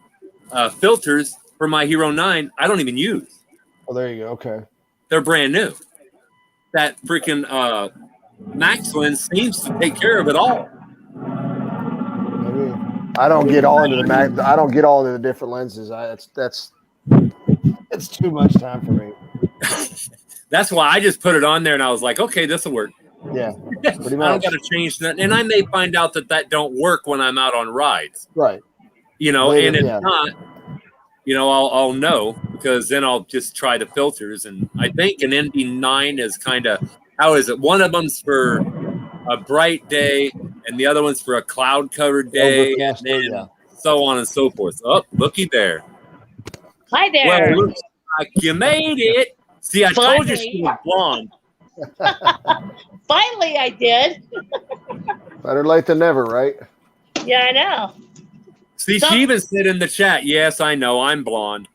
filters for my Hero 9. I don't even use. Oh, there you go. Okay. They're brand new. That freaking Max lens seems to take care of it all. Maybe. I don't get all into the different lenses. It's too much time for me. That's why I just put it on there, and I was like, okay, this will work. Yeah, pretty much. I don't got to change that, and I may find out that don't work when I'm out on rides. Right. And if not, I'll know, because then I'll just try the filters. And I think an ND9 is kind of, how is it? One of them's for a bright day, and the other one's for a cloud-covered day, and Overcast day, then yeah. so on and so forth. Oh, looky there. Hi there. Well, it looks like you made it. See, I told you she was blonde. Finally, I did. Better late than never, right? Yeah, I know. See, she even said in the chat, yes, I know, I'm blonde.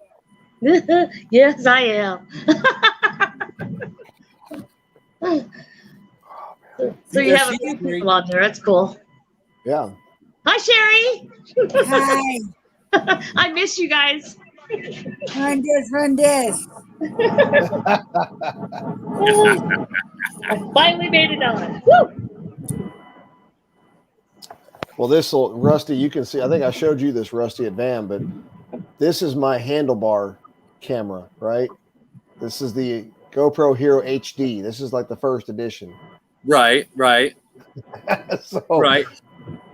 Yes, I am. So you have a few people on there. That's cool. Yeah. Hi, Sherry. Hi. I miss you guys. Run this. I finally made it on. Woo! Well, this will, Rusty, you can see, I think I showed you this, Rusty, at VAM, but this is my handlebar camera, right? This is the GoPro Hero HD. This is like the first edition. Right. So, Right.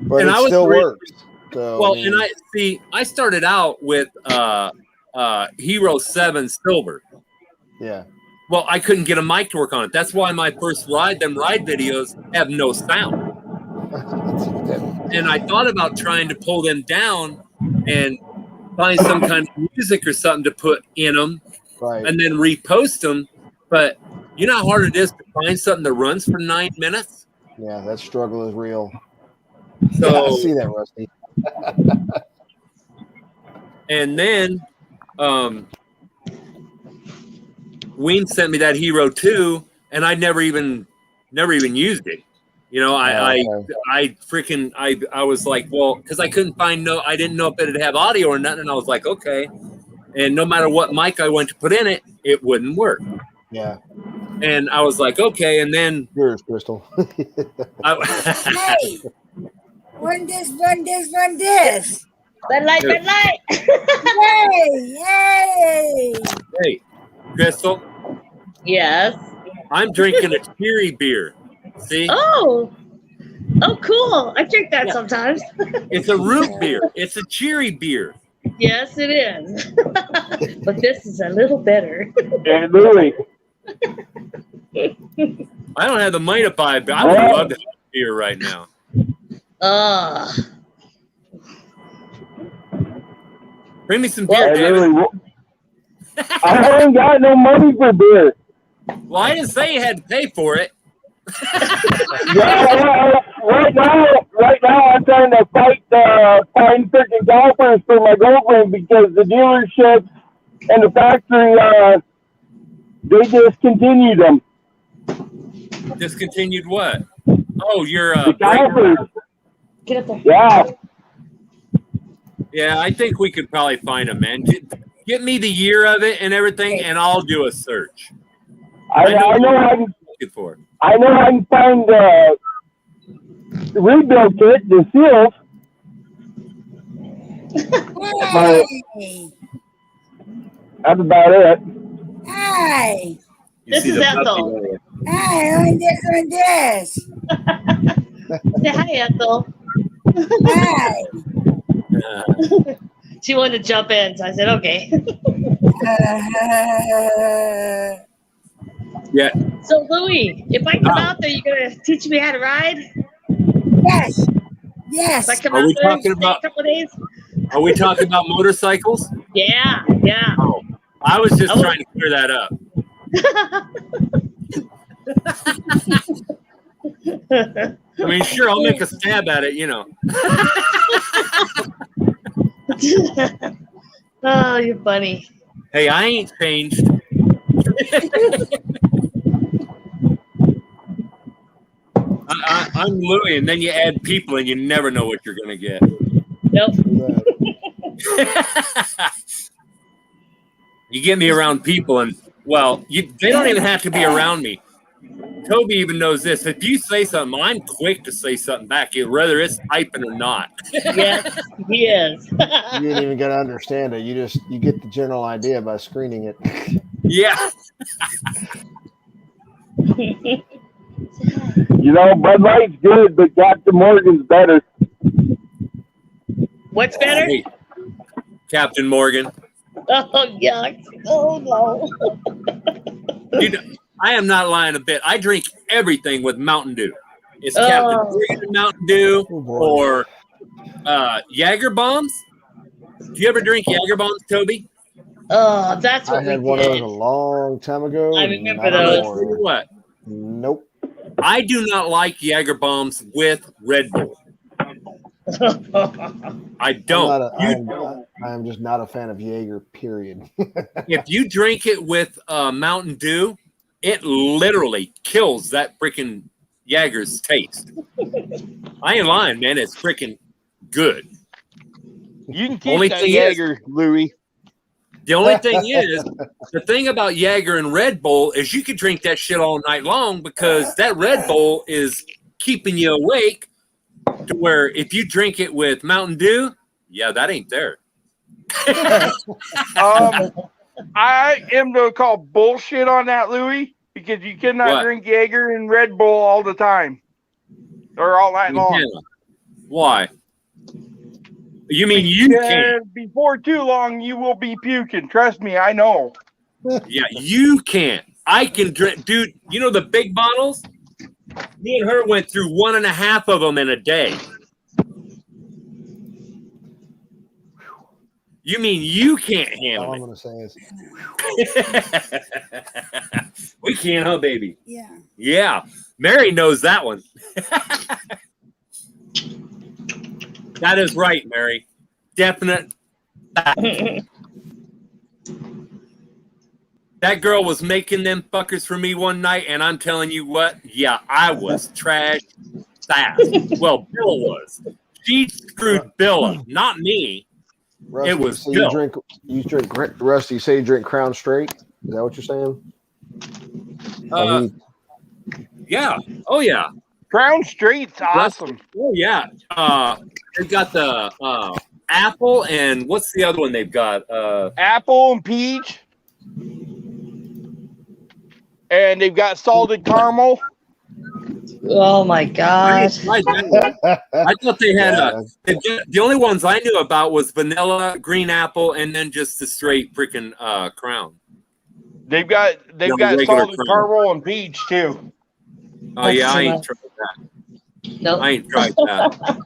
But and it still works. So, well, I mean, and I started out with Hero 7 Silver. Yeah. Well, I couldn't get a mic to work on it. That's why my first ride videos have no sound. And I thought about trying to pull them down and find some kind of music or something to put in them, right, and then repost them. But you know how hard it is to find something that runs for 9 minutes? Yeah, that struggle is real. So yeah, I see that, Rusty. And then Ween sent me that Hero 2, and I never even used it. You know, I was like, well, because I couldn't find I didn't know if it'd have audio or nothing, and I was like, okay. And no matter what mic I went to put in it, it wouldn't work. Yeah. And I was like, okay. And then here's Crystal. Hey, run this. Red light. Hey. Crystal. Yes. I'm drinking a cherry beer. See? Oh, cool. I drink that sometimes. It's a root beer. It's a cherry beer. Yes, it is. But this is a little better. And Louie. I don't have the money to buy, but I would love to have a beer right now. Bring me some beer, David. I ain't got no money for beer. Well, I didn't say you had to pay for it. Yeah, right now I'm trying to find freaking golfers for my girlfriend because the dealership and the factory they discontinued them. Discontinued what? Oh, you're the golfers. Get up there. Yeah. Yeah, I think we could probably find them, man. Get me the year of it and everything, and I'll do a search. I know I can find the rebuild kit, the seals. Hey. That's about it. Hi. This is Ethel. Hi, run this. Say hi, Ethel. Hi. She wanted to jump in, so I said, okay. Yeah. So, Louie, if I come out there, you going to teach me how to ride? Yes. If I come Are out we there talking and stay about- a couple of days? Are we talking about motorcycles? Yeah. Oh, I was just trying to clear that up. I mean, sure, I'll make a stab at it, you know. Oh, you're funny. Hey, I ain't changed. I'm Louie, and then you add people, and you never know what you're going to get. Nope. You get me around people, and, well, they don't even have to be around me. Toby even knows this. If you say something, I'm quick to say something back, whether it's typing or not. Yes, he is. You ain't even got to understand it. You get the general idea by screening it. Yeah. You know, Bud Light's good, but Captain Morgan's better. What's better? Hey, Captain Morgan. Oh, yuck. Oh, no. Dude, I am not lying a bit. I drink everything with Mountain Dew. is Captain Morgan Mountain Dew Oh, boy. or Jaeger bombs. Do you ever drink Jaeger bombs, Toby? Oh, that's I what had we one of those did. a long time ago. I remember not those. anymore. Tell you what, Nope. I do not like Jaeger bombs with Red Bull. I don't. I am just not a fan of Jaeger, period. If you drink it with Mountain Dew, it literally kills that freaking Jaeger's taste. I ain't lying, man. It's freaking good. You can keep Only that thing Jaeger, Louie. The only thing is, the thing about Jaeger and Red Bull is you could drink that shit all night long because that Red Bull is keeping you awake to where if you drink it with Mountain Dew, yeah, that ain't there. I am going to call bullshit on that, Louie, because you cannot What? drink Jaeger and Red Bull all the time or all night long. Why? You mean you can't? Before too long, you will be puking. Trust me, I know. Yeah, you can't. I can drink, dude. You know the big bottles? Me and her went through 1.5 of them in a day. You mean you can't handle All it? I'm going to say is, we can, huh, baby? Yeah. Yeah. Mary knows that one. That is right, Mary. Definite. That girl was making them fuckers for me one night, and I'm telling you what, yeah, I was trash fast. Well, Billa was. She screwed Billa, not me. Rusty, It was so Bill. you drink Rusty, you say you drink Crown Straight? Is that what you're saying? Yeah. Oh, yeah. Crown Straight's awesome. Oh, yeah. They've got the apple, and what's the other one they've got? Apple and peach. And they've got salted caramel. Oh my gosh. I thought they had the only ones I knew about was vanilla, green apple, and then just the straight freaking Crown. They've got regular salted Crown. caramel and peach too. Oh yeah, I ain't tried that. Nope. I ain't tried that.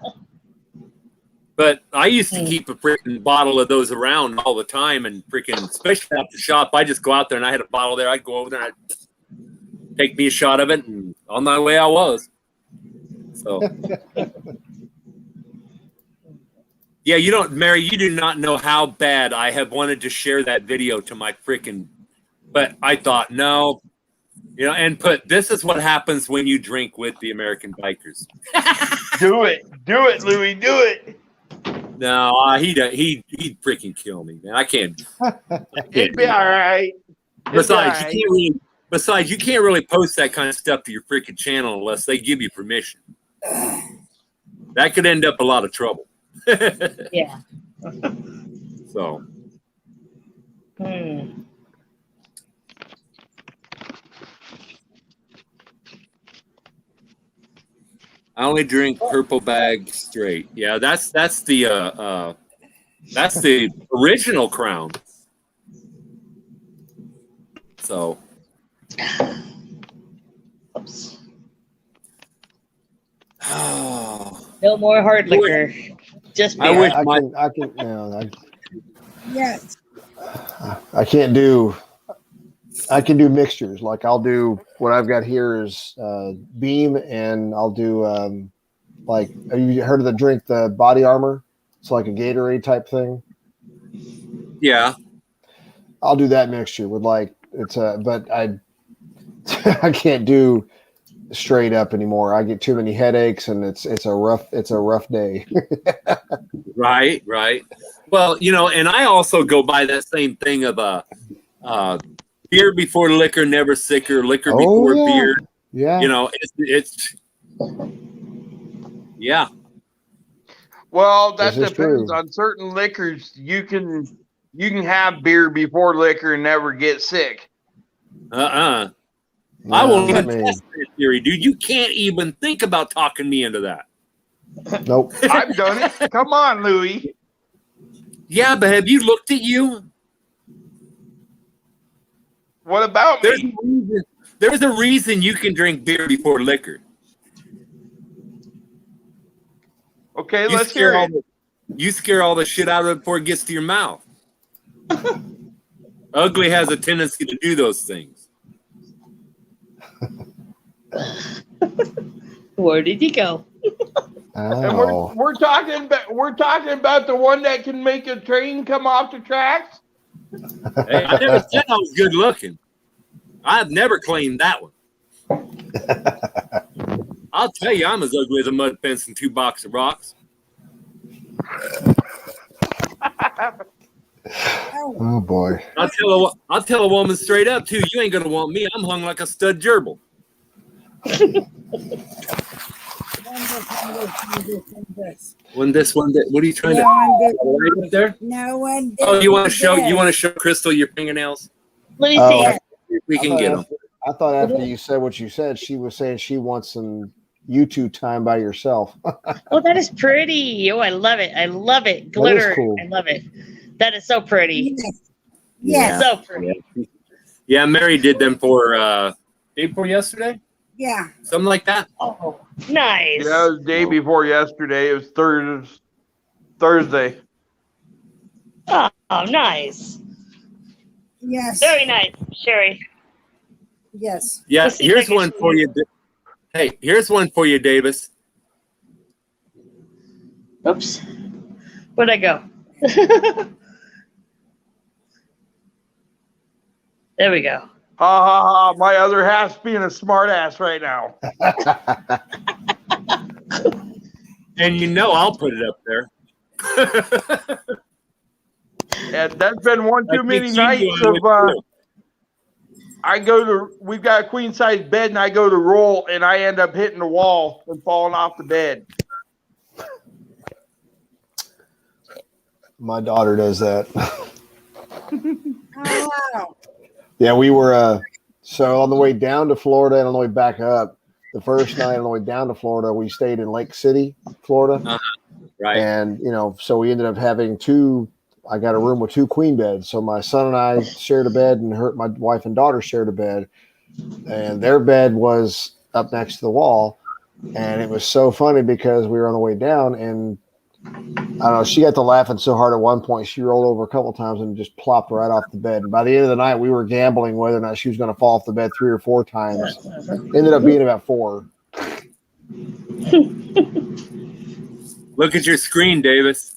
But I used to keep a freaking bottle of those around all the time, and freaking, especially at the shop, I just go out there and I had a bottle there. I'd go over there and I'd take me a shot of it, and on my way I was. So, yeah, you don't, Mary, you do not know how bad I have wanted to share that video to my freaking, but I thought, no, you know, and put, this is what happens when you drink with the American Bikers. Do it, Louie, do it. No, he'd freaking kill me, man. I can't. It'd be all right. Besides, you can't really post that kind of stuff to your freaking channel unless they give you permission. That could end up a lot of trouble. Yeah. So. I only drink Purple Bag straight. Yeah, that's the original Crown. So. Oops. No more hard liquor. Just beer. Yes. I can do mixtures. Like I'll do what I've got here is Beam, and I'll do like, have you heard of the drink, the Body Armor? It's like a Gatorade type thing. Yeah. I'll do that mixture with like but I can't do straight up anymore. I get too many headaches, and it's a rough day. Right. Well, you know, and I also go by that same thing of beer before liquor, never sicker. Liquor before beer. Yeah. You know, it's yeah. Well, that This is depends true. on certain liquors. You can have beer before liquor and never get sick. I won't even test that theory, dude. You can't even think about talking me into that. Nope. I've done it. Come on, Louie. Yeah, but have you looked at you? What about me? There's a reason you can drink beer before liquor. Okay, You let's scare hear all it. you scare all the shit out of it before it gets to your mouth. Ugly has a tendency to do those things. Where did he go? And Oh, we're talking about the one that can make a train come off the tracks. Hey, I never said I was good looking. I've never claimed that one. I'll tell you, I'm as ugly as a mud fence and 2 boxes of rocks. oh boy. I'll tell a woman straight up too. You ain't gonna want me. I'm hung like a stud gerbil. One this, one that. What are you trying to? Right up there? No one did. Oh, you want to show Crystal your fingernails? Let me Oh, see. We can get them. I thought after you said what you said, she was saying she wants some YouTube time by yourself. Oh, that is pretty. Oh, I love it. I love it. Glitter. cool. I love it. That is so pretty. Yes. So pretty. Yeah, Mary did them for day before yesterday. Yeah. Something like that. Oh, nice. Yeah, it was the day before yesterday. It was Thursday. Oh, nice. Yes. Very nice, Sherry. Yes. Yeah, Let's see if here's I can one show for you. Hey, here's one for you, Davis. Oops. Where'd I go? There we go. Ha ha ha! My other half's being a smart ass right now. And you know I'll put it up there. And that's been one too many think nights you of would we've got a queen size bed and I go to roll and I end up hitting the wall and falling off the bed. My daughter does that. Oh, wow. Yeah, we were so on the way down to Florida and on the way back up. The first night on the way down to Florida, we stayed in Lake City, Florida. Right. And so we ended up having I got a room with 2 queen beds. So my son and I shared a bed, and my wife and daughter shared a bed, and their bed was up next to the wall. And it was so funny because we were on the way down, and I don't know, she got to laughing so hard at one point, she rolled over a couple of times and just plopped right off the bed. And by the end of the night, we were gambling whether or not she was going to fall off the bed 3 or 4 times. Ended up being about 4. Look at your screen, Davis.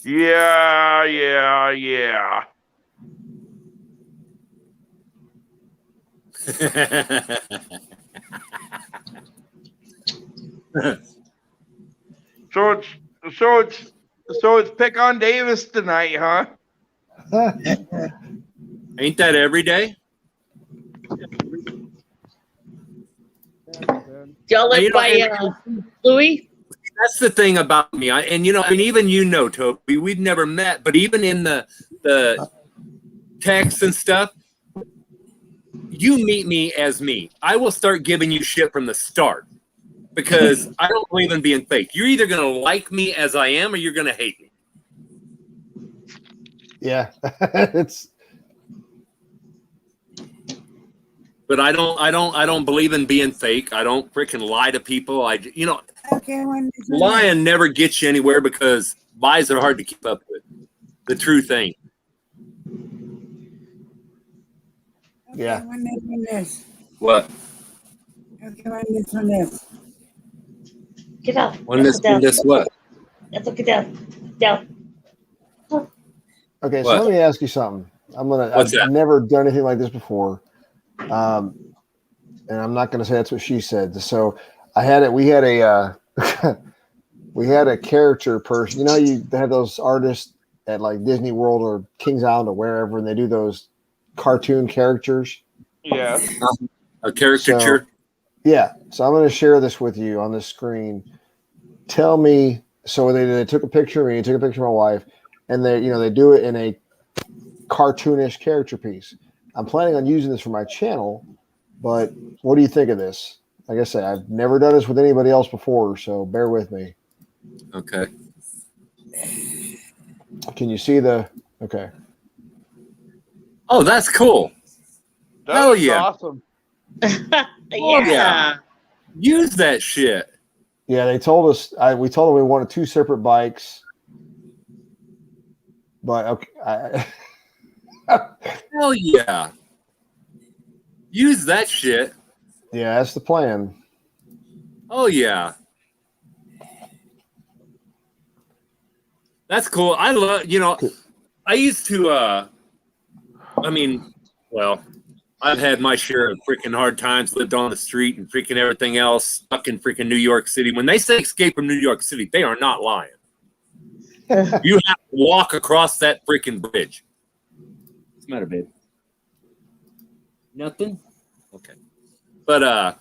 Yeah. So it's pick on Davis tonight, huh? Ain't that every day? Y'all live by Louis? That's the thing about me. Even Toby, we've never met, but even in the texts and stuff, you meet me as me. I will start giving you shit from the start because I don't believe in being fake. You're either going to like me as I am or you're going to hate me. Yeah. But I don't believe in being fake. I don't freaking lie to people. Okay, lying never gets you anywhere because lies are hard to keep up with. The true thing. Yeah. This. What? Okay, one this. Get out. When this what? Let's look it down. Okay, What? so let me ask you something. I've never done anything like this before. And I'm not going to say that's what she said. So we had a character person. You know, they have those artists at like Disney World or Kings Island or wherever, and they do those cartoon characters. Yeah. A caricature. Yeah. So I'm going to share this with you on the screen. Tell me. So they took a picture of me, took a picture of my wife, and they do it in a cartoonish character piece. I'm planning on using this for my channel, but what do you think of this? Like I said, I've never done this with anybody else before, so bear with me. Okay. Can you see okay. Oh, that's cool. That was yeah. awesome. Oh, yeah. Use that shit. Yeah, they told us. We told them we wanted 2 separate bikes, but okay. Hell yeah. Use that shit. Yeah, that's the plan. Oh yeah. That's cool. I love, I used to well, I've had my share of freaking hard times, lived on the street and freaking everything else, stuck in freaking New York City. When they say escape from New York City, they are not lying. You have to walk across that freaking bridge. What's the matter, babe? Nothing? Okay. But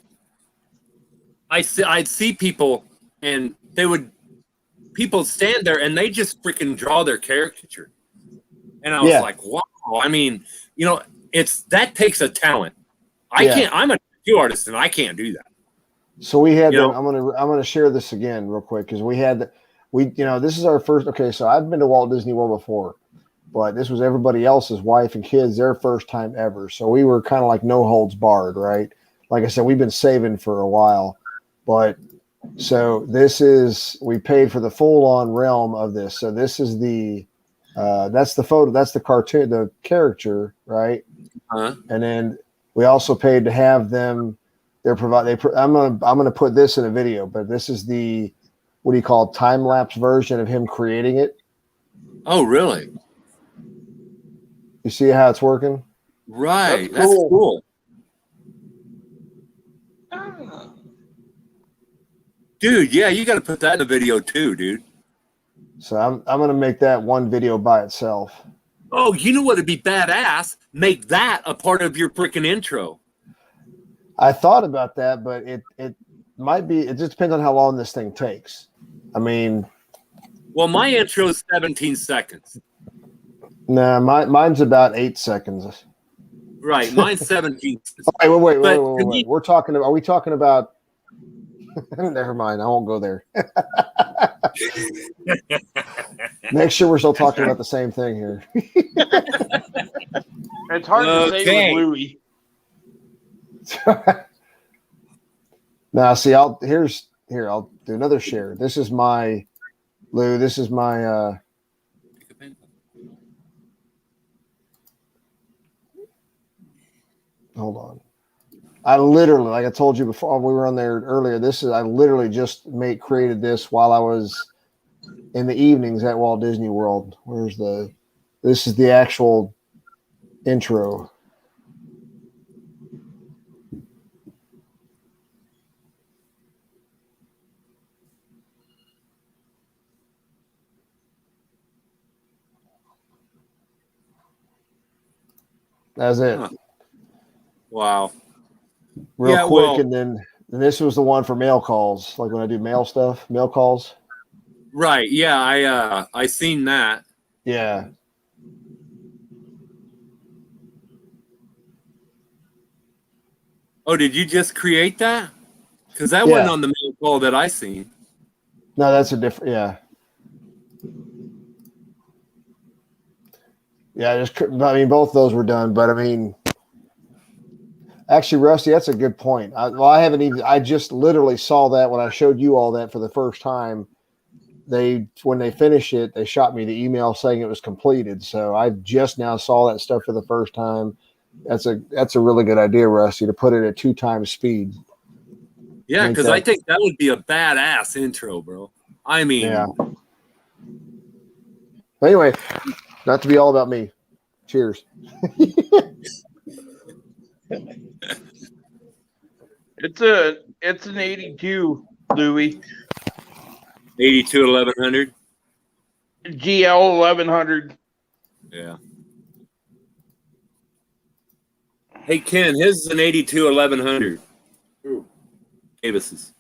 I'd see people and people stand there and they just freaking draw their caricature. And I was like, wow. I mean, that takes a talent. I'm a tattoo artist and I can't do that. So we had I'm gonna share this again real quick because this is our first. Okay, so I've been to Walt Disney World before, but this was everybody else's wife and kids, their first time ever. So we were kind of like no holds barred, right? Like I said, we've been saving for a while, but so we paid for the full on realm of this. So this is that's the photo, that's the cartoon, the character, right? Uh-huh. And then we also paid to have them. I'm gonna put this in a video, but this is the what do you call time lapse version of him creating it. Oh, really? You see how it's working? Right. That's cool. Oh. Dude, yeah, you got to put that in the video too, dude. So I'm gonna make that one video by itself. Oh, you know what would be badass? Make that a part of your freaking intro. I thought about that, but it might be. It just depends on how long this thing takes. I mean, well, my intro is 17 seconds. Nah, mine's about 8 seconds. Right, mine's 17. Wait. We're talking. Are we talking about? Never mind. I won't go there. Make sure we're still talking about the same thing here. It's hard to say with Louis. Now, see, I'll do another share. This is my Lou. This is my. Hold on. I literally, like I told you before, we were on there earlier. I literally just created this while I was in the evenings at Walt Disney World. This is the actual intro. That's it. Huh. Wow. Real quick, and then this was the one for mail calls, like when I do mail calls. Right. Yeah, I seen that. Yeah. Oh, did you just create that? Because that wasn't on the mail call that I seen. No, that's a different. Yeah. Yeah, both of those were done, but I mean, actually, Rusty, that's a good point. I just literally saw that when I showed you all that for the first time. When they finish it, they shot me the email saying it was completed. So I just now saw that stuff for the first time. That's a really good idea, Rusty, to put it at 2 times speed. Yeah, because I think that would be a badass intro, bro. I mean, yeah. But anyway, not to be all about me. Cheers. It's an 82, Louis. 82 1100. GL 1100. Yeah. Hey Ken, his is an 82 1100. Who? Davis's.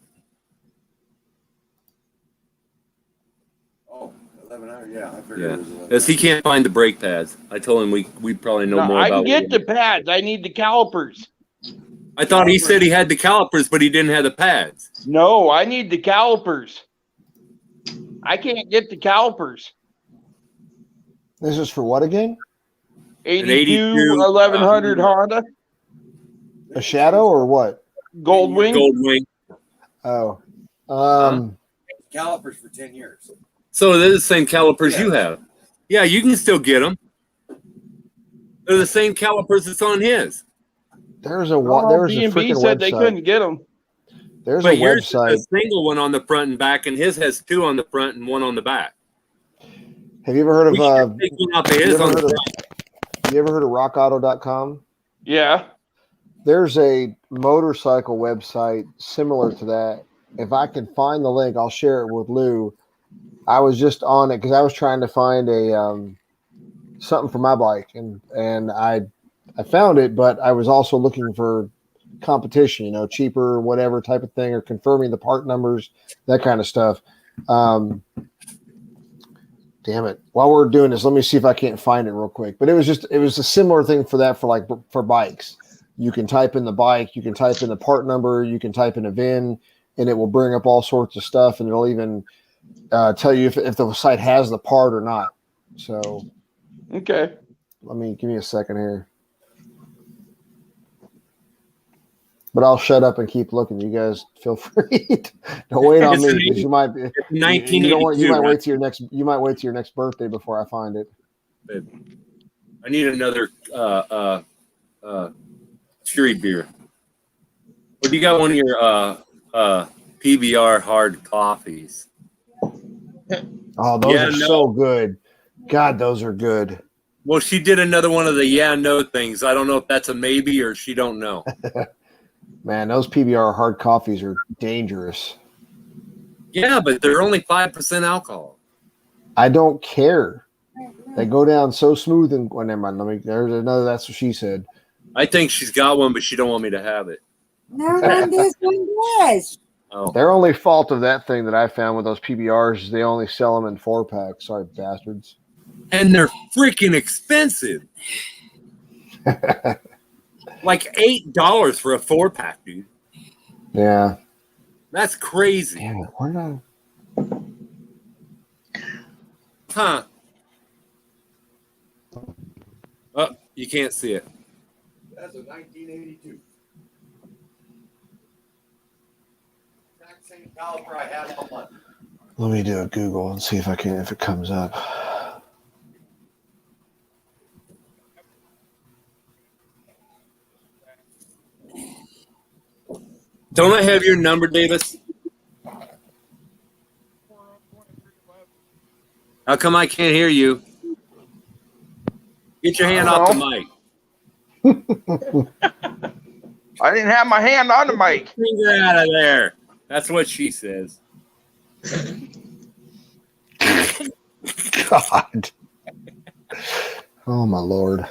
Oh, 1100. Yeah, I figured Yeah, it was 1100. because he can't find the brake pads. I told him we probably know more I about. can get the pads. I need the calipers. I thought he said he had the calipers, but he didn't have the pads. No, I need the calipers. I can't get the calipers. This is for what again? 82 1100 Honda. A Shadow or what? Gold Wing. Gold Wing. Oh. Calipers for 10 years. So they're the same calipers you have. Yeah, you can still get them. They're the same calipers that's on his. There's a B&B freaking said they website. couldn't get them. There's But a yours is website. a single one on the front and back, and his has 2 on the front and 1 on the back. Have you ever heard of We should take one off of his on the front. you ever heard of rockauto.com? Yeah. There's a motorcycle website similar to that. If I can find the link, I'll share it with Lou. I was just on it because I was trying to find a something for my bike, and I found it, but I was also looking for competition, you know, cheaper, whatever type of thing, or confirming the part numbers, that kind of stuff. Damn it. While we're doing this, let me see if I can't find it real quick. But it was a similar thing for that, for bikes. You can type in the bike, you can type in the part number, you can type in a VIN, and it will bring up all sorts of stuff, and it'll even tell you if the site has the part or not. So, okay. Give me a second here. But I'll shut up and keep looking. You guys feel free to wait on me because you might be. You might wait till your next birthday before I find it. I need another Fury beer. Or do you got one of your PBR hard coffees? Oh, those are so good. God, those are good. Well, she did another one of the no things. I don't know if that's a maybe or she don't know. Man, those PBR hard coffees are dangerous. Yeah, but they're only 5% alcohol. I don't care. They go down so smooth and never mind. There's another. That's what she said. I think she's got one, but she don't want me to have it. No, one this one does. Oh. Their only fault of that thing that I found with those PBRs is they only sell them in 4-packs. Sorry, bastards. And they're freaking expensive. Like $8 for a 4-pack, dude. Yeah. That's crazy. Yeah, where not? Huh. Oh, you can't see it. That's a 1982. Exact same caliper I had on my. Let me do a Google and see if it comes up. Don't I have your number, Davis? How come I can't hear you? Get your hand off the mic. I didn't have my hand on the mic. Finger out of there. That's what she says. God. Oh, my Lord.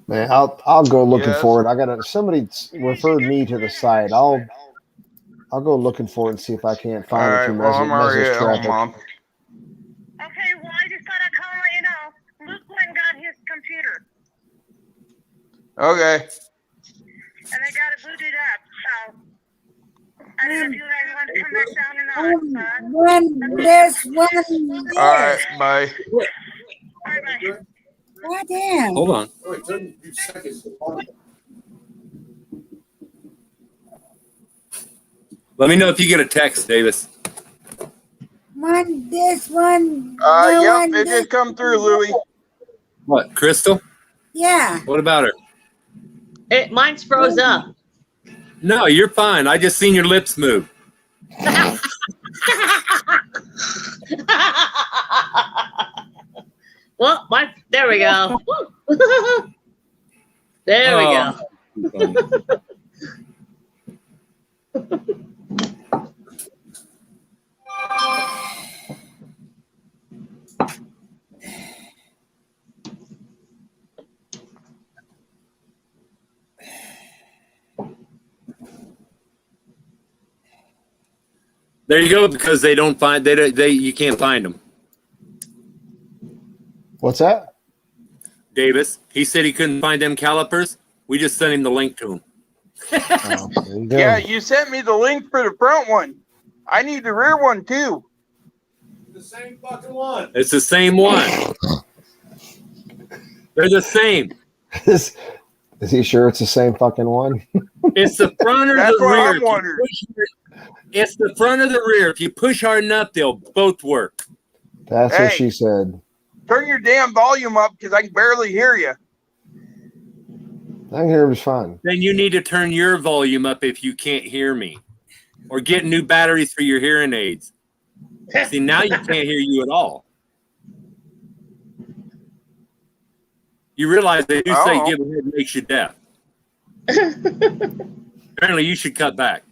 Man, I'll go looking for it. Somebody referred me to the site. I'll go looking for it and see if I can't find it through message traffic. Okay, well, I just thought I'd call and let you know. Luke went and got his computer. Okay. And they got it booted up, so I don't know if you guys want to come back down or not. One this, one this. All right, bye. All right, bye. God damn. Hold on. Oh, it took me 2 seconds. Let me know if you get a text, Davis. One this, one. Yep, it did come through, Louie. What, Crystal? Yeah. What about her? Mine's froze up. No, you're fine. I just seen your lips move. Well, there we go. There we go. There you go, because they don't find you can't find them. What's that? Davis, he said he couldn't find them calipers. We just sent him the link to them. Oh, there you go. Yeah, you sent me the link for the front one. I need the rear one too. the same fucking one. It's the same one. They're the same. Is he sure it's the same fucking one? It's the front or That's the what rear. I'm wondering. It's the front or the rear. If you push hard enough, they'll both work. That's what she said. Turn your damn volume up because I can barely hear you. I can hear him just fine. Then you need to turn your volume up if you can't hear me. Or get new batteries for your hearing aids. See, now you can't hear you at all. You realize they do say give a head makes you deaf. Apparently, you should cut back.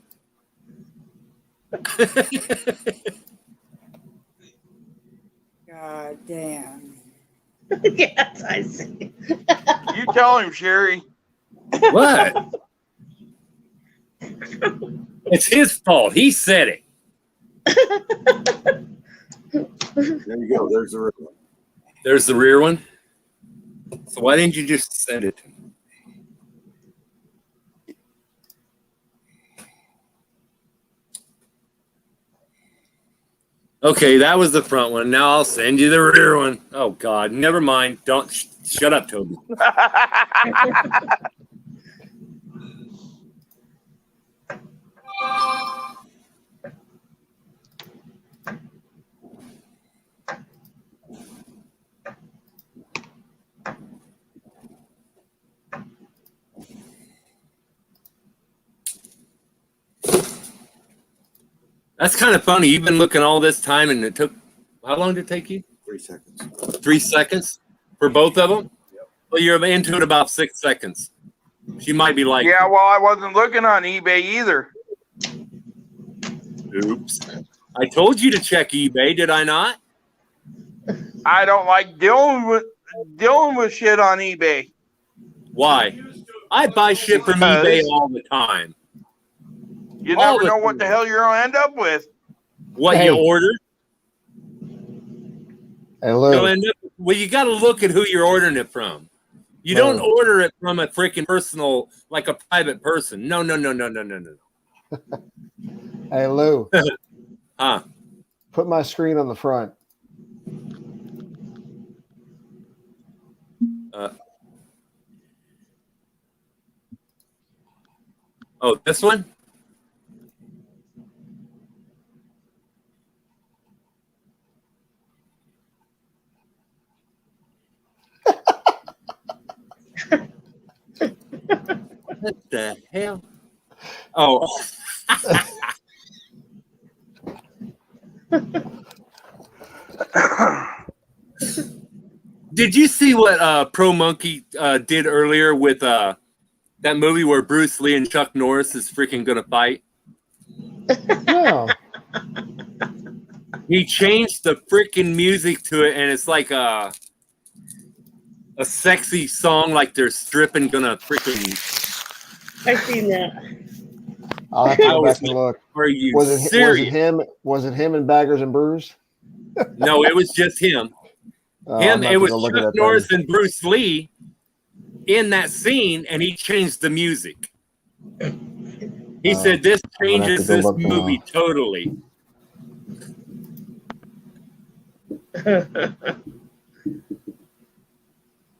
God damn. Yes, I see. You tell him, Sherry. What? It's his fault. He said it. There you go. There's the rear one. There's the rear one. So why didn't you just send it to me? Okay, that was the front one. Now I'll send you the rear one. Oh, God. Never mind. Don't. Shut up, Toby. That's kind of funny. You've been looking all this time, and it took, how long did it take you? 3 seconds. 3 seconds for both of them? Yep. Well, you're into it about 6 seconds. She might be like, yeah, well, I wasn't looking on eBay either. Oops. I told you to check eBay, did I not? I don't like dealing with shit on eBay. Why? I buy shit from eBay all the time. You never know what the hell you're gonna end up with. What you order? Hello. Well, you got to look at who you're ordering it from. You don't order it from a freaking personal, like a private person. No. Hey, Lou. Huh? Put my screen on the front. Oh, this one? What the hell? Oh. Did you see what Pro Monkey did earlier with that movie where Bruce Lee and Chuck Norris is freaking gonna fight? No. He changed the freaking music to it, and it's like a sexy song, like they're stripping, gonna freaking. I've seen that. I'll have to go back and look. Are you Was serious? it him? Was it him and Baggers and Brews? No, it was just him. It was Chuck Norris and Bruce Lee in that scene, and he changed the music. He said this changes this movie totally.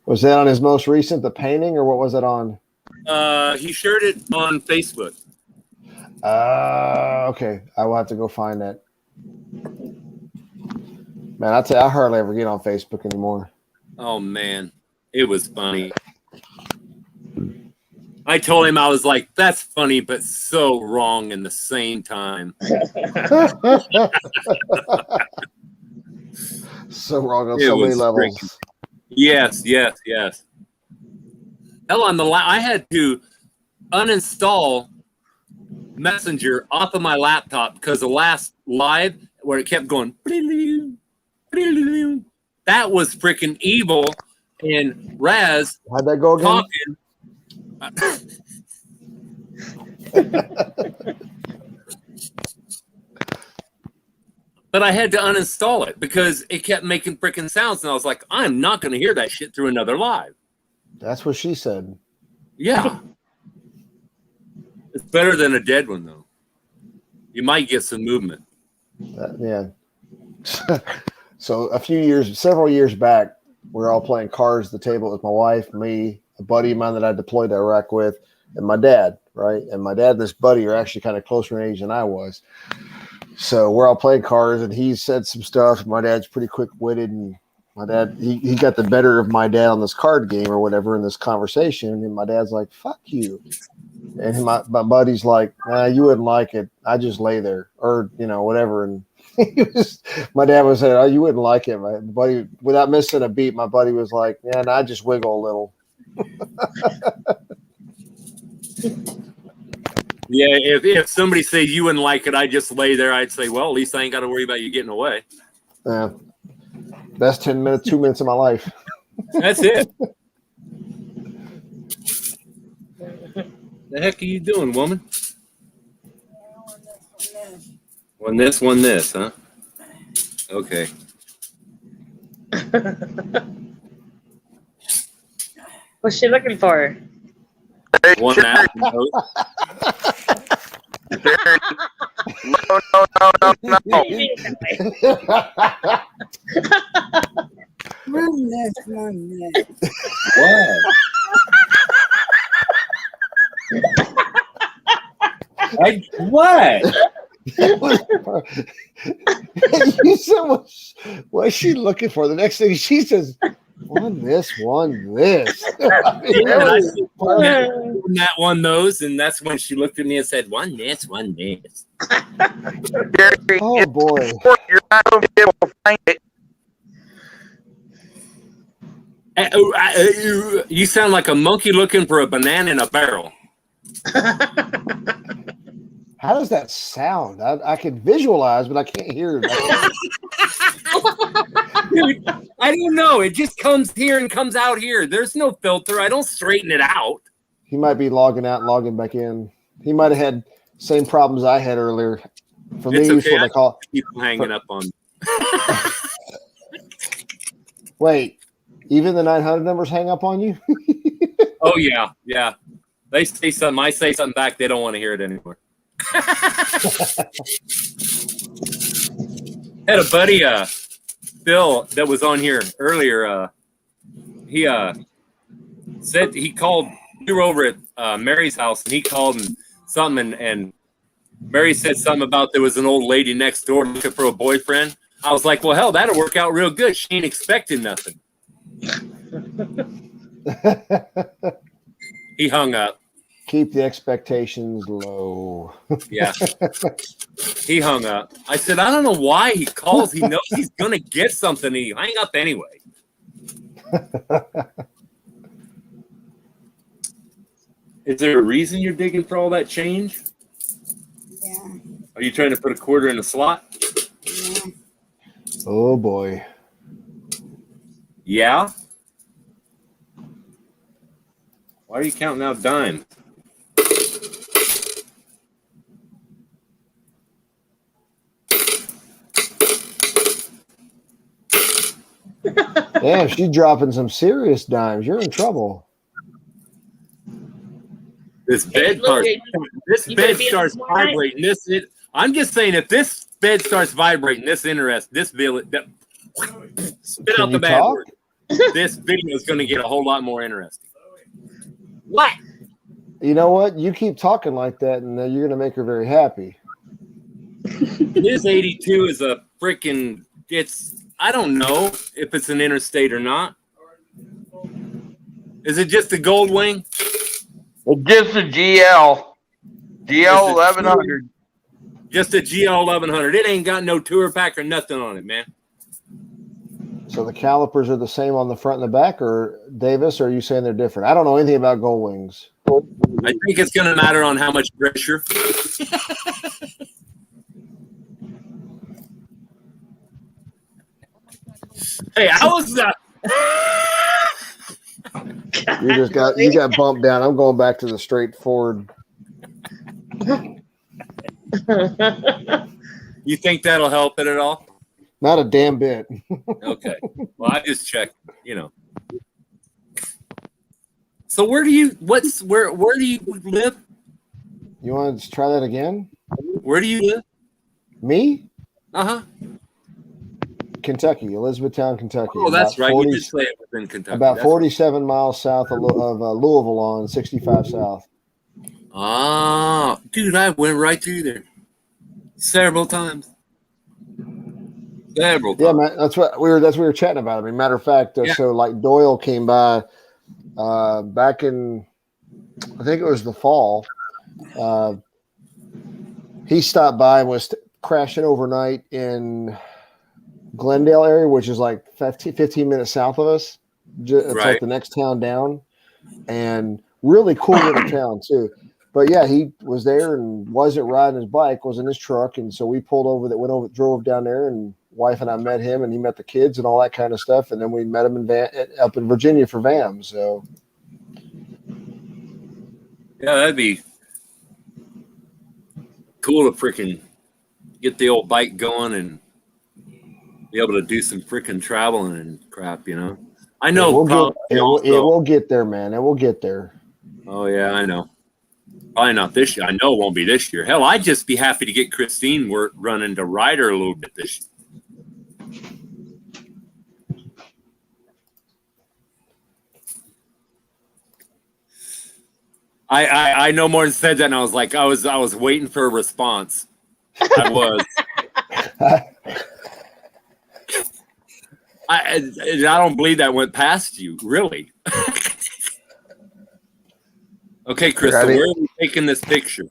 Was that on his most recent, the painting, or what was it on? He shared it on Facebook. Okay. I will have to go find that. Man, I hardly ever get on Facebook anymore. Oh, man. It was funny. I told him, I was like, that's funny, but so wrong in the same time. So wrong on so many levels. Yes. Hell, I had to uninstall Messenger off of my laptop because the last live where it kept going, that was freaking evil. And Raz, how'd that go again? But I had to uninstall it because it kept making freaking sounds, and I was like, I'm not going to hear that shit through another live. That's what she said. Yeah. It's better than a dead one, though. You might get some movement. Yeah. So several years back, we were all playing cards at the table with my wife, me, a buddy of mine that I deployed to Iraq with, and my dad, right? And my dad and this buddy are actually kind of closer in age than I was. So we're all playing cards, and he said some stuff. My dad's pretty quick-witted, and my dad, he got the better of my dad on this card game or whatever in this conversation, and my dad's like, fuck you. And my buddy's like, nah, you wouldn't like it. I just lay there, or, whatever. And my dad was saying, oh, you wouldn't like it. My buddy, without missing a beat, my buddy was like, yeah, and I just wiggle a little. Yeah, if somebody says you wouldn't like it, I just lay there, I'd say, well, at least I ain't got to worry about you getting away. Yeah. Best 2 minutes of my life. That's it. The heck are you doing, woman? One this, huh? Okay. What's she looking for? One that. One this. Wow. What? You said, what's she looking for? The next thing she says, one this. That one those, and that's when she looked at me and said, one this. Oh boy. You're not going to be able to find it. You sound like a monkey looking for a banana in a barrel. How does that sound? I can visualize, but I can't hear it. Dude, I don't know. It just comes here and comes out here. There's no filter. I don't straighten it out. He might be logging out and logging back in. He might have had same problems I had earlier. For me, it's what I call keep hanging up on. Wait, even the 900 numbers hang up on you? Oh yeah. They say something. I say something back. They don't want to hear it anymore. Had a buddy, Bill, that was on here earlier. He said he called. We were over at Mary's house, and he called and something, and Mary said something about there was an old lady next door looking for a boyfriend. I was like, well, hell, that'll work out real good. She ain't expecting nothing. He hung up. Keep the expectations low. Yeah. He hung up. I said, I don't know why he calls. He knows he's going to get something. He hang up anyway. Is there a reason you're digging for all that change? Yeah. Are you trying to put a quarter in a slot? Yeah. Oh, boy. Yeah? Why are you counting out dimes? Damn, she's dropping some serious dimes. You're in trouble. This bed starts vibrating. I'm just saying, if this bed starts vibrating, this video, spit out the bad word. This video is going to get a whole lot more interesting. What? You know what? You keep talking like that, and you're going to make her very happy. This 82 is a freaking. I don't know if it's an interstate or not. Is it just a gold wing? It's just a GL 1100. Just a GL 1100. It ain't got no tour pack or nothing on it, man. So the calipers are the same on the front and the back, or Davis, or are you saying they're different? I don't know anything about gold wings. I think it's going to matter on how much pressure. Hey, I was you got bumped down. I'm going back to the straightforward. You think that'll help it at all? Not a damn bit. Okay. Well, I just checked, So where do you live? You want to try that again? Where do you live? Me? Uh-huh. Kentucky, Elizabethtown, Kentucky. Oh, that's right. You did say it was in Kentucky. About That's 47 miles south of Louisville on 65 South. Ah, dude, I went right through there several times. Several times. Yeah, man, that's what we were chatting about. I mean, matter of fact, so like Doyle came by back in, I think it was the fall. He stopped by and was crashing overnight in Glendale area, which is like 15 minutes south of us. It's like the next town down, and really cool little town too. But yeah, he was there and wasn't riding his bike, was in his truck, and so we pulled over, drove down there, and wife and I met him, and he met the kids and all that kind of stuff, and then we met him up in Virginia for VAM. So yeah, that'd be cool to freaking get the old bike going and be able to do some freaking traveling and crap, you know. I know it will get there, man. It will get there. Oh yeah, I know. Probably not this year. I know it won't be this year. Hell, I'd just be happy to get Christine running to ride her a little bit this year. I no more than said that, and I was like, I was waiting for a response. I was. I don't believe that went past you, really. Okay, Crystal, where are we taking this picture?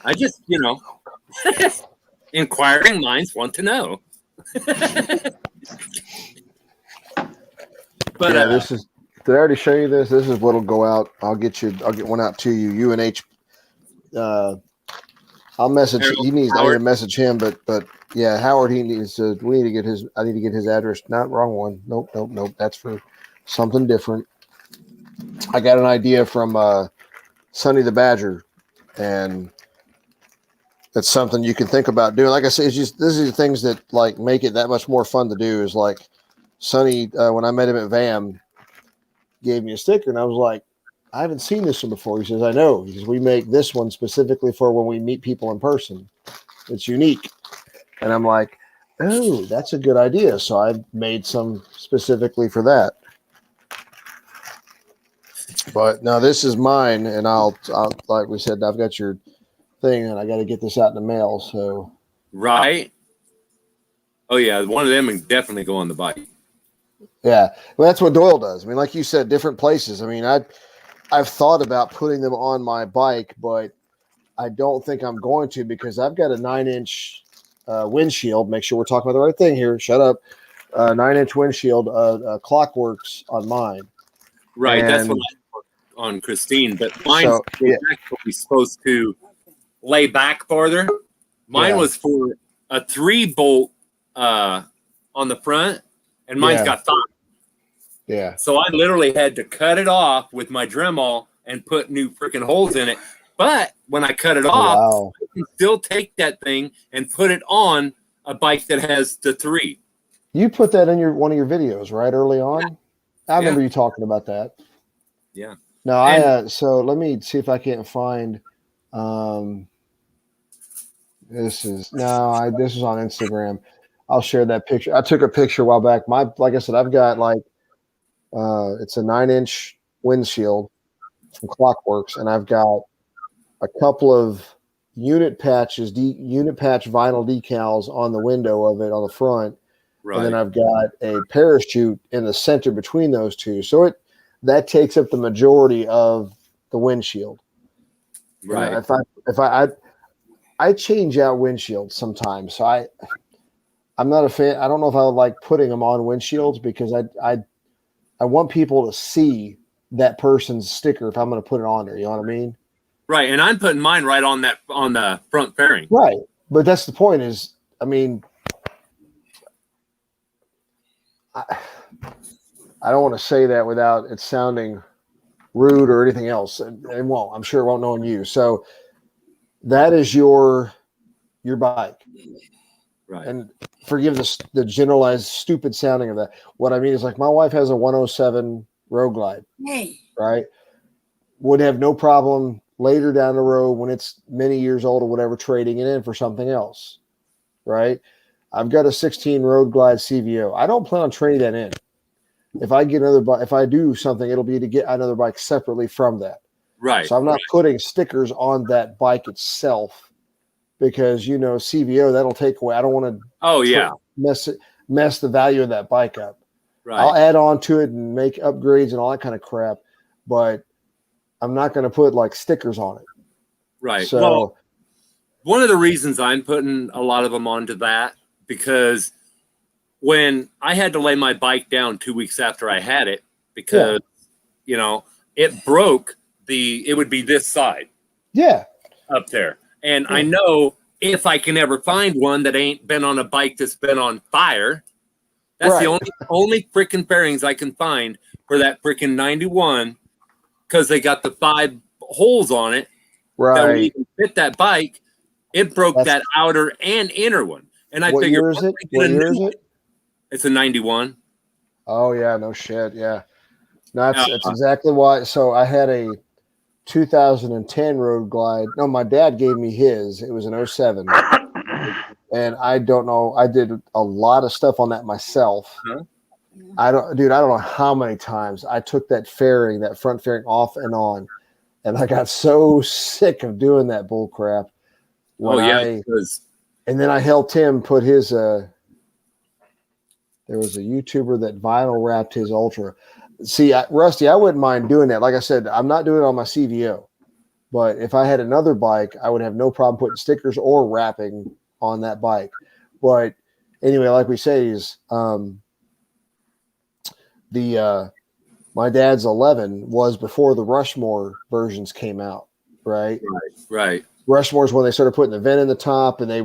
I just, inquiring minds want to know. But yeah, this is. Did I already show you this? This is what'll go out. I'll get one out to you. UNH. I'll message. I need to message him, but yeah, Howard. He needs to. We need to get his. I need to get his address. Not wrong one. Nope. That's for something different. I got an idea from Sonny the Badger, and it's something you can think about doing. Like I said, these are the things that like make it that much more fun to do. Is like Sonny when I met him at VAM, gave me a sticker, and I was like, I haven't seen this one before. He says, I know. He says, we make this one specifically for when we meet people in person. It's unique. And I'm like, oh, that's a good idea. So I made some specifically for that. But no, this is mine, and I'll like we said, I've got your thing, and I got to get this out in the mail. So right. Oh yeah, one of them can definitely go on the bike. Yeah, well, that's what Doyle does. I mean, like you said, different places. I mean, I've thought about putting them on my bike, but I don't think I'm going to because I've got a 9-inch windshield. Make sure we're talking about the right thing here. Shut up. 9-inch windshield, Clockworks on mine. Right, and that's what I put on Christine. But mine's actually supposed to lay back farther. Mine was for a 3-bolt on the front, and mine's got 5. Yeah. So I literally had to cut it off with my Dremel and put new freaking holes in it. But when I cut it off, I can still take that thing and put it on a bike that has the 3. You put that in one of your videos, right? Early on? I remember you talking about that. Yeah. No, so let me see if I can't find this is on Instagram. I'll share that picture. I took a picture a while back. Like I said, I've got like it's a 9-inch windshield from Clockworks, and I've got a couple of unit patch vinyl decals on the window of it on the front. Right. And then I've got a parachute in the center between those two. So that takes up the majority of the windshield. Right. If I change out windshields sometimes. So I'm not a fan. I don't know if I would like putting them on windshields because I want people to see that person's sticker if I'm going to put it on there. You know what I mean? Right. And I'm putting mine right on the front fairing. Right. But that's the point is, I mean, I don't want to say that without it sounding rude or anything else. It won't. I'm sure it won't knowing you. So that is your bike. Right. And forgive the generalized stupid sounding of that. What I mean is, like, my wife has a 107 Road Glide, Hey. right? Would have no problem later down the road when it's many years old or whatever, trading it in for something else, right? I've got a 16 Road Glide CVO. I don't plan on trading that in. If I get another bike, if I do something, it'll be to get another bike separately from that. Right. So I'm not putting stickers on that bike itself because, you know, CVO, that'll take away. I don't want to mess the value of that bike up. Right. I'll add on to it and make upgrades and all that kind of crap, but I'm not going to put like stickers on it. Right. So well, one of the reasons I'm putting a lot of them onto that, because when I had to lay my bike down 2 weeks after I had it, because, you know, it broke it would be this side. Yeah. Up there. And I know if I can ever find one that ain't been on a bike that's been on fire, that's the only freaking fairings I can find for that freaking 91, because they got the 5 holes on it that would even fit that bike. It broke that outer and inner one. And I figured, what year is it? What year is it? It's a 91. Oh, yeah, no shit. Yeah. No, that's exactly why. So I had a 2010 Road Glide. No, my dad gave me his. It was an 07. And I don't know. I did a lot of stuff on that myself. Huh? I don't know how many times I took that front fairing off and on. And I got so sick of doing that bull crap. And then I helped him put his, there was a YouTuber that vinyl wrapped his Ultra. See, Rusty, I wouldn't mind doing that. Like I said, I'm not doing it on my CVO. But if I had another bike, I would have no problem putting stickers or wrapping on that bike. But anyway, like we say, is my dad's 11 was before the Rushmore versions came out, right? Right. Rushmore's when they started putting the vent in the top, and they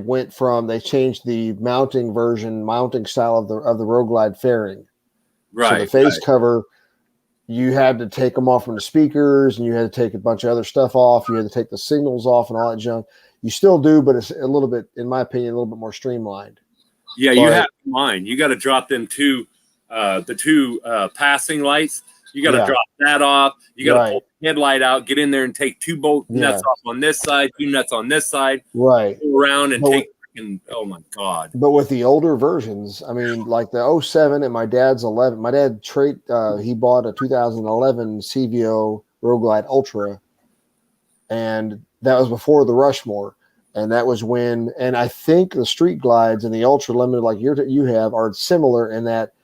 changed the mounting style of the Road Glide fairing. Right. So the face cover, you had to take them off from the speakers, and you had to take a bunch of other stuff off. You had to take the signals off and all that junk. You still do, but it's a little bit, in my opinion, a little bit more streamlined. Yeah, you have mine. You got to drop them the two passing lights. You got to drop that off. You got to pull the headlight out, get in there and take 2 bolt nuts off on this side, 2 nuts on this side. Right. Go around and take. Oh my God. But with the older versions, I mean, like the 07 and my dad's 11, my dad he bought a 2011 CVO Road Glide Ultra, and that was before the Rushmore. And that was when, and I think the Street Glides and the Ultra Limited, like you have, are similar in that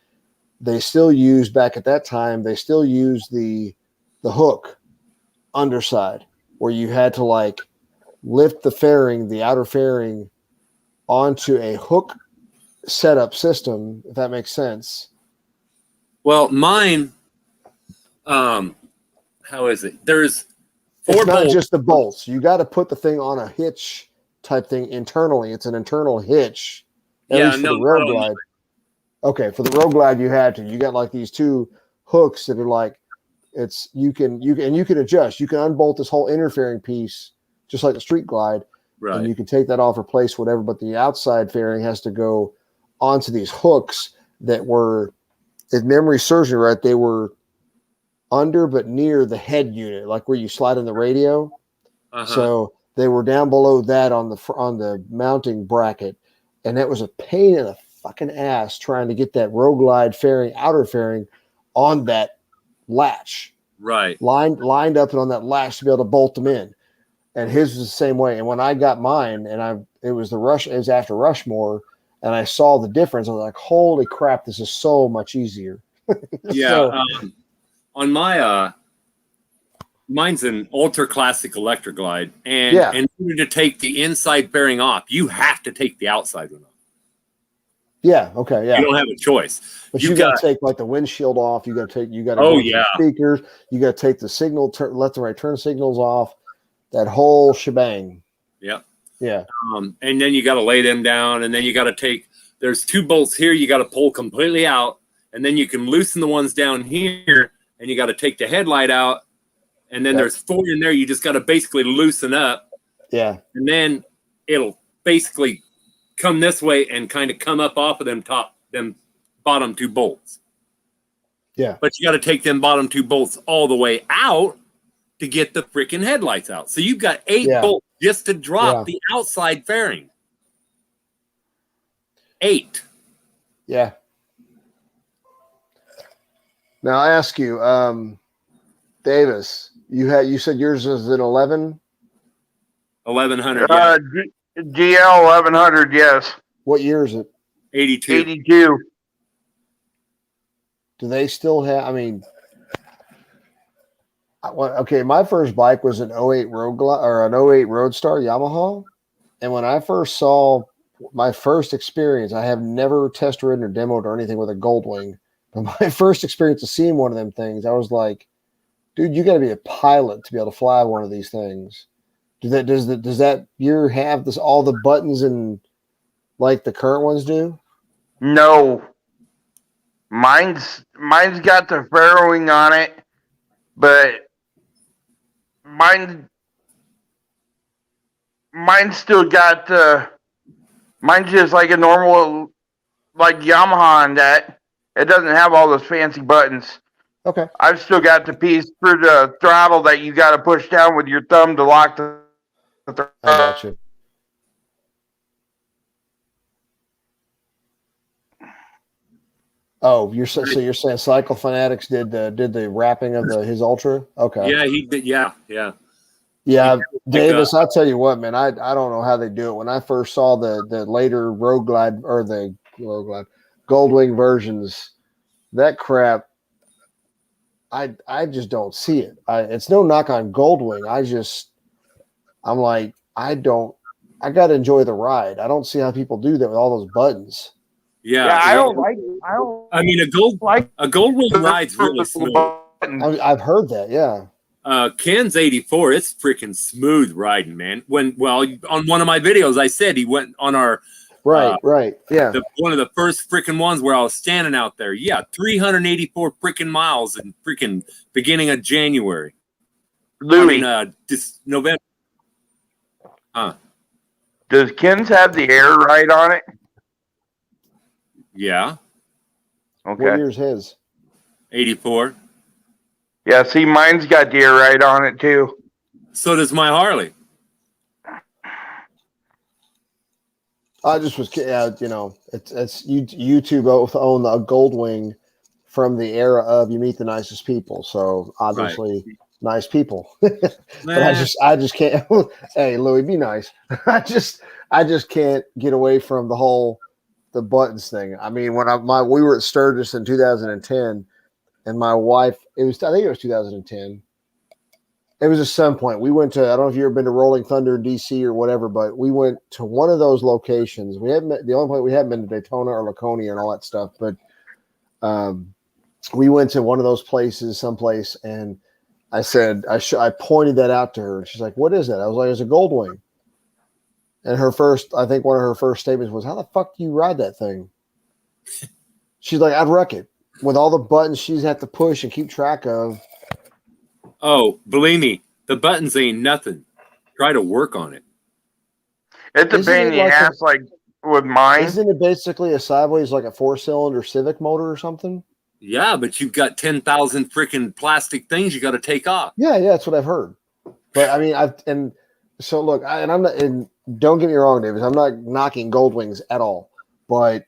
they still use, back at that time, they still use the hook underside, where you had to like lift the outer fairing onto a hook setup system, if that makes sense. Well, mine, how is it? There's 4 bolts. It's not bolts. just the bolts. You got to put the thing on a hitch type thing internally. It's an internal hitch. For the Road Glide. Okay, for the Road Glide, you had to. You got like these 2 hooks that are like, you can adjust. You can unbolt this whole inner fairing piece, just like the Street Glide. Right. And you can take that off, replace whatever, but the outside fairing has to go onto these hooks that were, if memory serves me right, they were under but near the head unit, like where you slide in the radio. So they were down below that on the mounting bracket, and that was a pain in the fucking ass trying to get that Road Glide fairing, outer fairing, on that latch. Right. Lined up and on that latch to be able to bolt them in. And his was the same way. And when I got mine, and it was after Rushmore, and I saw the difference, I was like, holy crap, this is so much easier. On my mine's an ultra classic electric glide, and in order to take the inside fairing off, you have to take the outside one off. Yeah. Okay. Yeah. You don't have a choice. But you got to take like the windshield off. You got to the speakers. You got to take the signal, left and right turn signals off. That whole shebang. Yep. Yeah. And then you got to lay them down, and then you got to take. There's 2 bolts here. You got to pull completely out, and then you can loosen the ones down here, and you got to take the headlight out, and then there's 4 in there. You just got to basically loosen up. Yeah. And then it'll basically come this way and kind of come up off of them bottom two bolts. Yeah. But you got to take them bottom two bolts all the way out to get the freaking headlights out. So you've got 8 bolts just to drop the outside fairing. 8. Yeah. Now I ask you, Davis, you said yours is an 1100. GL 1100. Yes. What year is it? 82. 82. Do they still have? I mean, okay. My first bike was an 08 an 08 Roadstar Yamaha, and when I first saw my first experience, I have never test ridden or demoed or anything with a Goldwing. But my first experience of seeing one of them things, I was like, dude, you got to be a pilot to be able to fly one of these things. Does that year have all the buttons and like the current ones do? No. Mine's got the farrowing on it, but mine's still got mine's just like a normal like Yamaha in that it doesn't have all those fancy buttons. Okay. I've still got the piece for the throttle that you got to push down with your thumb to lock the throttle. I got you. Oh, you're saying Cycle Fanatics did the wrapping of his Ultra? Okay. Yeah, he did. Yeah. Yeah, Davis, I'll tell you what, man, I don't know how they do it. When I first saw the later Road Glide or the Goldwing versions, that crap, I just don't see it. It's no knock on Goldwing. I'm like, I got to enjoy the ride. I don't see how people do that with all those buttons. Yeah, I mean, a Goldwing ride's really smooth. I've heard that. Yeah. Ken's 84. It's freaking smooth riding, man. On one of my videos, I said he went on our right. Yeah. One of the first freaking ones where I was standing out there. Yeah, 384 freaking miles in freaking beginning of January. Louis, this November. Huh? Does Ken's have the air right on it? Yeah. Okay. What year's his? 84. Yeah, see, mine's got the air right on it too. So does my Harley. I just was, it's you two both own a Goldwing from the era of You Meet the Nicest People. So obviously, nice people. But I just can't. Hey, Louis, be nice. I just can't get away from the buttons thing. I mean, when we were at Sturgis in 2010, and my wife, I think it was 2010. It was at some point. We went to, I don't know if you've ever been to Rolling Thunder in DC or whatever, but we went to one of those locations. The only point we hadn't been to Daytona or Laconia and all that stuff, but we went to one of those places, someplace, and I said, I pointed that out to her, and she's like, "What is that?" I was like, "It's a Goldwing." And I think one of her first statements was, "How the fuck do you ride that thing?" She's like, "I'd wreck it with all the buttons she's had to push and keep track of." Oh, believe me, the buttons ain't nothing. Try to work on it. It's a pain in the ass, like with mine. Isn't it basically a sideways, like a 4-cylinder Civic motor or something? Yeah, but you've got 10,000 freaking plastic things you got to take off. Yeah, that's what I've heard. But I mean, I'm not, and don't get me wrong, Davis, I'm not knocking Goldwings at all. But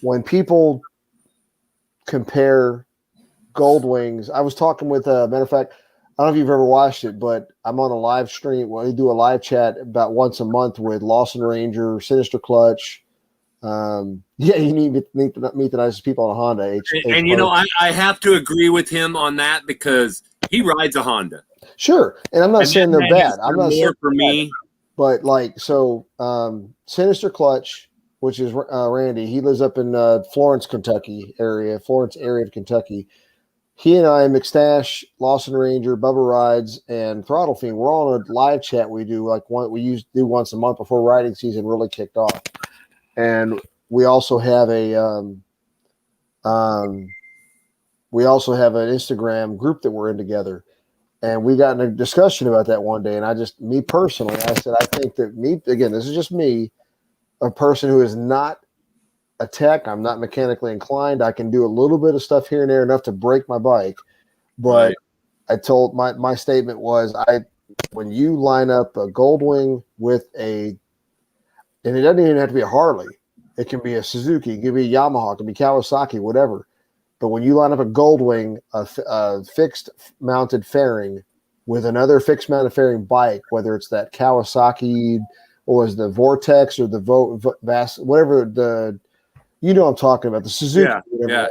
when people compare Goldwings, I was talking with matter of fact, I don't know if you've ever watched it, but I'm on a live stream. We do a live chat about once a month with Lawson Ranger, Sinister Clutch. You need to meet the nicest people on a Honda. I have to agree with him on that because he rides a Honda. Sure, and I'm not saying they're bad. I'm not saying for me, but Sinister Clutch, which is Randy. He lives up in Florence area of Kentucky. He and I, McStash, Lawson Ranger, Bubba Rides, and Throttle Fiend, we're all on a live chat we do do once a month before riding season really kicked off. And we also have an Instagram group that we're in together. And we got in a discussion about that one day. And me personally, I said, I think that this is just me. a person who is not a tech. I'm not mechanically inclined. I can do a little bit of stuff here and there, enough to break my bike. But Right. I told my statement was when you line up a Goldwing with and it doesn't even have to be a Harley. It can be a Suzuki, it can be a Yamaha, it can be Kawasaki, whatever. But when you line up a Goldwing, a fixed mounted fairing with another fixed mounted fairing bike, whether it's that Kawasaki or is the Vortex or the whatever you know what I'm talking about, the Suzuki. Yeah.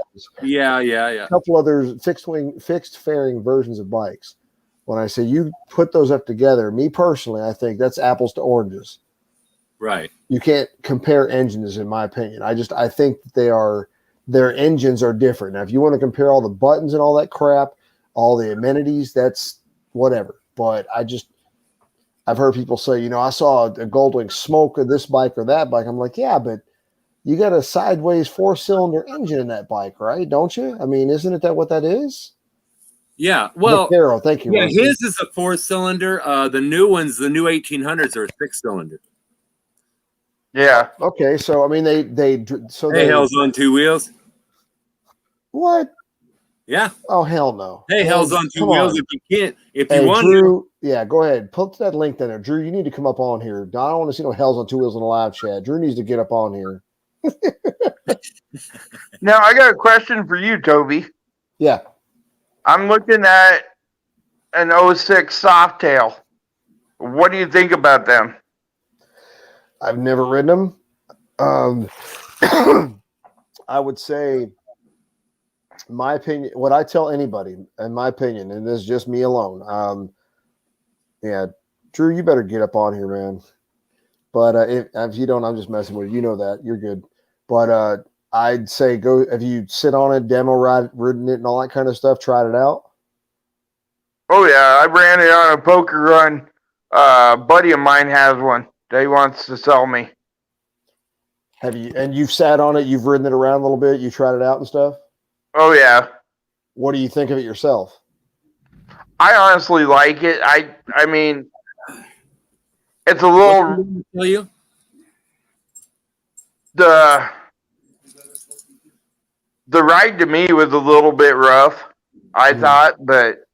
A couple other fixed fairing versions of bikes. When I say you put those up together, me personally, I think that's apples to oranges. Right. You can't compare engines, in my opinion. I think that their engines are different. Now, if you want to compare all the buttons and all that crap, all the amenities, that's whatever. But I've heard people say, I saw a Goldwing smoke of this bike or that bike. I'm like, yeah, but you got a sideways 4-cylinder engine in that bike, right? Don't you? I mean, isn't it what that is? Yeah. Well, Carol, thank you. Yeah, Rusty. his is a 4-cylinder. The new ones, the new 1800s, are a 6-cylinder. Yeah. Okay, so I mean, Hell's on 2 wheels. What? Yeah. Oh, hell no. Hey, Hell's on 2 wheels. If you want Drew, yeah, go ahead. Put that link in there. Drew, you need to come up on here. I don't want to see no Hell's on 2 wheels in the live chat. Drew needs to get up on here. Now, I got a question for you, Toby. Yeah. I'm looking at an 06 Softail. What do you think about them? I've never ridden them. I would say, my opinion, what I tell anybody, in my opinion, and this is just me alone. Yeah, Drew, you better get up on here, man. But if you don't, I'm just messing with you. You know that. You're good. But I'd say go, if you sit on it, demo ridden it and all that kind of stuff, tried it out. Oh, yeah. I ran it on a poker run. A buddy of mine has one that he wants to sell me. Have you? And you've sat on it, you've ridden it around a little bit, you tried it out and stuff? Oh, yeah. What do you think of it yourself? I honestly like it. I mean, it's a little... Tell you? The ride to me was a little bit rough, I thought, but...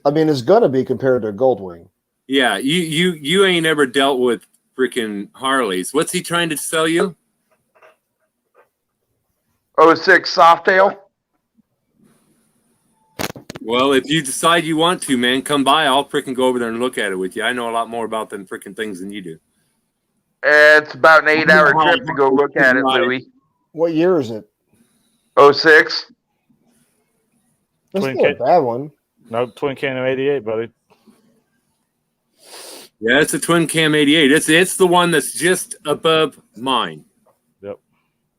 I mean, it's going to be compared to a Goldwing. Yeah, you ain't ever dealt with freaking Harleys. What's he trying to sell you? 06 Softail? Well, if you decide you want to, man, come by. I'll freaking go over there and look at it with you. I know a lot more about them freaking things than you do. It's about an 8-hour trip to go look at it, Louis. What year is it? 06. That's not a bad one. No, Twin Cam 88, buddy. Yeah, it's a Twin Cam 88. It's the one that's just above mine. Yep.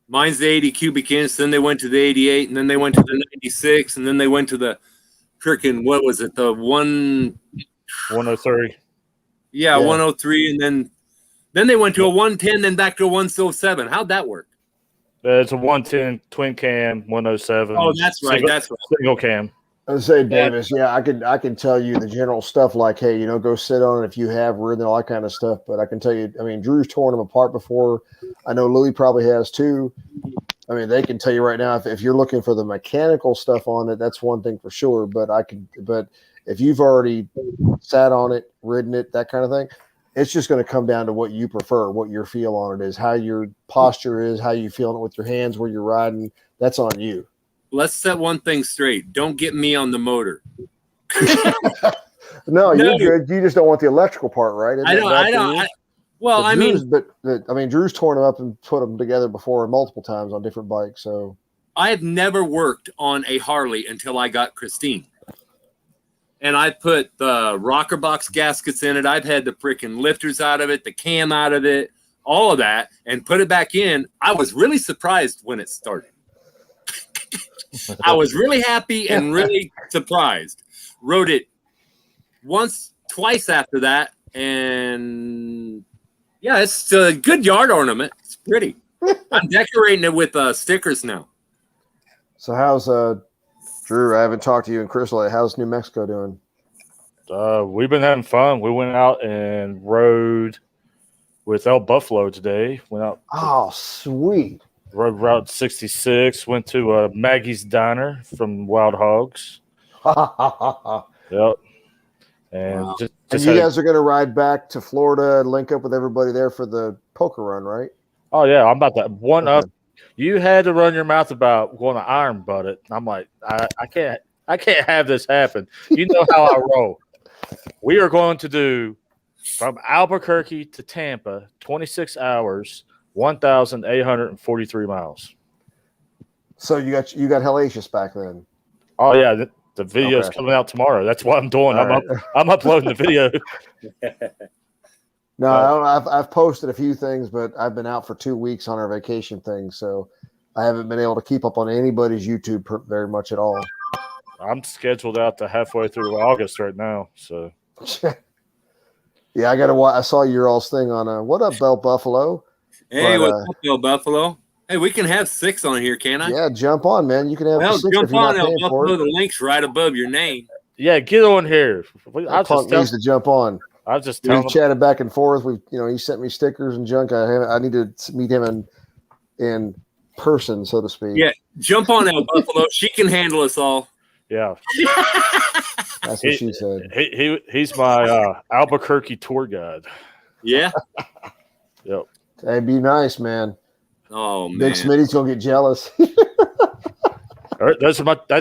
Mine's the 80 cubic inch. Then they went to the 88, and then they went to the 96, and then they went to the freaking, what was it? The 103. Yeah, 103, and then they went to a 110, then back to a 107. How'd that work? It's a 110 Twin Cam 107. Oh, that's right. That's right. Single cam. I would say, Davis, yeah, I can tell you the general stuff like, hey, go sit on it if you have ridden all that kind of stuff. But I can tell you, I mean, Drew's torn them apart before. I know Louis probably has too. I mean, they can tell you right now if you're looking for the mechanical stuff on it, that's one thing for sure. But if you've already sat on it, ridden it, that kind of thing, it's just going to come down to what you prefer, what your feel on it is, how your posture is, how you feeling it with your hands, where you're riding. That's on you. Let's set one thing straight. Don't get me on the motor. No, you're good. You just don't want the electrical part, right? I don't. Drew's torn them up and put them together before multiple times on different bikes. So I have never worked on a Harley until I got Christine. And I put the rocker box gaskets in it. I've had the freaking lifters out of it, the cam out of it, all of that, and put it back in. I was really surprised when it started. I was really happy and really surprised. Rode it twice after that, and yeah, it's a good yard ornament. It's pretty. I'm decorating it with stickers now. So how's Drew? I haven't talked to you and Chris lately. How's New Mexico doing? We've been having fun. We went out and rode with El Buffalo today. Went out. Oh, sweet. Rode Route 66. Went to Maggie's Diner from Wild Hogs. Yep. And Wow. And you guys are going to ride back to Florida and link up with everybody there for the poker run, right? Oh yeah, I'm about to one up. You had to run your mouth about going to Iron Butt. I'm like, I can't have this happen. You know how I roll. We are going to do from Albuquerque to Tampa, 26 hours, 1,843 miles. So you got Hellacious back then. Oh yeah, the video's coming out tomorrow. That's what I'm doing. I'm uploading the video. No, I've posted a few things, but I've been out for 2 weeks on our vacation thing, so I haven't been able to keep up on anybody's YouTube very much at all. I'm scheduled out to halfway through August right now, so. Yeah, I got to watch. I saw your all's thing on what up, Bell Buffalo? Hey, what's up, Bell Buffalo? Hey, we can have 6 on here, can I? Yeah, jump on, man. You can have 6 jump if you're on, not paying for Buffalo. it. The link's right above your name. Yeah, get on here. Punk needs to jump on. I was just we've chatted back and forth. He sent me stickers and junk. I need to meet him in person, so to speak. Yeah, jump on El Buffalo. She can handle us all. Yeah, that's what she said. He's my Albuquerque tour guide. Yeah. Yep. Hey, be nice, man. Oh man, Big Smitty's gonna get jealous. That's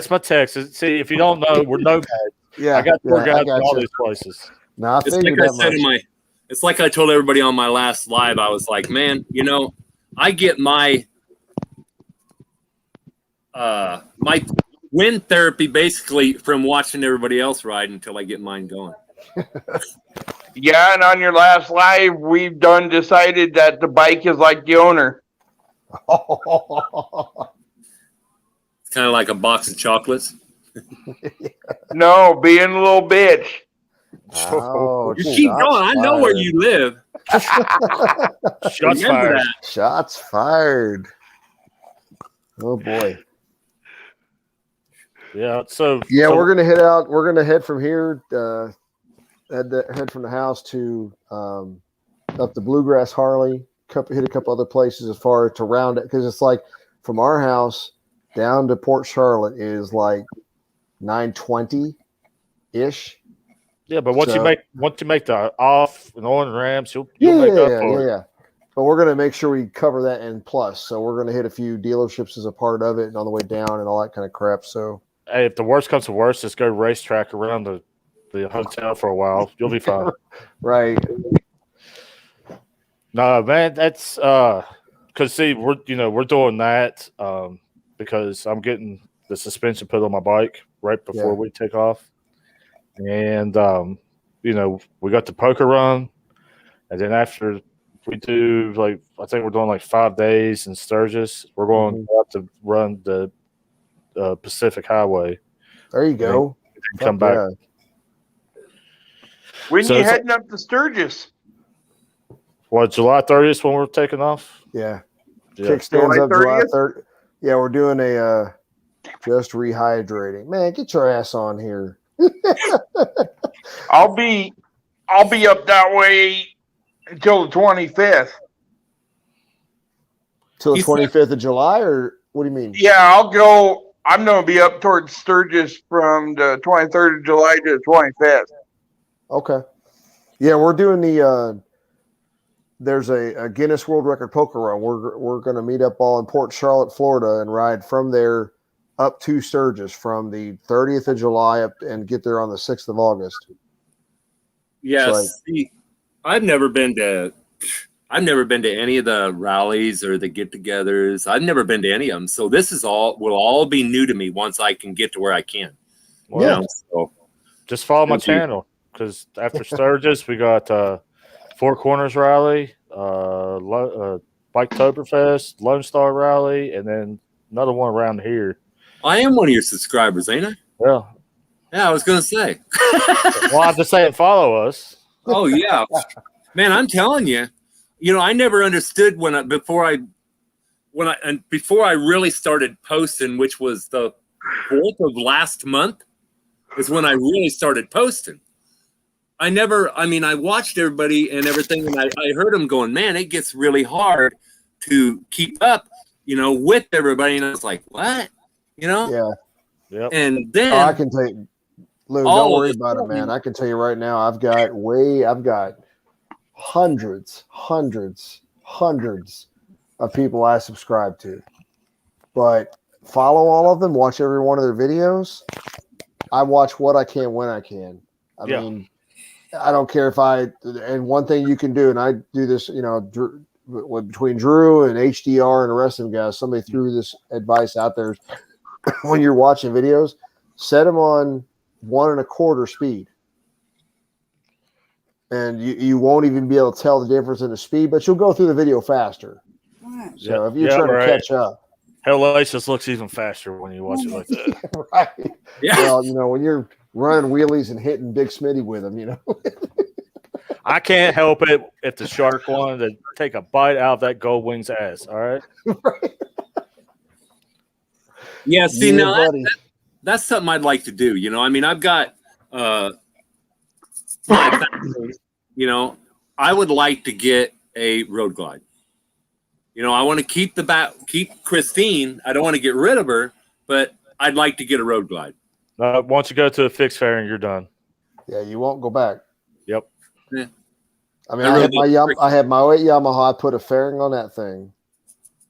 my text. See, if you don't know, we're nomads. Yeah, I got tour guides in all these places. No, it's like I told everybody on my last live. I was like, man, I get my my wind therapy basically from watching everybody else ride until I get mine going. Yeah, and on your last live, we've decided that the bike is like the owner. It's kind of like a box of chocolates. No, being a little bitch. Oh, you keep going. I know where you live. Shots fired. Shots fired. Oh boy. Yeah. So we're gonna head out. We're gonna head from here. Head from the house to up the Bluegrass Harley. Hit a couple other places as far to round it, because it's like from our house down to Port Charlotte is like 920 ish. Yeah, but once you make the off and on ramps, you'll make up for it. Yeah. But we're gonna make sure we cover that in plus. So we're gonna hit a few dealerships as a part of it, and on the way down and all that kind of crap. So hey, if the worst comes to worst, just go racetrack around the hotel for a while. You'll be fine. Right. No, man, that's because see, we're doing that because I'm getting the suspension put on my bike right before we take off, and we got the poker run, and then after we do I think we're doing 5 days in Sturgis, we're going out to run the Pacific Highway. There you go. And come back. Yeah. When you heading up to Sturgis? What, July 30th when we're taking off? Yeah. Kickstands up July 30th. Yeah, we're doing a just rehydrating. Man, get your ass on here. I'll be up that way until the 25th. Till the 25th of July, or what do you mean? Yeah, I'm going to be up towards Sturgis from the 23rd of July to the 25th. Okay. Yeah, we're doing there's a Guinness World Record poker run. We're going to meet up all in Port Charlotte, Florida, and ride from there up to Sturgis from the 30th of July up and get there on the 6th of August. Yes. See, I've never been to any of the rallies or the get-togethers. I've never been to any of them. So this will all be new to me once I can get to where I can. So just follow my channel, because after Sturgis, we got Four Corners Rally, Biketoberfest, Lone Star Rally, and then another one around here. I am one of your subscribers, ain't I? Yeah. Yeah, I was going to say. Well, I'm just saying follow us. Oh, yeah. Man, I'm telling you, I never understood before I really started posting, which was the 4th of last month, is when I really started posting. I never. I mean, I watched everybody and everything, and I heard them going, man, it gets really hard to keep up, with everybody. And I was like, what, Yeah. Yep. And then I can tell you, Lou, don't worry about it, man. I can tell you right now, I've got hundreds of people I subscribe to, but follow all of them, watch every one of their videos. I watch what I can when I can. I mean, I don't care if and one thing you can do, and I do this, between Drew and HDR and the rest of them guys, somebody threw this advice out there. When you're watching videos, set them on 1 1/4 speed. And you won't even be able to tell the difference in the speed, but you'll go through the video faster. So if you're trying to catch up. Hellacious looks even faster when you watch it like that. Right. Yeah. Well, when you're running wheelies and hitting Big Smitty with them, I can't help it if the shark wanted to take a bite out of that gold wing's ass. All right. Right. Yeah. See, now that's something I'd like to do. I mean, I've got, I would like to get a road glide. I want to keep Christine. I don't want to get rid of her, but I'd like to get a road glide. Once you go to a fixed fairing, you're done. Yeah, you won't go back. Yep. Yeah. I mean, I had my old Yamaha. I put a fairing on that thing.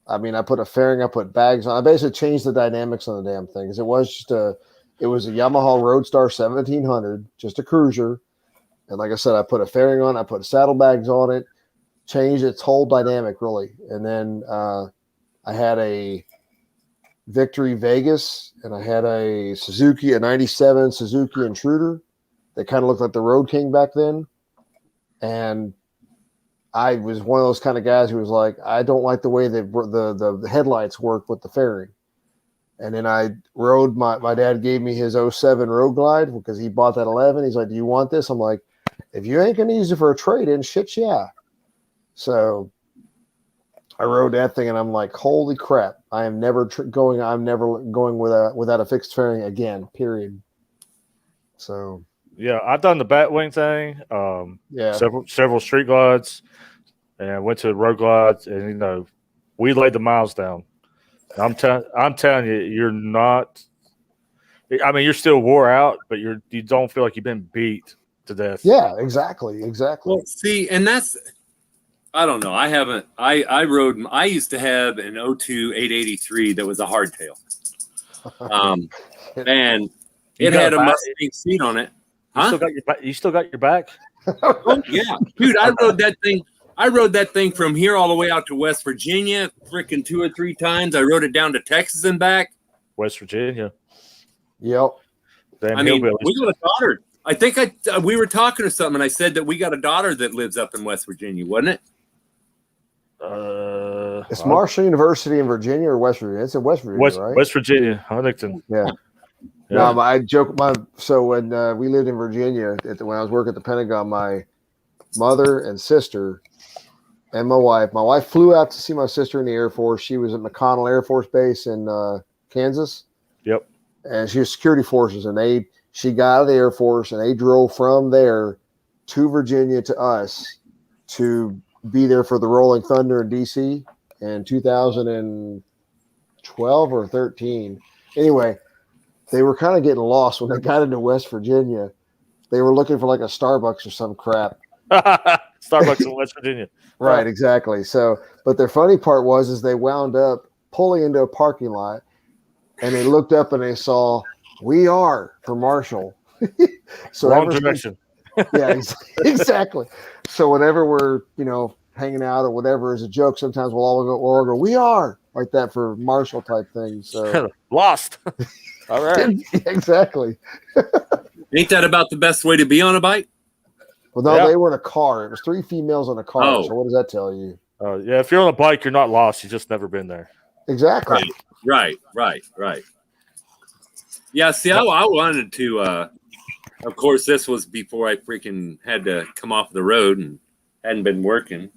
I mean, I put a fairing. I put bags on. I basically changed the dynamics on the damn thing because it was a Yamaha Roadstar 1700, just a cruiser. And like I said, I put a fairing on. I put saddlebags on it. Changed its whole dynamic really. And then I had a Victory Vegas, and I had a 97 Suzuki Intruder that kind of looked like the Road King back then. And I was one of those kind of guys who was like, I don't like the way the headlights work with the fairing. And then I rode my dad gave me his 07 Road Glide because he bought that 11. He's like, do you want this? I'm like, if you ain't going to use it for a trade-in, shit, yeah. So I rode that thing, and I'm like, holy crap! I'm never going without a fixed fairing again. Period. So yeah, I've done the Batwing thing. Several street glides, and went to road glides, and we laid the miles down. I'm telling you, you're not. I mean, you're still wore out, but you don't feel like you've been beat to death. Yeah, exactly. Well, see, and that's. I don't know. I haven't. I rode. I used to have an 02 883 that was a hardtail, and it had a Mustang seat on it. Huh? You still got your back? Oh yeah, dude! I rode that thing. I rode that thing from here all the way out to West Virginia, freaking 2 or 3 times. I rode it down to Texas and back. West Virginia. Yep. I mean, we got a daughter. I think we were talking or something, and I said that we got a daughter that lives up in West Virginia, wasn't it? It's Marshall University in Virginia or West Virginia? It's in West Virginia, right? West Virginia, Huntington. Yeah. No, I joke. So when we lived in Virginia, when I was working at the Pentagon, my mother and sister and my wife flew out to see my sister in the Air Force. She was at McConnell Air Force Base in Kansas. Yep. And she was security forces, and she got out of the Air Force, and they drove from there to Virginia to us to be there for the Rolling Thunder in DC in 2012 or 13. Anyway, they were kind of getting lost when they got into West Virginia. They were looking for like a Starbucks or some crap. Starbucks in West Virginia. Right, exactly. So, but the funny part was they wound up pulling into a parking lot, and they looked up and they saw, "We are for Marshall." So wrong direction. Yeah, exactly. So whenever we're hanging out or whatever as a joke, sometimes we'll all go, "We are," like that for Marshall type things. So lost. All right. Exactly. Ain't that about the best way to be on a bike? Well, no, They were in a car. It was 3 females in a car. Oh. So what does that tell you? Yeah, if you're on a bike, you're not lost. You've just never been there. Exactly. Right. Yeah, see, I wanted to, of course, this was before I freaking had to come off the road and hadn't been working.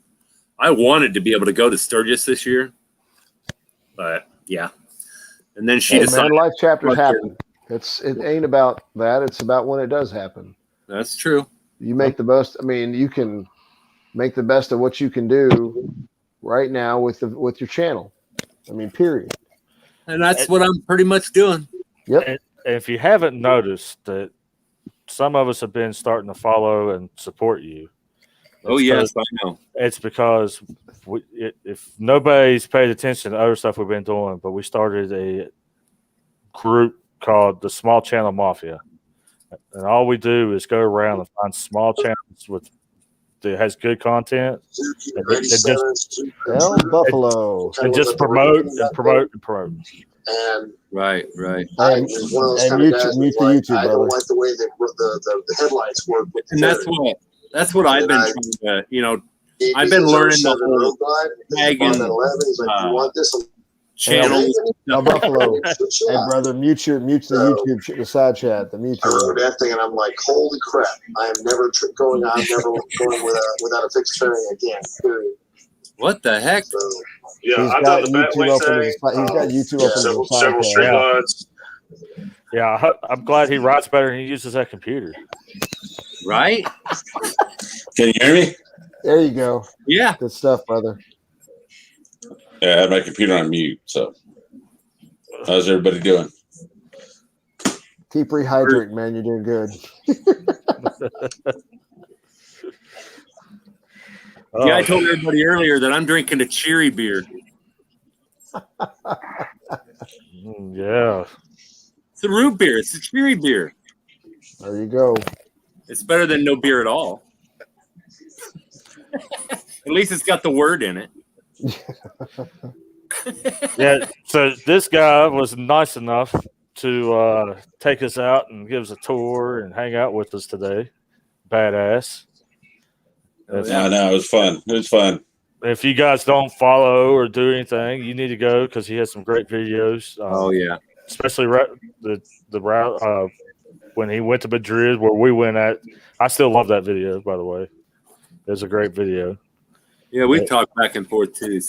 I wanted to be able to go to Sturgis this year, but yeah. And then she decided. Man, life chapters happen. It ain't about that. It's about when it does happen. That's true. You make the best. I mean, you can make the best of what you can do right now with your channel. I mean, period. And that's what I'm pretty much doing. Yep. And if you haven't noticed that some of us have been starting to follow and support you. Oh, yes, I know. It's because if nobody's paid attention to other stuff we've been doing, but we started a group called the Small Channel Mafia. And all we do is go around and find small channels that has good content. Buffalo. And just promote and promote and promote. And right. I was one of those kind of guys mute who's like, YouTube, I don't like the way that the headlights work. And that's what I've been trying to, I've been learning the whole tag and channel. Buffalo. Hey, brother, mute the YouTube, the side chat, the mute. I wrote that thing, and I'm like, holy crap! I'm never going without a fixed fairing again. Period. What the heck? So, yeah, I've done the Batwing thing. He's got YouTube open. Several streamlines. Yeah, I'm glad he writes better and he uses that computer. Right? Can you hear me? There you go. Yeah. Good stuff, brother. Yeah, I had my computer on mute. So, how's everybody doing? Keep rehydrating, man. You're doing good. Yeah, I told everybody earlier that I'm drinking a cherry beer. Yeah. It's a root beer. It's a cherry beer. There you go. It's better than no beer at all. At least it's got the word in it. Yeah, so this guy was nice enough to take us out and give us a tour and hang out with us today. Badass. Yeah, no, it was fun. It was fun. If you guys don't follow or do anything, you need to go because he has some great videos. Oh yeah, especially the route when he went to Madrid where we went at. I still love that video, by the way. It's a great video. Yeah, we've talked back and forth too.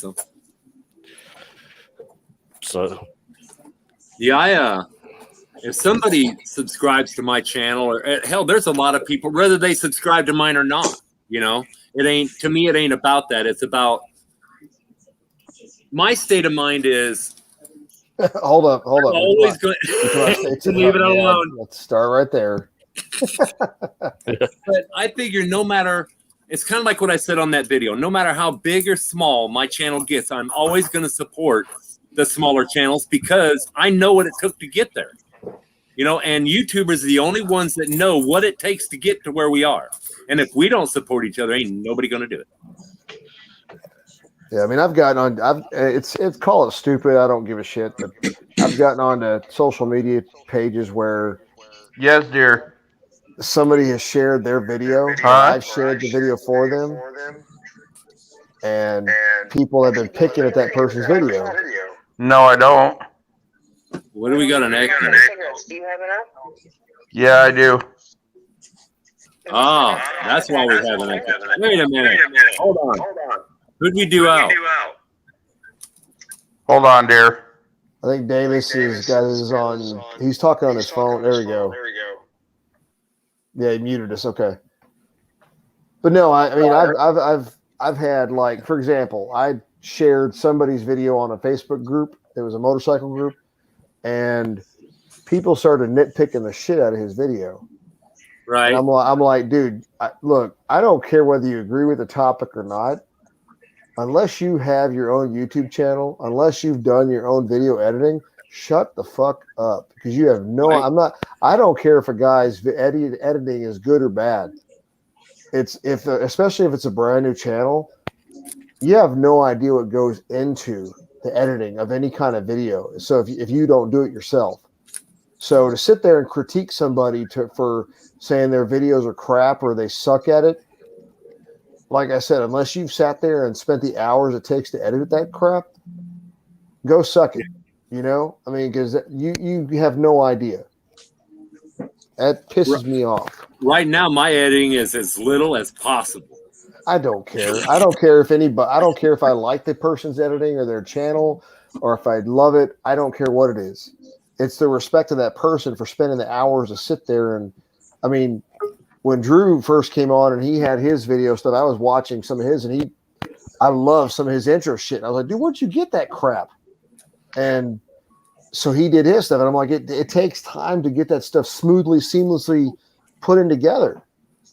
So yeah, if somebody subscribes to my channel, or hell, there's a lot of people, whether they subscribe to mine or not. It ain't, to me, it ain't about that. It's about my state of mind is. Hold up. Always going to leave it alone. Let's start right there. But I figure no matter, it's kind of like what I said on that video. No matter how big or small my channel gets, I'm always going to support the smaller channels because I know what it took to get there. And YouTubers are the only ones that know what it takes to get to where we are. And if we don't support each other, ain't nobody going to do it. Yeah, I mean, I've gotten on. It's call it stupid. I don't give a shit. But I've gotten on to social media pages where, yes, dear, somebody has shared their video. I've shared the video for them, and people have been picking at that person's video. No, I don't. What do we got an egg? Do you have enough? Yeah, I do. Oh, that's why we have an egg. Wait a minute. Hold on. Who'd we do out? Hold on, dear. I think Davis has got his on. He's talking on his phone. There we go. Yeah, he muted us. Okay. But no, I mean, I've had, like, for example, I shared somebody's video on a Facebook group. It was a motorcycle group, and people started nitpicking the shit out of his video. Right. And I'm like, dude, look, I don't care whether you agree with the topic or not. Unless you have your own YouTube channel, unless you've done your own video editing, shut the fuck up, because you have no. Right. I don't care if a guy's editing is good or bad. Especially if it's a brand new channel, you have no idea what goes into the editing of any kind of video. So if you don't do it yourself, so to sit there and critique somebody for saying their videos are crap or they suck at it, like I said, unless you've sat there and spent the hours it takes to edit that crap, go suck it. I mean, because you have no idea. That pisses me off. Right now, my editing is as little as possible. I don't care. I don't care if anybody. I don't care if I like the person's editing or their channel, or if I love it. I don't care what it is. It's the respect of that person for spending the hours to sit there and, I mean, when Drew first came on and he had his video stuff, I was watching some of his, and I love some of his intro shit. And I was like, dude, where'd you get that crap? And so he did his stuff, and I'm like, it takes time to get that stuff smoothly, seamlessly put in together.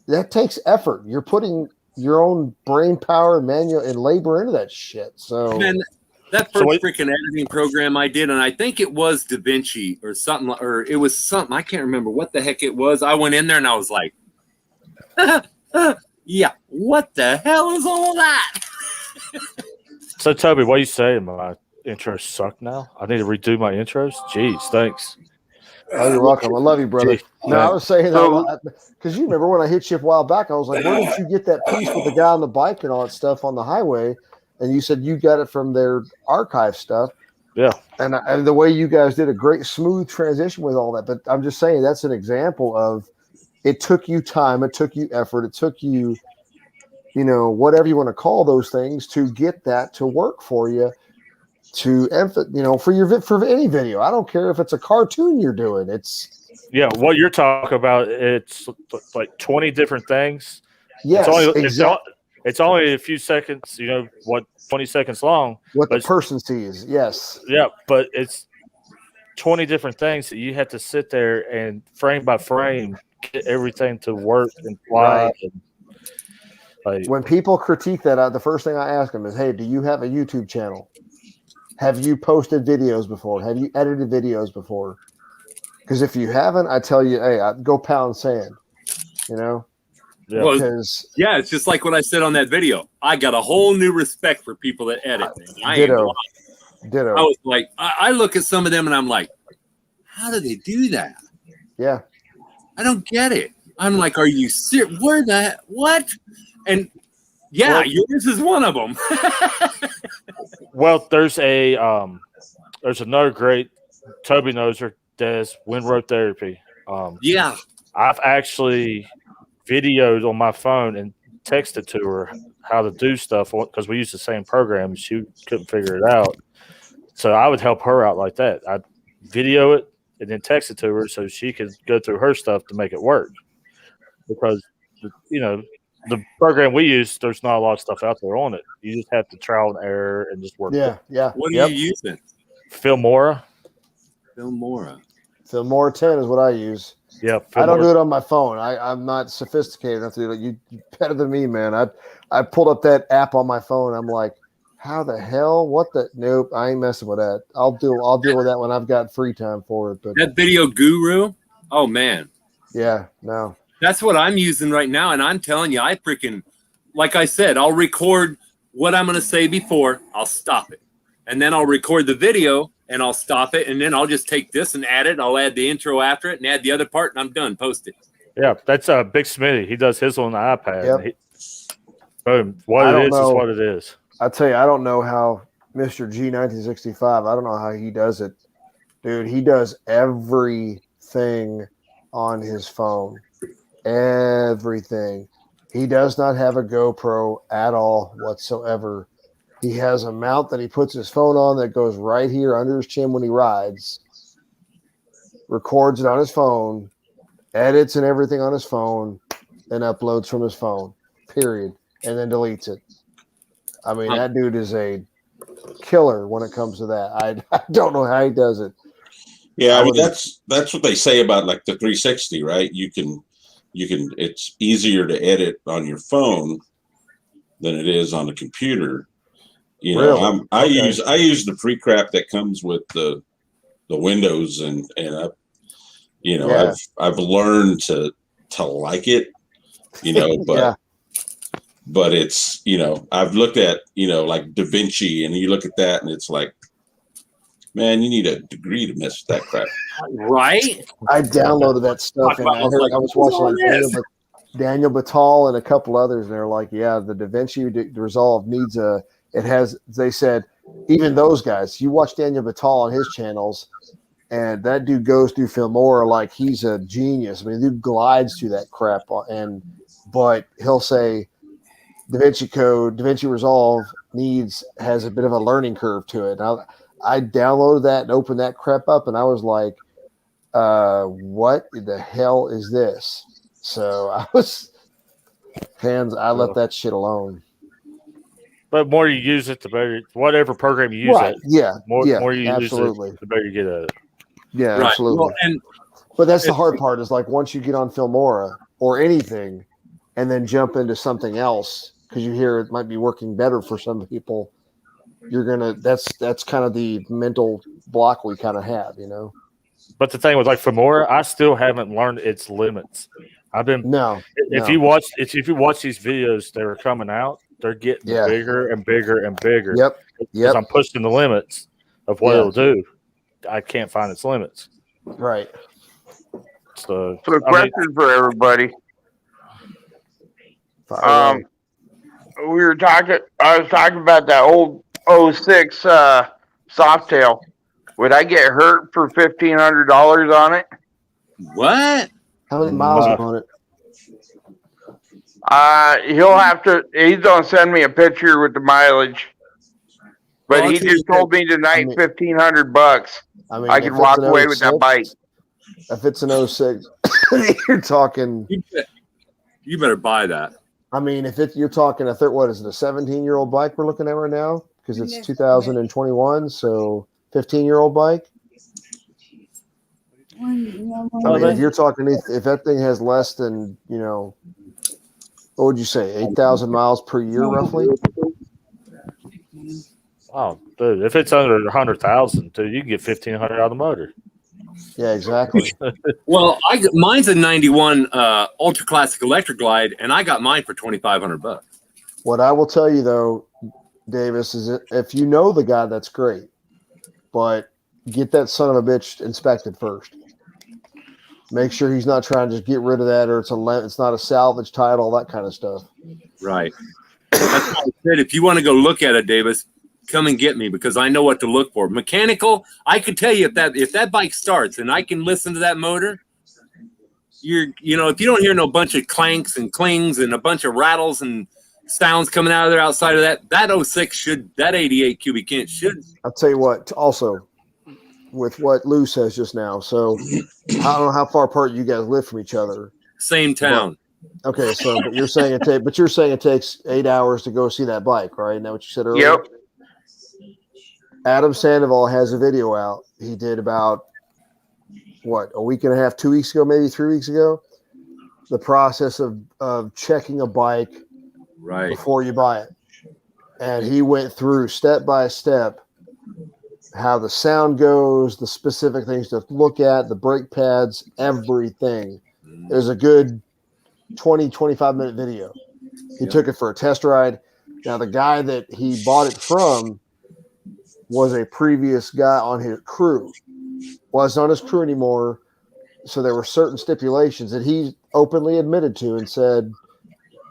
That takes effort. You're putting your own brain power and manual and labor into that shit. So man, that first freaking editing program I did, and I think it was DaVinci or something, or it was something, I can't remember what the heck it was. I went in there and I was like, yeah, what the hell is all that? So Toby, what are you saying? My intros suck now? I need to redo my intros? Jeez, thanks. Oh, you're welcome. I love you, brother. No, I was saying that because you remember when I hit you a while back, I was like, where did you get that piece with the guy on the bike and all that stuff on the highway? And you said you got it from their archive stuff. Yeah. And the way you guys did a great smooth transition with all that. But I'm just saying that's an example of it took you time, it took you effort, it took you, whatever you want to call those things to get that to work for you. For any video. I don't care if it's a cartoon you're doing. What you're talking about, it's like 20 different things. Yes, exactly. It's only a few seconds, 20 seconds long. What the person sees, yes. Yeah, but it's 20 different things that you have to sit there and frame by frame get everything to work and fly. Right. When people critique that, the first thing I ask them is, hey, do you have a YouTube channel? Have you posted videos before? Have you edited videos before? Because if you haven't, I tell you, hey, go pound sand, Yeah. Well, it's just like what I said on that video. I got a whole new respect for people that edit. Ditto. I was like, I look at some of them and I'm like, how do they do that? Yeah. I don't get it. I'm like, are you serious? What? And yours is one of them. Well, there's another great, Toby knows her, Des, Windrow Therapy. I've actually videoed on my phone and texted to her how to do stuff because we use the same program and she couldn't figure it out. So I would help her out like that. I'd video it and then text it to her so she could go through her stuff to make it work. Because, the program we use, there's not a lot of stuff out there on it. You just have to trial and error and just work. Yeah. What are you using? Filmora. Filmora 10 is what I use. Yeah. I don't do it on my phone. I'm not sophisticated enough to do it. You better than me, man. I pulled up that app on my phone. I'm like, how the hell? What the? Nope, I ain't messing with that. I'll deal with that when I've got free time for it. But that Video Guru, oh man. Yeah, no. That's what I'm using right now, and I'm telling you, I freaking, like I said, I'll record what I'm going to say before, I'll stop it. And then I'll record the video, and I'll stop it, and then I'll just take this and add it. I'll add the intro after it and add the other part, and I'm done. Post it. Yeah, that's Big Smitty. He does his on the iPad. Yep. Boom. What it is what it is. I tell you, I don't know how Mr. G1965, I don't know how he does it. Dude, he does everything on his phone. Everything. He does not have a GoPro at all whatsoever. He has a mount that he puts his phone on that goes right here under his chin when he rides, records it on his phone, edits and everything on his phone, and uploads from his phone, period, and then deletes it. I mean, that dude is a killer when it comes to that. I don't know how he does it. Yeah, I mean, that's what they say about like the 360, right? You can it's easier to edit on your phone than it is on a computer. Really? I use the free crap that comes with the Windows and I've learned to like it, but but it's I've looked at like DaVinci, and you look at that and it's like, man, you need a degree to mess with that crap. Right? I downloaded that stuff, and I was watching Daniel Batal and a couple others, and they're like, yeah, the DaVinci Resolve needs they said, even those guys, you watch Daniel Batal on his channels, and that dude goes through Filmora like he's a genius. I mean, the dude glides through that crap, but he'll say DaVinci Resolve has a bit of a learning curve to it. And I downloaded that and opened that crap up, and I was like, what the hell is this? So I let that shit alone. But more you use it, the better. Whatever program you use it, more you absolutely. use it, the better you get at it. Yeah, Right. absolutely. Well, but that's the hard part is like once you get on Filmora or anything, and then jump into something else because you hear it might be working better for some people, you're gonna. That's kind of the mental block we kind of have, you know. But the thing with like Filmora, I still haven't learned its limits. I've been if you watch these videos that are coming out, they're getting bigger and bigger and bigger. Yep. Because I'm pushing the limits of what it'll do. I can't find its limits. Right. So a question for everybody. We were talking. I was talking about that old 06 Softail. Would I get hurt for $1,500 on it? What? How many miles are on it? He'll have to. He's gonna send me a picture with the mileage. But he just told me tonight $1,500. I can walk away with that bike. If it's an 06, you're talking. You better buy that. I mean, if you're talking what is it, a 17-year-old bike we're looking at right now? Because it's 2021, so 15-year-old bike. I mean, if you're talking, if that thing has less than, what would you say, 8,000 miles per year, roughly? Oh, dude, if it's under 100,000, dude, you can get 1,500 out of the motor. Yeah, exactly. Well, mine's a '91 Ultra Classic Electric Glide, and I got mine for $2,500. What I will tell you though, Davis, is if you know the guy, that's great, but get that son of a bitch inspected first. Make sure he's not trying to just get rid of that, or it's not a salvage title, that kind of stuff. Right. That's why I said if you want to go look at it, Davis, come and get me because I know what to look for. Mechanical, I could tell you if that bike starts and I can listen to that motor, if you don't hear no bunch of clanks and clings and a bunch of rattles and sounds coming out of there outside of that 06 that 88 cubic inch should. I'll tell you what, also with what Lou says just now. So I don't know how far apart you guys live from each other. Same town. Okay, so but you're saying it takes 8 hours to go see that bike, right? Isn't that what you said earlier? Yep. Adam Sandoval has a video out. He did about a week and a half, 2 weeks ago, maybe 3 weeks ago. The process of checking a bike before you buy it. And he went through step by step how the sound goes, the specific things to look at, the brake pads, everything. It was a good 20, 25-minute video. He took it for a test ride. Now, the guy that he bought it from was a previous guy on his crew. Well, it's not his crew anymore. So there were certain stipulations that he openly admitted to and said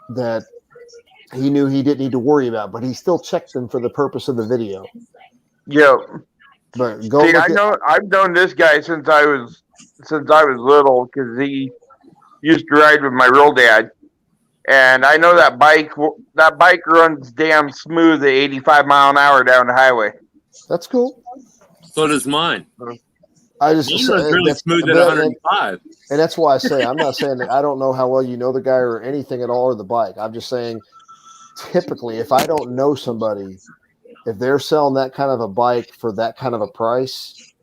that he knew he didn't need to worry about, but he still checked them for the purpose of the video. Yep. But I've known this guy since I was little because he used to ride with my real dad, and I know that bike runs damn smooth at 85 mile an hour down the highway. That's cool. So does mine. I just really smooth at 105. And that's why I say I'm not saying that I don't know how well you know the guy or anything at all or the bike. I'm just saying typically if I don't know somebody, if they're selling that kind of a bike for that kind of a price,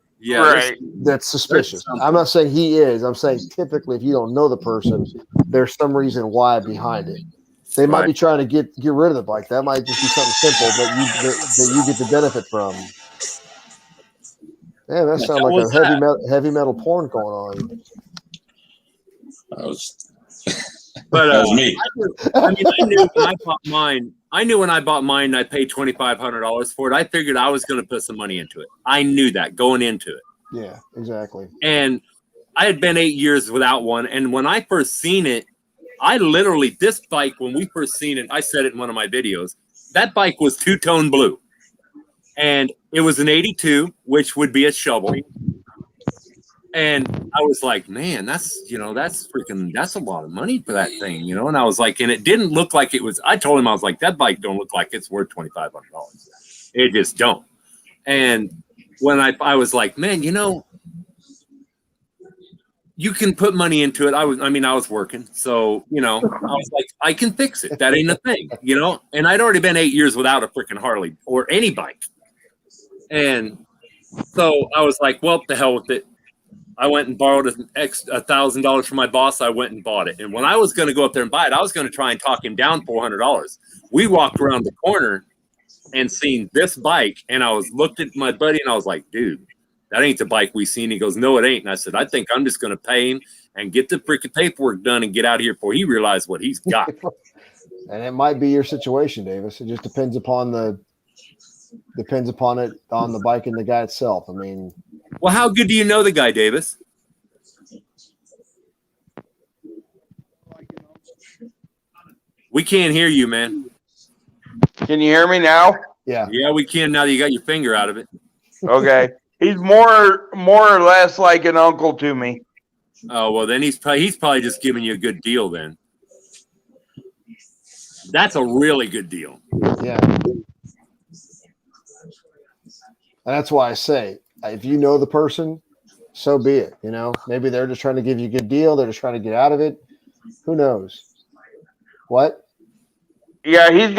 that's suspicious. I'm not saying he is. I'm saying typically if you don't know the person, there's some reason why behind it. They might be trying to get rid of the bike. That might just be something simple that you get the benefit from. Yeah, that sounds like a heavy metal porn going on. That was me. I knew when I bought mine. I knew when I bought mine, I paid $2,500 for it. I figured I was going to put some money into it. I knew that going into it. Yeah, exactly. And I had been 8 years without one. And when I first seen it, this bike, when we first seen it, I said it in one of my videos, that bike was two-tone blue. And it was an 82, which would be a shovel. And I was like, man, that's a lot of money for that thing, And I was like, and it didn't look like it was. I told him, I was like, that bike don't look like it's worth $2,500. It just don't. And when I was like, man, you you can put money into it. I was working, so I was like, I can fix it. That ain't a thing, And I'd already been 8 years without a freaking Harley or any bike, and so I was like, well, the hell with it. I went and borrowed $1,000 from my boss. I went and bought it, and when I was going to go up there and buy it, I was going to try and talk him down $400. We walked around the corner and seen this bike, and I looked at my buddy, and I was like, dude, that ain't the bike we seen. He goes, no, it ain't. And I said, I think I'm just going to pay him and get the freaking paperwork done and get out of here before he realized what he's got. And it might be your situation, Davis. It just depends upon it on the bike and the guy itself. I mean, well, how good do you know the guy, Davis? We can't hear you, man. Can you hear me now? Yeah. Yeah, we can now that you got your finger out of it. Okay. He's more or less like an uncle to me. Oh, well, then he's probably just giving you a good deal then. That's a really good deal. Yeah. And that's why I say, if you know the person, so be it. Maybe they're just trying to give you a good deal. They're just trying to get out of it. Who knows? What? Yeah, he's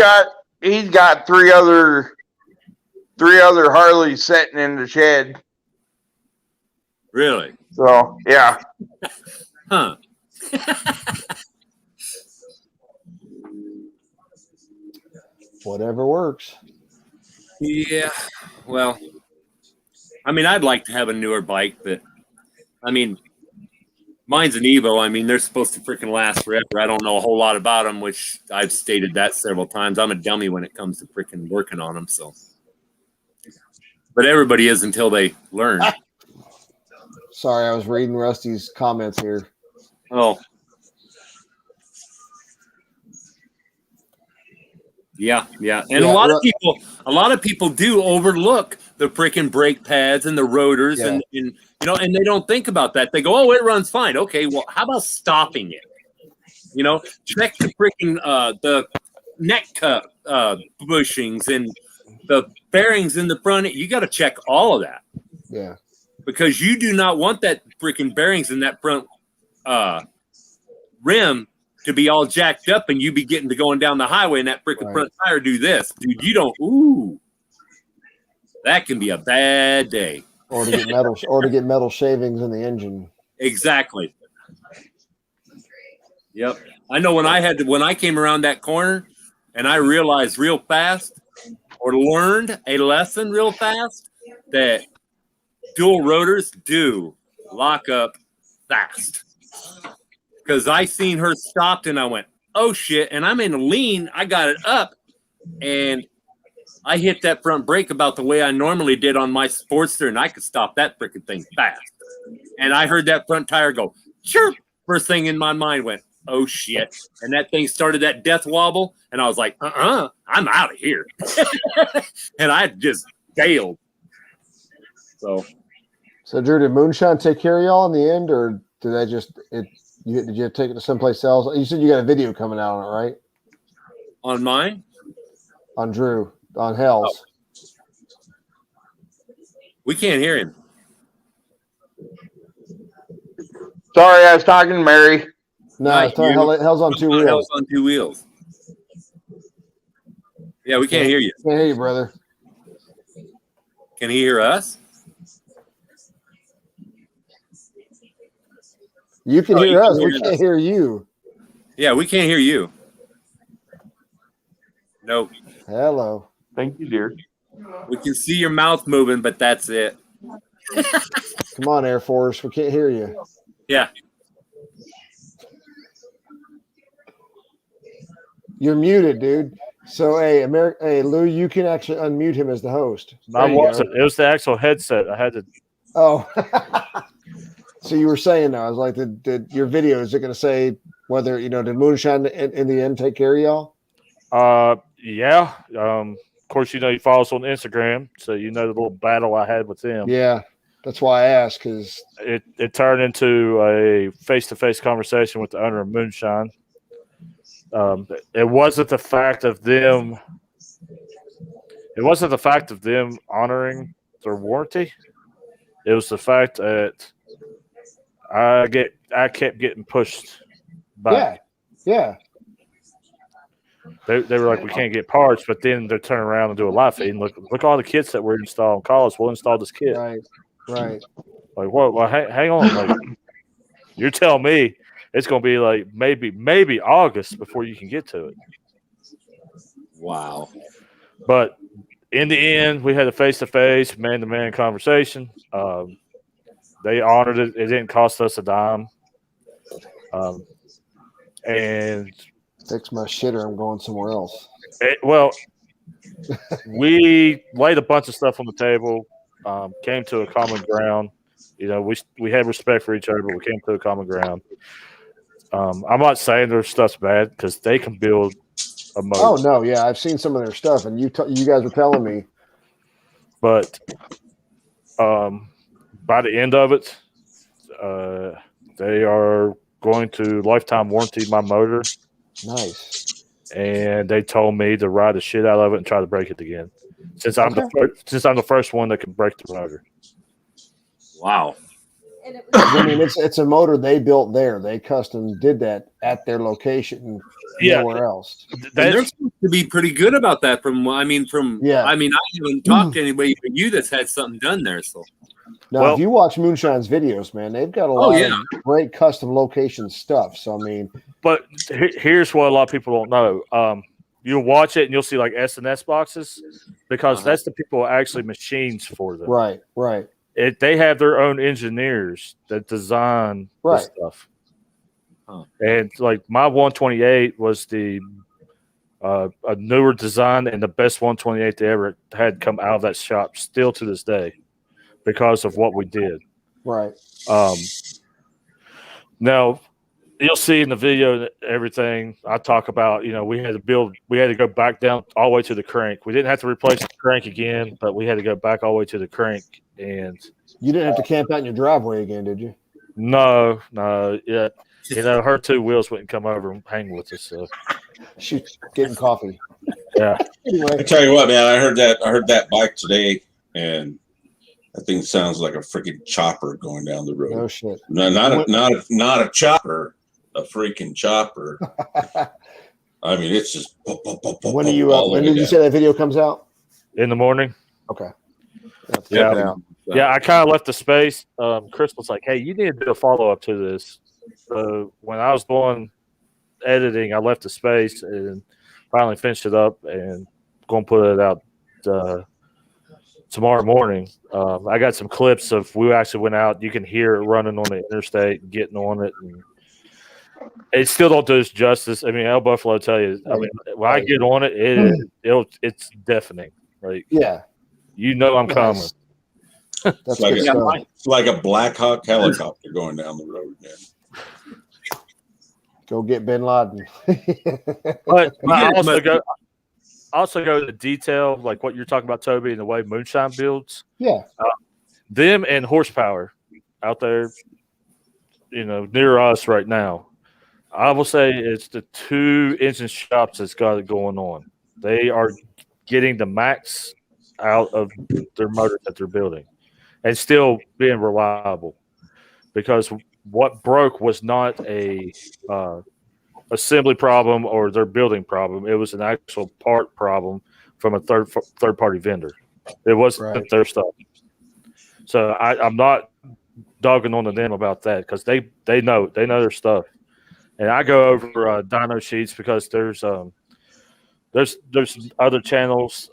got three other Harleys sitting in the shed. Really? So yeah. Huh. Whatever works. Yeah. Well, I'd like to have a newer bike, but mine's an Evo. They're supposed to freaking last forever. I don't know a whole lot about them, which I've stated that several times. I'm a dummy when it comes to freaking working on them. So, but everybody is until they learn. Sorry, I was reading Rusty's comments here. Oh. Yeah. And a lot of people do overlook the freaking brake pads and the rotors and they don't think about that. They go, oh, it runs fine. Okay, well, how about stopping it? Check the freaking the neck cup bushings and the bearings in the front. You got to check all of that. Yeah. Because you do not want that freaking bearings in that front rim to be all jacked up and you be getting to going down the highway and that freaking front tire do this. Dude, you don't. Ooh. That can be a bad day. Or to get metal shavings in the engine. Exactly. Yep. I know when I came around that corner and I realized real fast or learned a lesson real fast that dual rotors do lock up fast. Because I seen her stopped and I went, oh shit. And I'm in a lean. I got it up and I hit that front brake about the way I normally did on my Sportster and I could stop that freaking thing fast. And I heard that front tire go, chirp. First thing in my mind went, oh shit. And that thing started that death wobble. And I was like, I'm out of here. And I just bailed. So Drew, did Moonshine take care of y'all in the end, or did they did you take it to someplace else? You said you got a video coming out on it, right? On mine? On Drew, on Hell's. Oh. We can't hear him. Sorry, I was talking to Mary. No, Hell's on two wheels. Hell's on two wheels. Yeah, we can't hear you. Can't hear you, brother. Can he hear us? You can hear us. We can't hear you. Yeah, we can't hear you. Nope. Hello. Thank you, dear. We can see your mouth moving, but that's it. Come on, Air Force. We can't hear you. Yeah. You're muted, dude. So, hey, Lou, you can actually unmute him as the host. I wasn't. It was the actual headset. I had to. Oh. So you were saying, I was like, did your video, is it going to say whether, did Moonshine in the end take care of y'all? Yeah. Of course, you follow us on Instagram, so the little battle I had with him. Yeah, that's why I asked, because it turned into a face-to-face conversation with the owner of Moonshine. It wasn't the fact of them. It wasn't the fact of them honoring their warranty. It was the fact that I kept getting pushed back. Yeah. They were like, we can't get parts, but then they turn around and do a live feed and look all the kits that we're installing. Call us, we'll install this kit. Right. Like, whoa, well, hang on. Like, you're telling me it's going to be like maybe August before you can get to it. Wow. But in the end, we had a face-to-face, man-to-man conversation. They honored it. It didn't cost us a dime. And fix my shitter. I'm going somewhere else. We laid a bunch of stuff on the table, came to a common ground. You know, we had respect for each other, but we came to a common ground. I'm not saying their stuff's bad because they can build a motor. Oh no, yeah, I've seen some of their stuff, and you guys were telling me. But by the end of it, they are going to lifetime warranty my motor. Nice. And they told me to ride the shit out of it and try to break it again. Since I'm the first one that can break the motor. Wow. I mean, it's a motor they built there. They custom did that at their location, nowhere else. They're supposed to be pretty good about that. I haven't talked to anybody but you that's had something done there. So now, if you watch Moonshine's videos, man, they've got a lot of great custom location stuff. So I mean, but here's what a lot of people don't know. You'll watch it and you'll see like S&S boxes because that's the people who actually machines for them. Right. They have their own engineers that design the stuff. And like my 128 was a newer design and the best 128 they ever had come out of that shop still to this day because of what we did. Right. Now you'll see in the video everything I talk about, we had to go back down all the way to the crank. We didn't have to replace the crank again, but we had to go back all the way to the crank. And you didn't have to camp out in your driveway again, did you? No. Yeah. Her two wheels wouldn't come over and hang with us. So she's getting coffee. Yeah. Anyway. I tell you what, man, I heard that bike today, and that thing sounds like a freaking chopper going down the road. No shit. No, not a chopper, a freaking chopper. I mean, it's just. When did you say that video comes out? In the morning. Okay. Yeah. Yeah, I kind of left the space. Chris was like, "Hey, you need to do a follow-up to this." So when I was doing editing, I left the space and finally finished it up and going to put it out tomorrow morning. I got some clips of we actually went out. You can hear it running on the interstate, getting on it, and it still don't do us justice. I mean, El Buffalo tell you. I mean, when I get on it, it's deafening. Like, I'm coming. That's like a Black Hawk helicopter going down the road, man. Go get Bin Laden. But I also go to detail, like what you're talking about, Toby, and the way Moonshine builds. Yeah. Them and horsepower out there, near us right now. I will say it's the two engine shops that's got it going on. They are getting the max out of their motor that they're building and still being reliable, because what broke was not a assembly problem or their building problem. It was an actual part problem from a third party vendor. It wasn't their stuff. So I'm not dogging on to them about that because they know their stuff. And I go over dyno sheets because there's other channels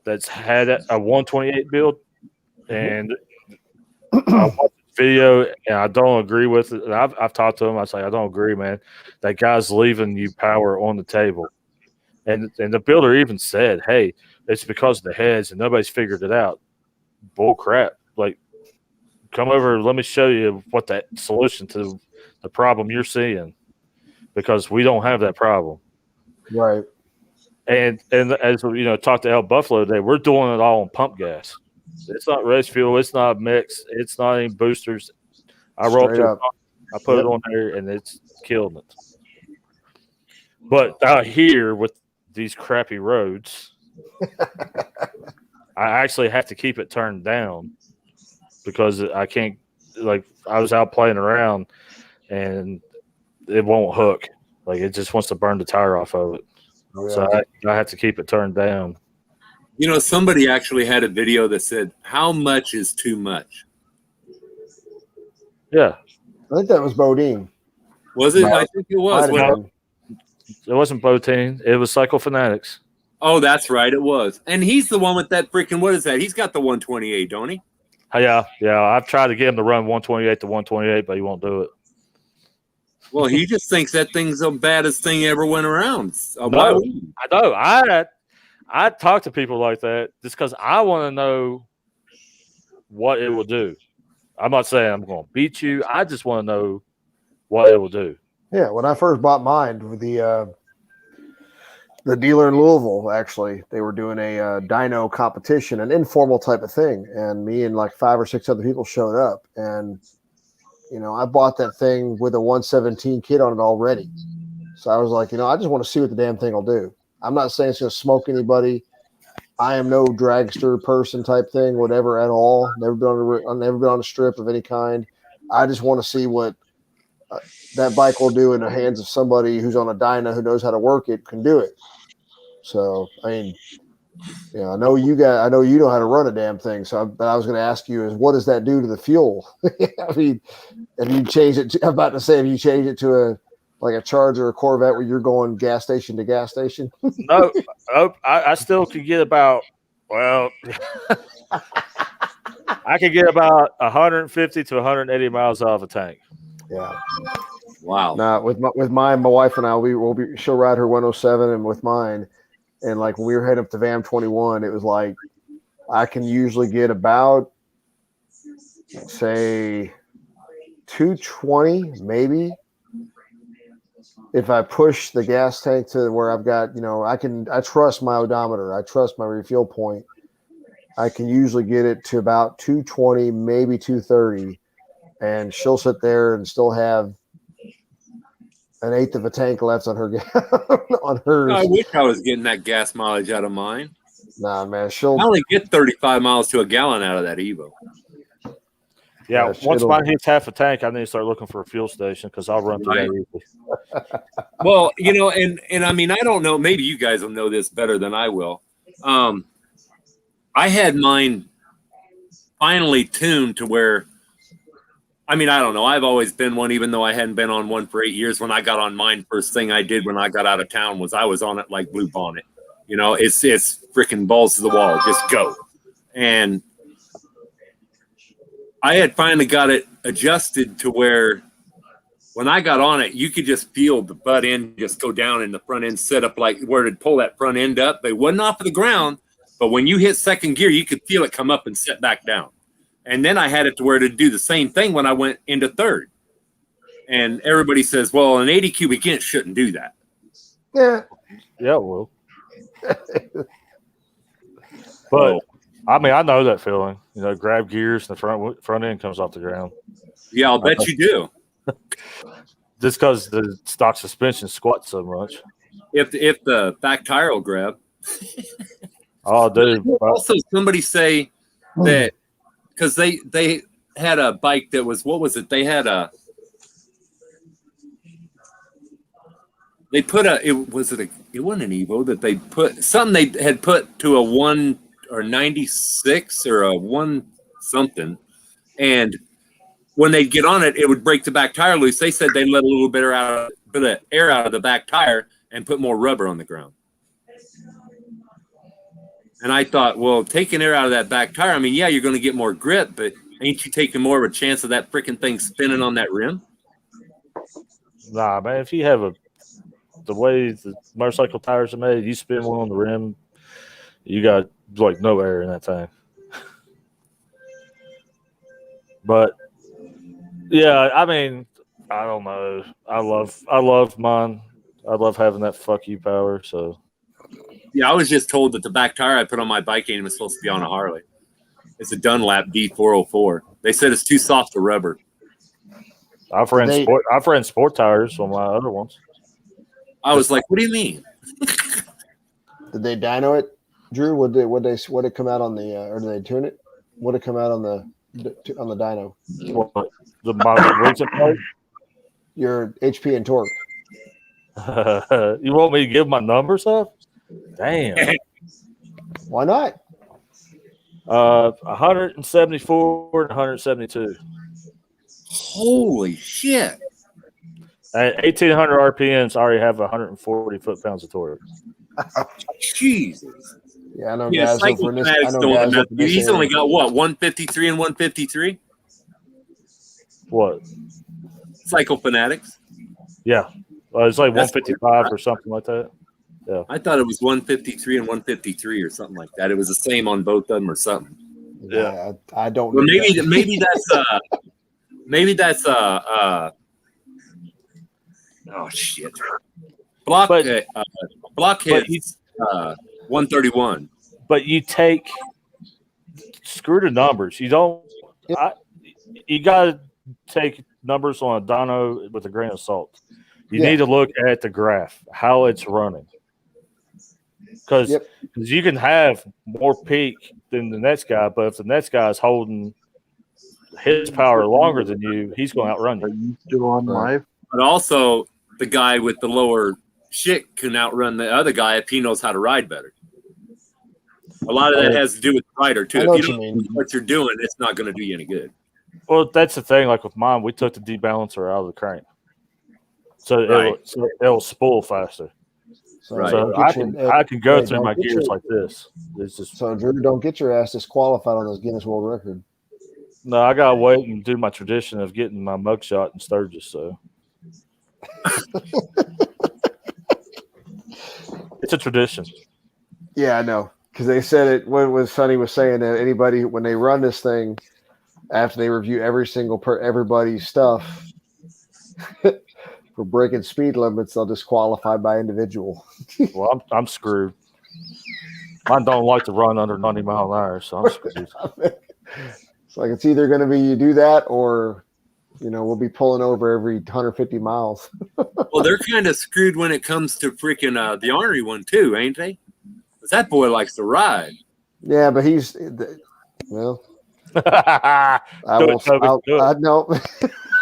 that's had a 128 build, and I watch the video and I don't agree with it. And I've talked to him. I say I don't agree, man. That guy's leaving you power on the table, and the builder even said, "Hey, it's because of the heads, and nobody's figured it out." Bull crap! Like, come over. Let me show you what that solution to the problem you're seeing, because we don't have that problem. Right. And as talked to El Buffalo today, we're doing it all on pump gas. It's not race fuel. It's not mix. It's not any boosters. I rolled through. I put it on there, and it's killing it. But out here with these crappy roads, I actually have to keep it turned down because I can't like I was out playing around, and it won't hook. Like it just wants to burn the tire off of it. So I have to keep it turned down. You know, somebody actually had a video that said, "How much is too much?" Yeah, I think that was Bodine. Was it? I think it was. It wasn't Botine. It was Cycle Fanatics. Oh, that's right. It was. And he's the one with that freaking, what is that? He's got the 128, don't he? Yeah. I've tried to get him to run 128 to 128, but he won't do it. Well, he just thinks that thing's the baddest thing ever went around. No, I know. I talk to people like that just because I want to know what it will do. I'm not saying I'm going to beat you. I just want to know what it will do. Yeah, when I first bought mine with the dealer in Louisville, actually, they were doing a dyno competition, an informal type of thing, and me and like 5 or 6 other people showed up, and you know, I bought that thing with a 117 kit on it already. So I was like, you know, I just want to see what the damn thing will do. I'm not saying it's going to smoke anybody. I am no dragster person type thing, whatever at all. Never been on a strip of any kind. I just want to see what that bike will do in the hands of somebody who's on a dyno who knows how to work it, can do it. So, I mean, yeah, I know you know how to run a damn thing. So, but I was going to ask you is what does that do to the fuel? I mean, if you change it, I'm about to say, if you change it to a Charger or Corvette where you're going gas station to gas station. No, I still could get about, well, I could get about 150 to 180 miles out of a tank. Yeah. Wow. Now with mine, my wife and I, she'll ride her 107 and with mine. And like when we were heading up to VAM 21, it was like I can usually get about, say, 220 maybe. If I push the gas tank to where I've got, you know, I trust my odometer. I trust my refuel point. I can usually get it to about 220, maybe 230. And she'll sit there and still have an eighth of a tank left on her on hers. I wish I was getting that gas mileage out of mine. Nah, man, I only get 35 miles to a gallon out of that Evo. Yeah, once mine hits half a tank, I need to start looking for a fuel station because I'll run through that easily. Well, you know, and I mean, I don't know. Maybe you guys will know this better than I will. I had mine finally tuned to where, I mean, I don't know. I've always been one, even though I hadn't been on one for 8 years. When I got on mine, first thing I did when I got out of town was I was on it like Blue Bonnet. You know, it's freaking balls to the wall. Just go. And I had finally got it adjusted to where when I got on it, you could just feel the butt end just go down and the front end set up like where it'd pull that front end up. It wasn't off of the ground, but when you hit second gear, you could feel it come up and set back down. And then I had it to where it'd do the same thing when I went into third. And everybody says, well, an 80 cubic inch shouldn't do that. Yeah. Yeah, it will. But I mean, I know that feeling. You know, grab gears and the front end comes off the ground. Yeah, I'll bet you do. Just because the stock suspension squats so much. If the back tire will grab. Oh, dude. Also, somebody say that because they had a bike that was, what was it? They had it wasn't an Evo that they put something they had put to a 1 or 96 or a 1 something, and when they'd get on it, it would break the back tire loose. They said they let a little bit of air out of the back tire and put more rubber on the ground. And I thought, well, taking air out of that back tire, I mean, yeah, you're going to get more grip, but ain't you taking more of a chance of that freaking thing spinning on that rim? Nah, man, if you have the way the motorcycle tires are made, you spin one on the rim, you got like no air in that thing. But yeah, I mean, I don't know. I love mine. I love having that fuck you power. So yeah, I was just told that the back tire I put on my bike ain't even supposed to be on a Harley. It's a Dunlap D404. They said it's too soft to rubber. I've ran sport tires on my other ones. I was like, what do you mean? Did they dyno it, Drew? Would it come out on the or did they tune it? Would it come out on the on the dyno. What, the most recent part? Your HP and torque. You want me to give my numbers up? Damn. Why not? 174 and 172. Holy shit! At 1,800 RPMs, I already have 140 foot-pounds of torque. Jesus. Yeah, I know Yeah, guys over in this. I know guys over in this He's area. only got what, 153 and 153? What? Cycle Fanatics? Yeah. It's like That's 155 or something like that. Yeah. I thought it was 153 and 153 or something like that. It was the same on both of them or something. Yeah, I don't. Well, know maybe that's oh shit. Blockhead 131. But you take screw the numbers. You don't. You got to take numbers on a dyno with a grain of salt. You need to look at the graph, how it's running, because you can have more peak than the next guy, but if the next guy is holding his power longer than you, he's going to outrun you. Are you still on live? But also, the guy with the lower shit can outrun the other guy if he knows how to ride better. A lot of that has to do with the rider too. If you don't know what you're doing, it's not going to do you any good. Well, that's the thing. Like with mine, we took the debalancer out of the crank, so it'll spool faster. So I can go through my gears like this. It's just, so Drew, don't get your ass disqualified on this Guinness World Record. No, I gotta wait and do my tradition of getting my mugshot in Sturgis. So it's a tradition. Yeah, I know. Because they said it. What was Sonny was saying that anybody when they run this thing, after they review everybody's stuff for breaking speed limits, they'll disqualify by individual. Well, I'm screwed. Mine don't like to run under 90 mile an hour, so I'm screwed. It's like it's either going to be you do that or, we'll be pulling over every 150 miles. Well, they're kind of screwed when it comes to freaking the ornery one too, ain't they? Because that boy likes to ride. Yeah, but he's well. I won't. No.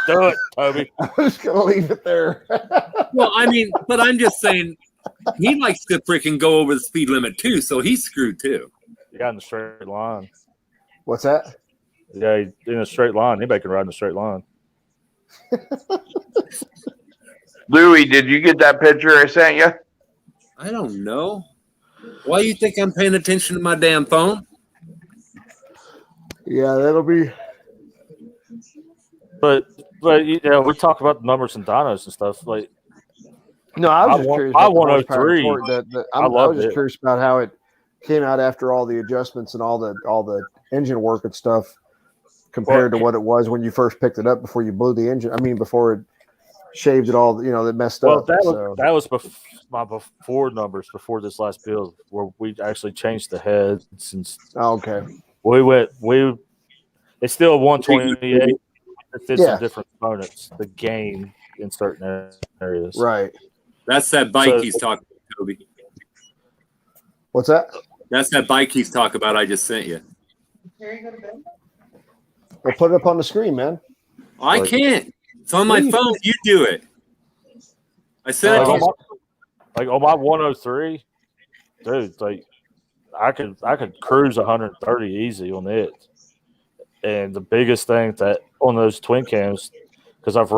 Do it, Toby. I was gonna leave it there. Well, I mean, but I'm just saying, he likes to freaking go over the speed limit too, so he's screwed too. Yeah, in a straight line. What's that? Yeah, in a straight line. Anybody can ride in a straight line. Louie, did you get that picture I sent you? I don't know. Why do you think I'm paying attention to my damn phone? Yeah, that'll be. But we talk about the numbers and dynos and stuff. Like, no, I was just curious. I 103. I was just curious about how it came out after all the adjustments and all the engine work and stuff, compared to what it was when you first picked it up before you blew the engine. I mean, before it shaved it all, that messed up. Well, that was my before numbers before this last build where we actually changed the heads and. Oh, okay. It's still 128. It fits some different components. The game in certain areas. Right. That's that bike he's talking about, Toby. What's that? That's that bike he's talking about. I just sent you. Well, put it up on the screen, man. I can't. It's on my phone. You do it. I sent it to you. Like on my 103, dude. Like I could cruise 130 easy on it. And the biggest thing that on those twin cams, because I've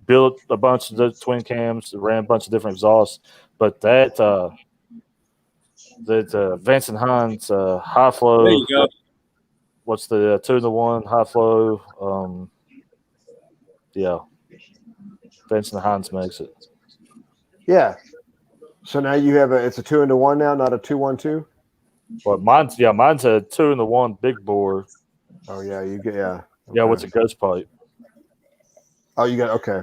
built a bunch of those twin cams, ran a bunch of different exhausts, but that Vance and Hines high flow. There you go. What's the 2-in-1 high flow? Yeah, Vance and Hines makes it. Yeah. So now you have it's a 2-in-1 now, not a 2-1-2. But mine's a 2-in-1 big bore. Oh yeah, you get Okay. Yeah, what's a ghost pipe? Oh, you got okay.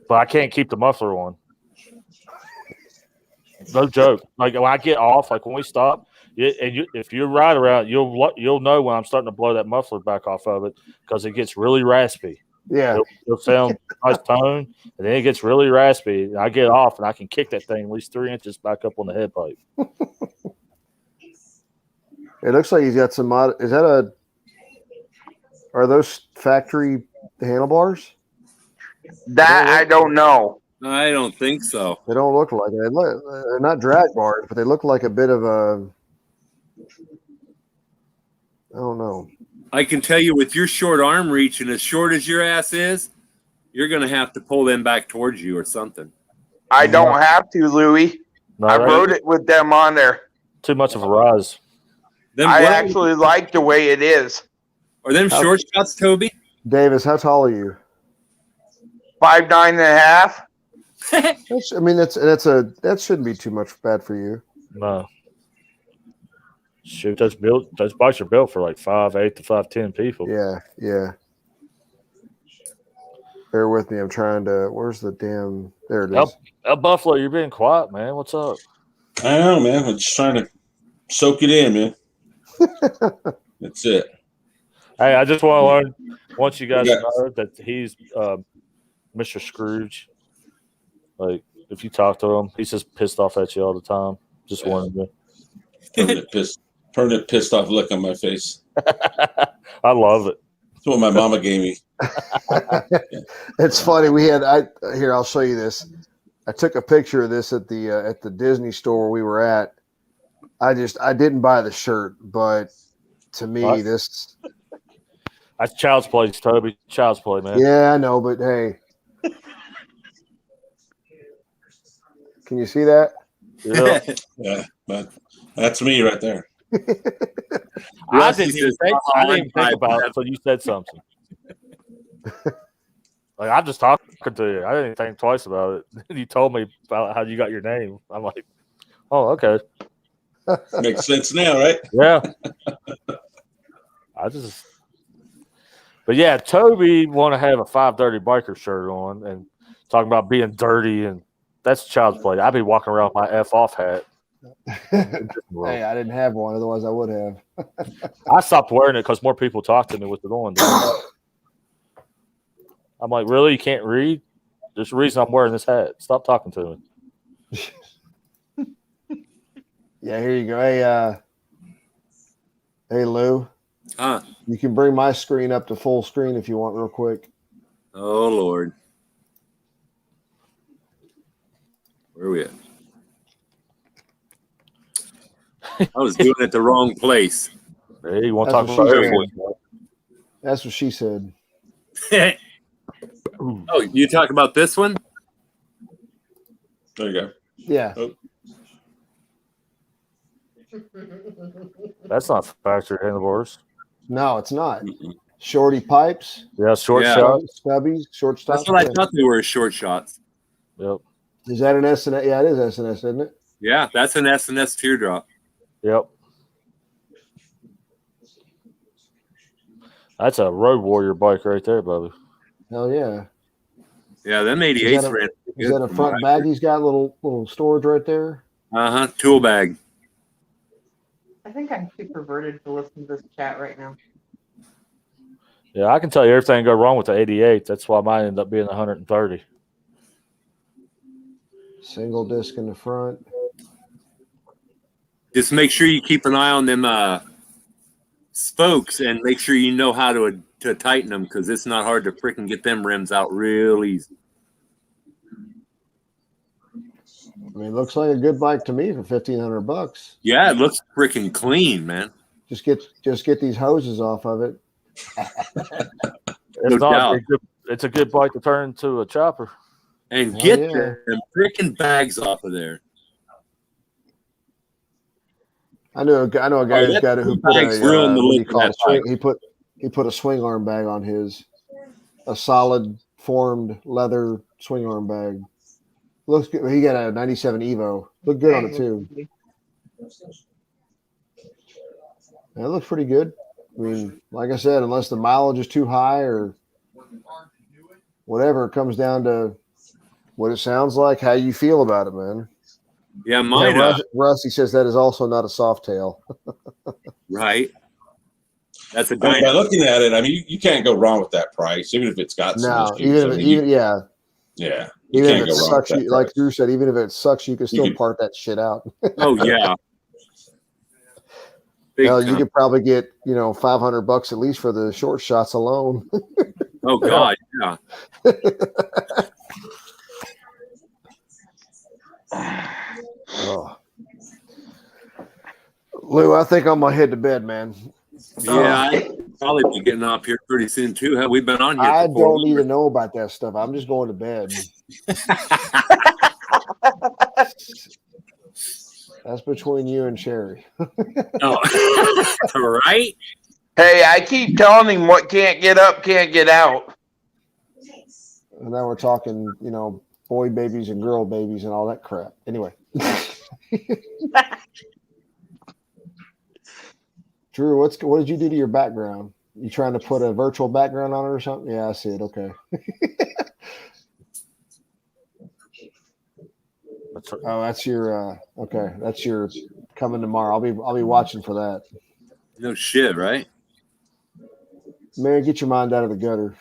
But I can't keep the muffler on. No joke. Like when I get off, like when we stop, if you ride around, you'll know when I'm starting to blow that muffler back off of it because it gets really raspy. Yeah, it'll sound nice tone, and then it gets really raspy. And I get off, and I can kick that thing at least 3 inches back up on the head pipe. It looks like he's got some mod. Is that a Are those factory handlebars? That I don't know. I don't think so. They don't look like it. They're not drag bars, but they look like a bit of a. I don't know. I can tell you, with your short arm reach and as short as your ass is, you're going to have to pull them back towards you or something. I don't have to, Louie. No, I wrote it with them on there. Too much of a rise. I actually like the way it is. Are them short shots, Toby? Davis, how tall are you? 5'9.5". That shouldn't be too much bad for you. No. Shoot, those bikes are built for like 5'8" to 5'10" people. Yeah. Bear with me. I'm trying to. Where's the damn? There it is. Buffalo, you're being quiet, man. What's up? I know, man. I'm just trying to soak it in, man. That's it. Hey, I just want to learn. Want you guys to know that he's Mr. Scrooge. Like, if you talk to him, he's just pissed off at you all the time. Just wanted to. Permanent pissed off look on my face. I love it. That's what my mama gave me. It's funny. Here, I'll show you this. I took a picture of this at the Disney store we were at. I didn't buy the shirt, but to me, that's child's play, Toby. Child's play, man. Yeah, I know, but hey, can you see that? Yeah, yeah, but that's me right there. I didn't even think about it until you said something. Like, I'm just talking to you. I didn't even think twice about it. You told me about how you got your name. I'm like, oh, okay. Makes sense now, right? Yeah. But yeah, Toby want to have a 530 biker shirt on and talking about being dirty, and that's child's play. I'd be walking around with my F off hat. Hey, I didn't have one, otherwise I would have. I stopped wearing it because more people talk to me with it on. I'm like, really? You can't read? There's a reason I'm wearing this hat. Stop talking to me. Yeah, here you go. Hey, Lou. Huh? You can bring my screen up to full screen if you want, real quick. Oh, Lord. Where are we at? I was doing it the wrong place. Hey, you want to talk about everything? That's what she said. Oh, you talk about this one? There you go. Yeah. Oh. That's not factory handlebars. No, it's not. Shorty pipes. Yeah, short shots. Stubbies, short stops. That's what I thought they were, short shots. Yep. Is that an SNS? Yeah, it is SNS, isn't it? Yeah, that's an SNS teardrop. Yep. That's a Road Warrior bike right there, Bubby. Hell yeah. Yeah, them 88s ran. Is that a front bag he's got? Little storage right there? Uh-huh. Tool bag. I think I'm too perverted to listen to this chat right now. Yeah, I can tell you everything go wrong with the 88. That's why mine ended up being 130. Single disc in the front. Just make sure you keep an eye on them spokes and make sure you know how to tighten them, because it's not hard to freaking get them rims out real easy. I mean, it looks like a good bike to me for $1,500. Yeah, it looks freaking clean, man. Just get these hoses off of it. It's a good bike to turn into a chopper. And get them freaking bags off of there. I know a guy who's got it who put he put a swing arm bag on his, a solid formed leather swing arm bag. Looks good. He got a 97 Evo. Looked good on it too. It looks pretty good. I mean, like I said, unless the mileage is too high or whatever, it comes down to what it sounds like, how you feel about it, man. Yeah, mine. Rusty says that is also not a soft tail. Right. That's a by looking at it, I mean, you can't go wrong with that price, even if it's got some issues. Yeah. You Even can't if it go wrong sucks, with that like Drew said, even if it sucks, you can still part that shit out. Oh yeah. Hell, you could probably get, $500 at least for the short shots alone. Oh God, yeah. Oh. Lou, I think I'm gonna head to bed, man. Yeah, I'd probably be getting off here pretty soon too. Have we been on here? I for 4 don't need hours? to know about that stuff. I'm just going to bed. That's between you and Sherry. Oh, right. Hey, I keep telling him what can't get up, can't get out. And now we're talking, boy babies and girl babies and all that crap. Anyway. Drew, what did you do to your background? You trying to put a virtual background on it or something? Yeah, I see it. Okay. Oh, that's your okay. That's your coming tomorrow. I'll be watching for that. No shit, right? Man, get your mind out of the gutter.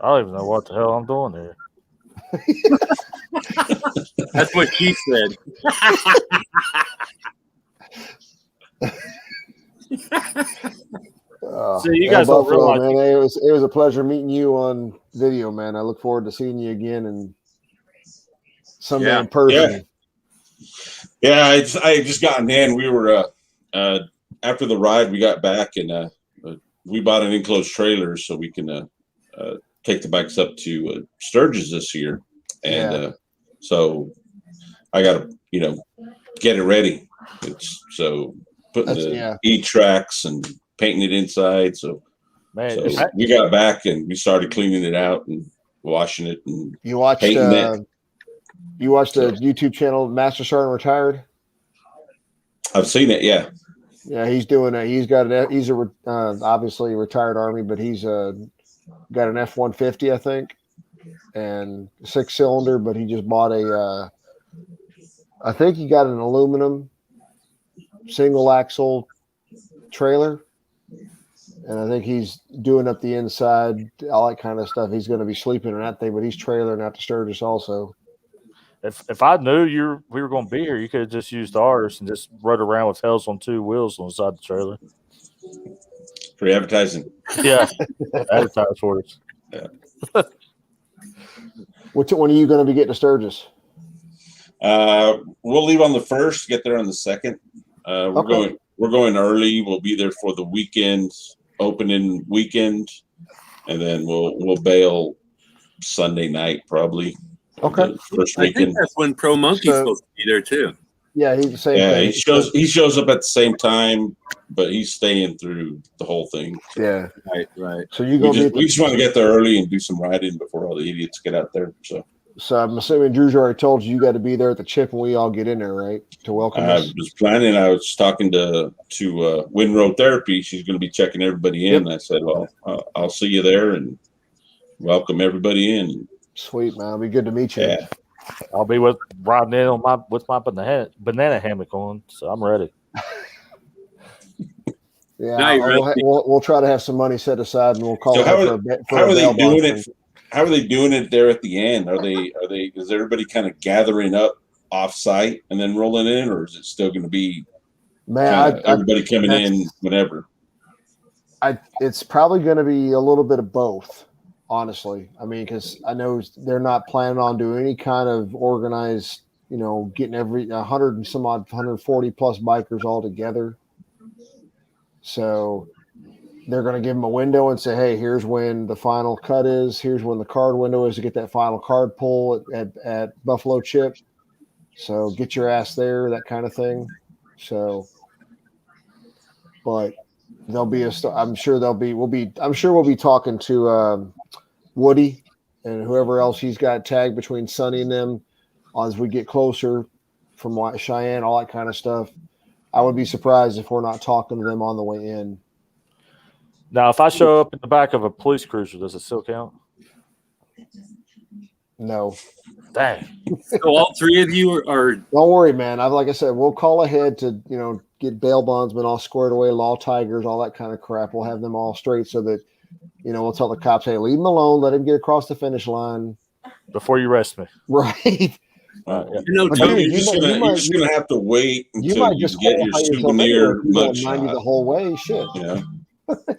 I don't even know what the hell I'm doing here. That's what she said. So you guys don't Buffalo, realize, man. It was a pleasure meeting you on video, man. I look forward to seeing you again and someday in person. Yeah, I just gotten in. We were after the ride, we got back and we bought an enclosed trailer so we can take the bikes up to Sturgis this year, and so I got to get it ready. It's so putting the E-tracks and painting it inside. So, we got back and we started cleaning it out and washing it and painting it. You watched the YouTube channel Master Sergeant Retired? I've seen it. Yeah. Yeah, he's doing it. He's obviously a retired Army, but he's got an F-150, I think, and 6-cylinder. But he just bought I think he got an aluminum single axle trailer, and I think he's doing up the inside, all that kind of stuff. He's going to be sleeping in that thing, but he's trailering out to Sturgis also. If I knew we were going to be here, you could have just used ours and just rode around with tails on 2 wheels on the side of the trailer. Free advertising. Yeah, advertise for us. Yeah. When are you going to be getting to Sturgis? We'll leave on the 1st, get there on the 2nd. We're going early. We'll be there for the weekend, opening weekend, and then we'll bail Sunday night probably. Okay. First I weekend. think that's when Pro Monkey's supposed to be there too. Yeah, he's the same thing. He shows up at the same time, but he's staying through the whole thing. Yeah. Right. So you gonna we just want to get there early and do some riding before all the idiots get out there. So I'm assuming Drew's already told you got to be there at the chip when we all get in there, right? To welcome us. I was planning. I was talking to Windrow Therapy. She's going to be checking everybody in. Yep. I said, well, I'll see you there and welcome everybody in. Sweet, man. It'll be good to meet you. Yeah. I'll be riding in with my banana hammock on, so I'm ready. Yeah, we'll try to have some money set aside, and we'll call it how are they doing it? How are they doing it there at the end? Is everybody kind of gathering up off site and then rolling in, or is it still going to be everybody coming in whenever? It's probably going to be a little bit of both, honestly. I mean, because I know they're not planning on doing any kind of organized, getting every 100 and some odd 140 plus bikers all together. So they're going to give them a window and say, hey, here's when the final cut is. Here's when the card window is to get that final card pull at Buffalo Chip. So get your ass there, that kind of thing. So, but there'll be I'm sure we'll be talking to Woody and whoever else he's got tagged between Sonny and them as we get closer from Cheyenne, all that kind of stuff. I would be surprised if we're not talking to them on the way in. Now, if I show up in the back of a police cruiser, does it still count? No. Dang. So all 3 of you are. Don't worry, man. Like I said, we'll call ahead to get bail bondsmen all squared away, law tigers, all that kind of crap. We'll have them all straight so that we'll tell the cops, hey, leave him alone, let him get across the finish line before you arrest me. Right. You're just gonna have to wait until you might just get your souvenir mug 90 shot. the whole way. Shit. Yeah.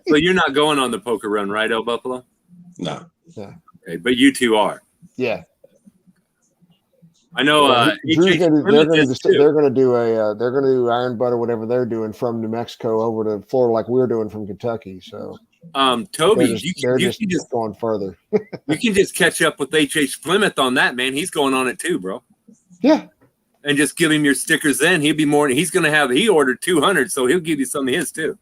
So you're not going on the poker run, right, El Buffalo? No. Yeah. Okay, but you two are. Yeah. I know. Drew's they're gonna do Iron Butt or whatever they're doing from New Mexico over to Florida, like we're doing from Kentucky. So, Toby, they're just going further. You can just catch up with H.H. Plymouth on that, man. He's going on it too, bro. Yeah. And just give him your stickers. Then he'll be more. He's gonna have. He ordered 200, so he'll give you some of his too.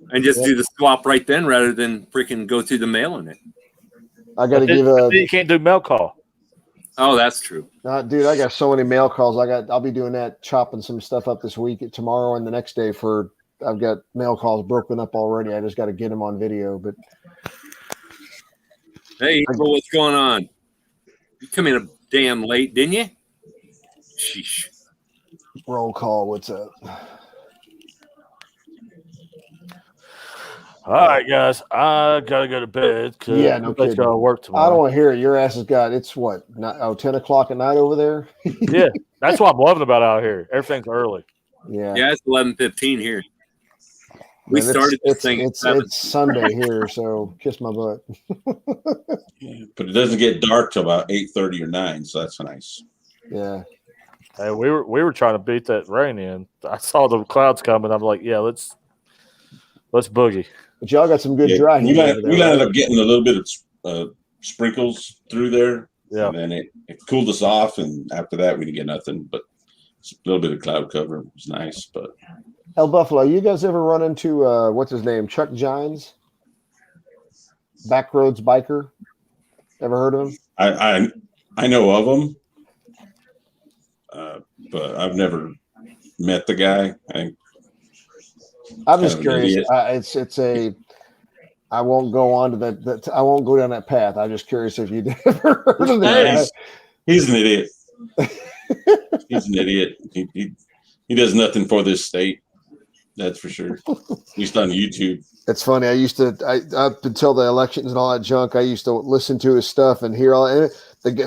And just do the swap right then, rather than freaking go through the mail on it. I got to give You can't do mail call. Oh, that's true. Dude, I got so many mail calls. I'll be doing that, chopping some stuff up this week, tomorrow, and the next day. I've got mail calls broken up already. I just got to get them on video. But hey, what's going on? You come in a damn late, didn't you? Sheesh. Roll call. What's up? All right, guys. I gotta go to bed. Yeah, no kidding. Gotta work tomorrow. I don't want to hear it. Your ass has got it's what? 10 o'clock at night over there. Yeah, that's what I'm loving about out here. Everything's early. Yeah, it's 11:15 here. We started this thing. It's Sunday here, so kiss my butt. But it doesn't get dark till about 8:30 or 9, so that's nice. Yeah. Hey, we were trying to beat that rain in. I saw the clouds coming. I'm like, yeah, let's boogie. But y'all got some good dry heat. We ended up getting a little bit of sprinkles through there. Yeah. And then it cooled us off, and after that we didn't get nothing, but a little bit of cloud cover. It was nice, but El Buffalo, you guys ever run into what's his name? Chuck Gines? Backroads biker. Ever heard of him? I know of him. But I've never met the guy. I'm just curious. I won't go on to that. I won't go down that path. I'm just curious if you'd ever heard of that. He's an idiot. He's an idiot. He does nothing for this state. That's for sure. He's on YouTube. It's funny. Up until the elections and all that junk, I used to listen to his stuff and hear all. And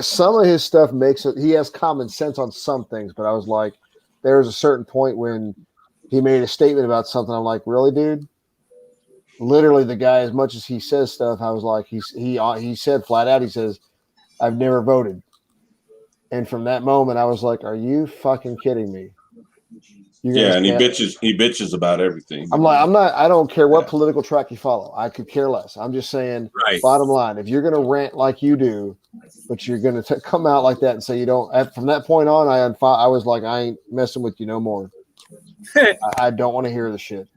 some of his stuff makes it. He has common sense on some things, but I was like, there was a certain point when he made a statement about something. I'm like, really, dude? Literally, the guy, as much as he says stuff, I was like, he said flat out, he says, I've never voted. And from that moment, I was like, are you fucking kidding me? And he bitches about everything. I don't care what political track you follow. I could care less. I'm just saying, bottom line, if you're going to rant like you do, but you're going to come out like that and say you don't, from that point on, I was like, I ain't messing with you no more. I don't want to hear the shit.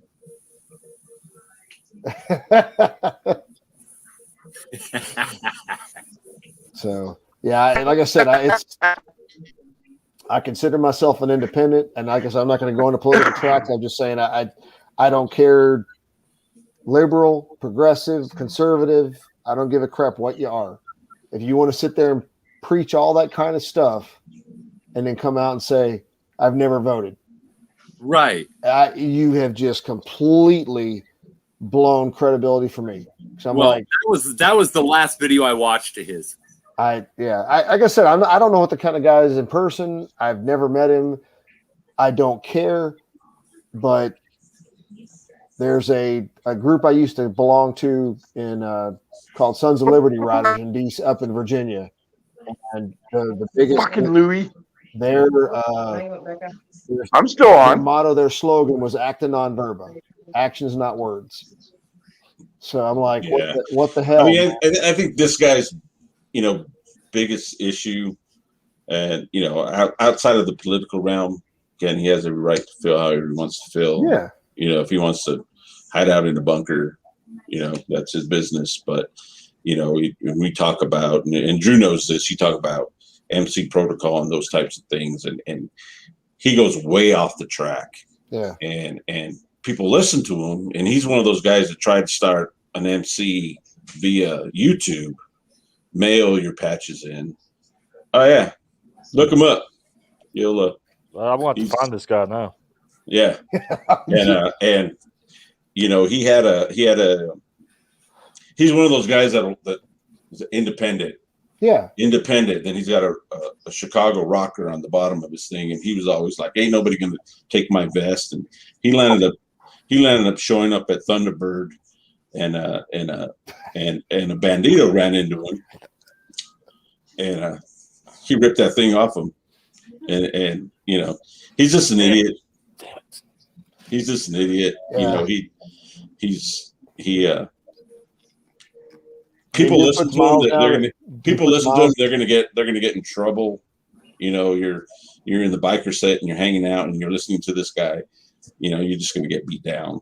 So, yeah, like I said, I consider myself an independent, and like I said, I'm not going to go into political tracks. I'm just saying I don't care, liberal, progressive, conservative. I don't give a crap what you are. If you want to sit there and preach all that kind of stuff and then come out and say, I've never voted. Right. You have just completely blown credibility for me. So I'm that was the last video I watched of his. Like I said, I don't know what the kind of guy is in person. I've never met him. I don't care. But there's a group I used to belong to called Sons of Liberty Riders in DC up in Virginia, and the biggest fucking Louis. I'm still on. Their motto, their slogan was "Acta non verba," actions not words. So I'm like, what the hell? I mean, I think this guy's biggest issue, and outside of the political realm, again, he has every right to feel how he wants to feel. Yeah. If he wants to hide out in a bunker, that's his business. But when we talk about, and Drew knows this, you talk about MC protocol and those types of things, and he goes way off the track. Yeah. And people listen to him, and he's one of those guys that tried to start an MC via YouTube. Mail your patches in. Oh yeah, look him up. You'll. I want to find this guy now. Yeah, and he had a. He's one of those guys that is independent. Yeah. Independent. And he's got a Chicago rocker on the bottom of his thing. And he was always like, ain't nobody going to take my vest. And he landed up showing up at Thunderbird, and a bandito ran into him, and he ripped that thing off him. And you know, he's just an idiot. He's just an idiot. Yeah. You know, people listen to him. They're gonna get in trouble. You know, you're in the biker set and you're hanging out and you're listening to this guy. You know, you're just gonna get beat down.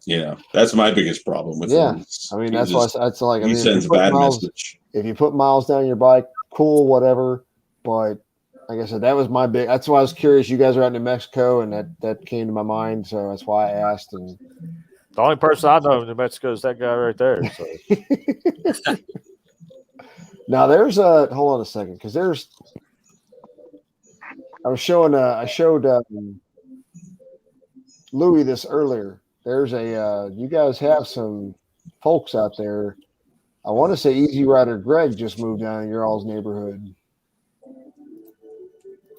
You know, that's my biggest problem with him. I mean, that's why that's like he sends bad message. If you put miles down your bike, cool, whatever. But like I said, that was my big. That's why I was curious. You guys are out in New Mexico, and that came to my mind, so that's why I asked. And the only person I know in New Mexico is that guy right there. So. Now there's a hold on a second, because there's. I showed Louis this earlier. There's you guys have some folks out there. I want to say Easy Rider Greg just moved down in your all's neighborhood.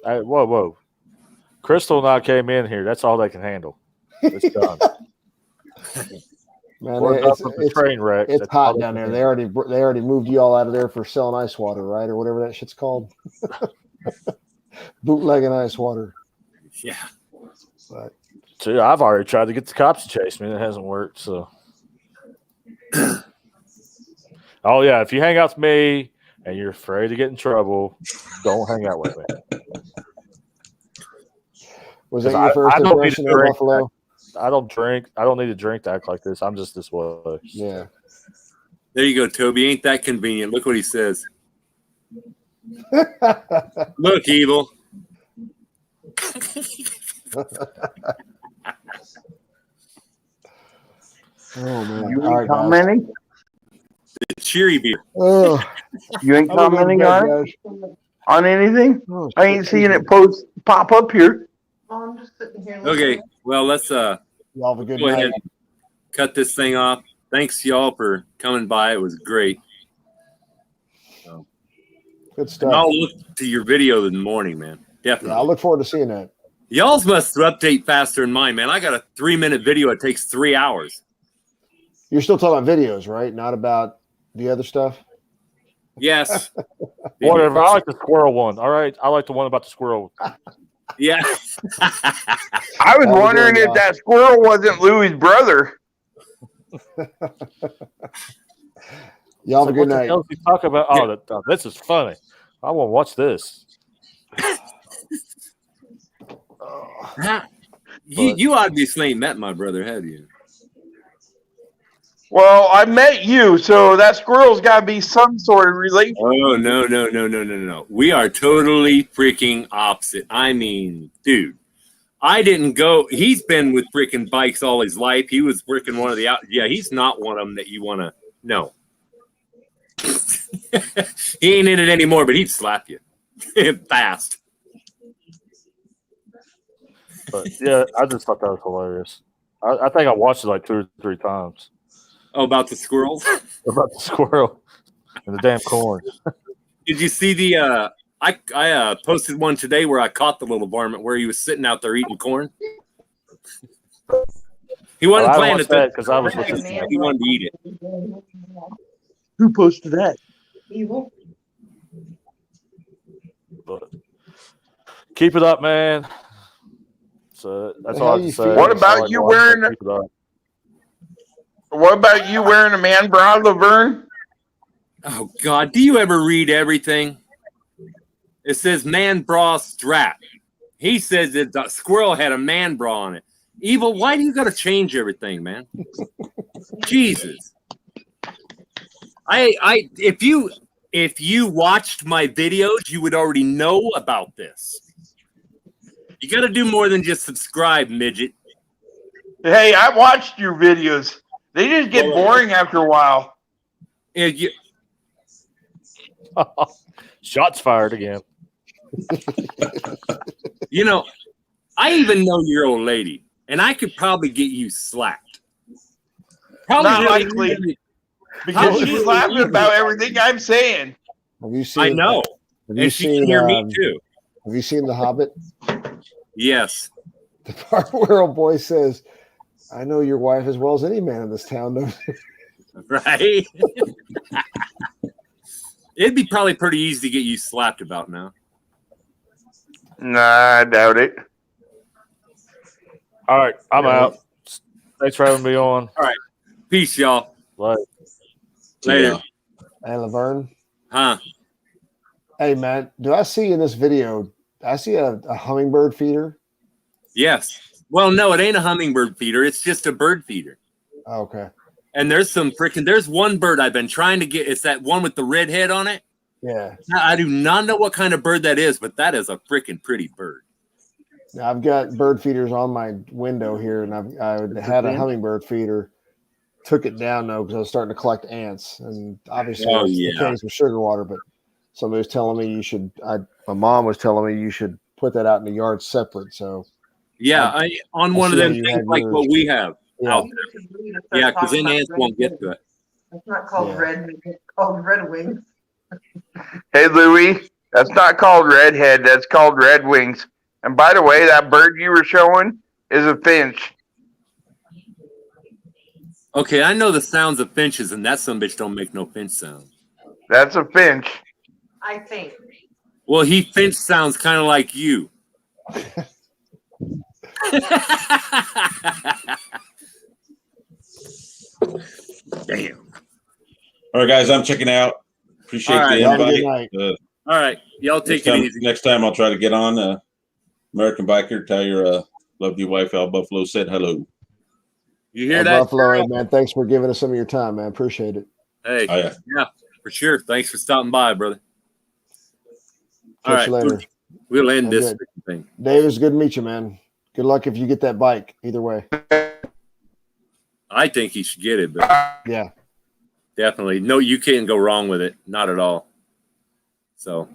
Whoa. Crystal and I came in here. That's all they can handle. It's done. Man, it's train wreck. It's hot down there. They already moved you all out of there for selling ice water, right? Or whatever that shit's called. Bootlegging ice water. Yeah. But so I've already tried to get the cops to chase me, and it hasn't worked. So, oh yeah, if you hang out with me and you're afraid to get in trouble, don't hang out with me. Was that your first impression of Buffalo? I don't drink. I don't need to drink to act like this. I'm just this way. Yeah. There you go, Toby. Ain't that convenient? Look what he says. Look, evil. Oh man! You ain't commenting? The cheery beer. Oh. You ain't commenting on anything? Oh, I ain't seeing it pop up here. Oh, I'm just sitting here. Okay, well let's y'all have a good go night. ahead and cut this thing off. Thanks y'all for coming by. It was great. So, Good stuff. and I'll look to your video in the morning, man. Definitely. Yeah, I look forward to seeing that. Y'all's must update faster than mine, man. I got a 3-minute video. It takes 3 hours. You're still talking about videos, right? Not about the other stuff? Yes. Whatever. I like the squirrel one. All right. I like the one about the squirrel. Yeah. I was wondering if that squirrel wasn't Louis' brother. Y'all have a good what night. The hell is he talk about? Oh, this is funny. I want to watch this. You obviously ain't met my brother, have you? Well, I met you, so that squirrel's got to be some sort of relation. Oh, no. We are totally freaking opposite. I mean, dude, I didn't go. He's been with freaking bikes all his life. He was freaking one of the out. Yeah, he's not one of them that you want to know. He ain't in it anymore, but he'd slap you fast. But yeah, I just thought that was hilarious. I think I watched it like 2 or 3 times. Oh, about the squirrels? About the squirrel and the damn corn. Did you see the I posted one today where I caught the little varmint where he was sitting out there eating corn. He wasn't playing it because I was with his he wanted to eat it. Who posted that? Evil. But keep it up, man. So that's all I can say. What about you wearing? What about you wearing a man bra, Laverne? Oh God, do you ever read everything? It says man bra strap. He says that the squirrel had a man bra on it. Evil, why do you got to change everything, man? Jesus. If you watched my videos, you would already know about this. You got to do more than just subscribe, midget. Hey, I watched your videos. They just get boring after a while. Yeah, Shots fired again. You know, I even know your old lady, and I could probably get you slapped. Probably Not really likely. easily. Because she's laughing about everything I'm saying. Have you seen? I know. Have And she can hear me too. Have you seen The Hobbit? Yes. The part where old boy says, "I know your wife as well as any man in this town knows." Right. It'd be probably pretty easy to get you slapped about now. Nah, I doubt it. All right, I'm out. Thanks for having me on. All right. Peace, y'all. Bye. Later. Hey, Laverne. Huh? Hey, man. Do I see in this video? I see a hummingbird feeder. Yes. Well, no, it ain't a hummingbird feeder. It's just a bird feeder. Oh, okay. And there's one bird I've been trying to get. It's that one with the red head on it. Yeah. Now, I do not know what kind of bird that is, but that is a freaking pretty bird. Now, I've got bird feeders on my window here, and I had a hummingbird feeder. Took it down though because I was starting to collect ants, and obviously it's the case with sugar water. But somebody was telling me you should. My mom was telling me you should put that out in the yard separate. So yeah, on one of them things like what we have out there. Yeah, because then ants won't get to it. It's not called red. It's called red wings. Hey, Louie, that's not called redhead. That's called red wings. And by the way, that bird you were showing is a finch. Okay, I know the sounds of finches, and that some bitch don't make no finch sound. That's a finch. I think. Well, finch sounds kind of like you. Damn. All right, guys, I'm checking out. Appreciate the invite. All right, y'all take it easy. Next time I'll try to get on. American Biker, tell your lovely wife Al Buffalo said hello. You hear that, Buffalo? Hey, man, thanks for giving us some of your time, man. Appreciate it. Hey, yeah, for sure. Thanks for stopping by, brother. Catch you later. We'll end this thing. Dave, it's good to meet you, man. Good luck if you get that bike. Either way. I think he should get it, but yeah, definitely. No, you can't go wrong with it. Not at all. So,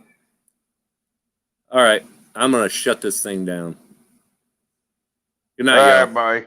all right, I'm gonna shut this thing down. Good night, y'all. Bye.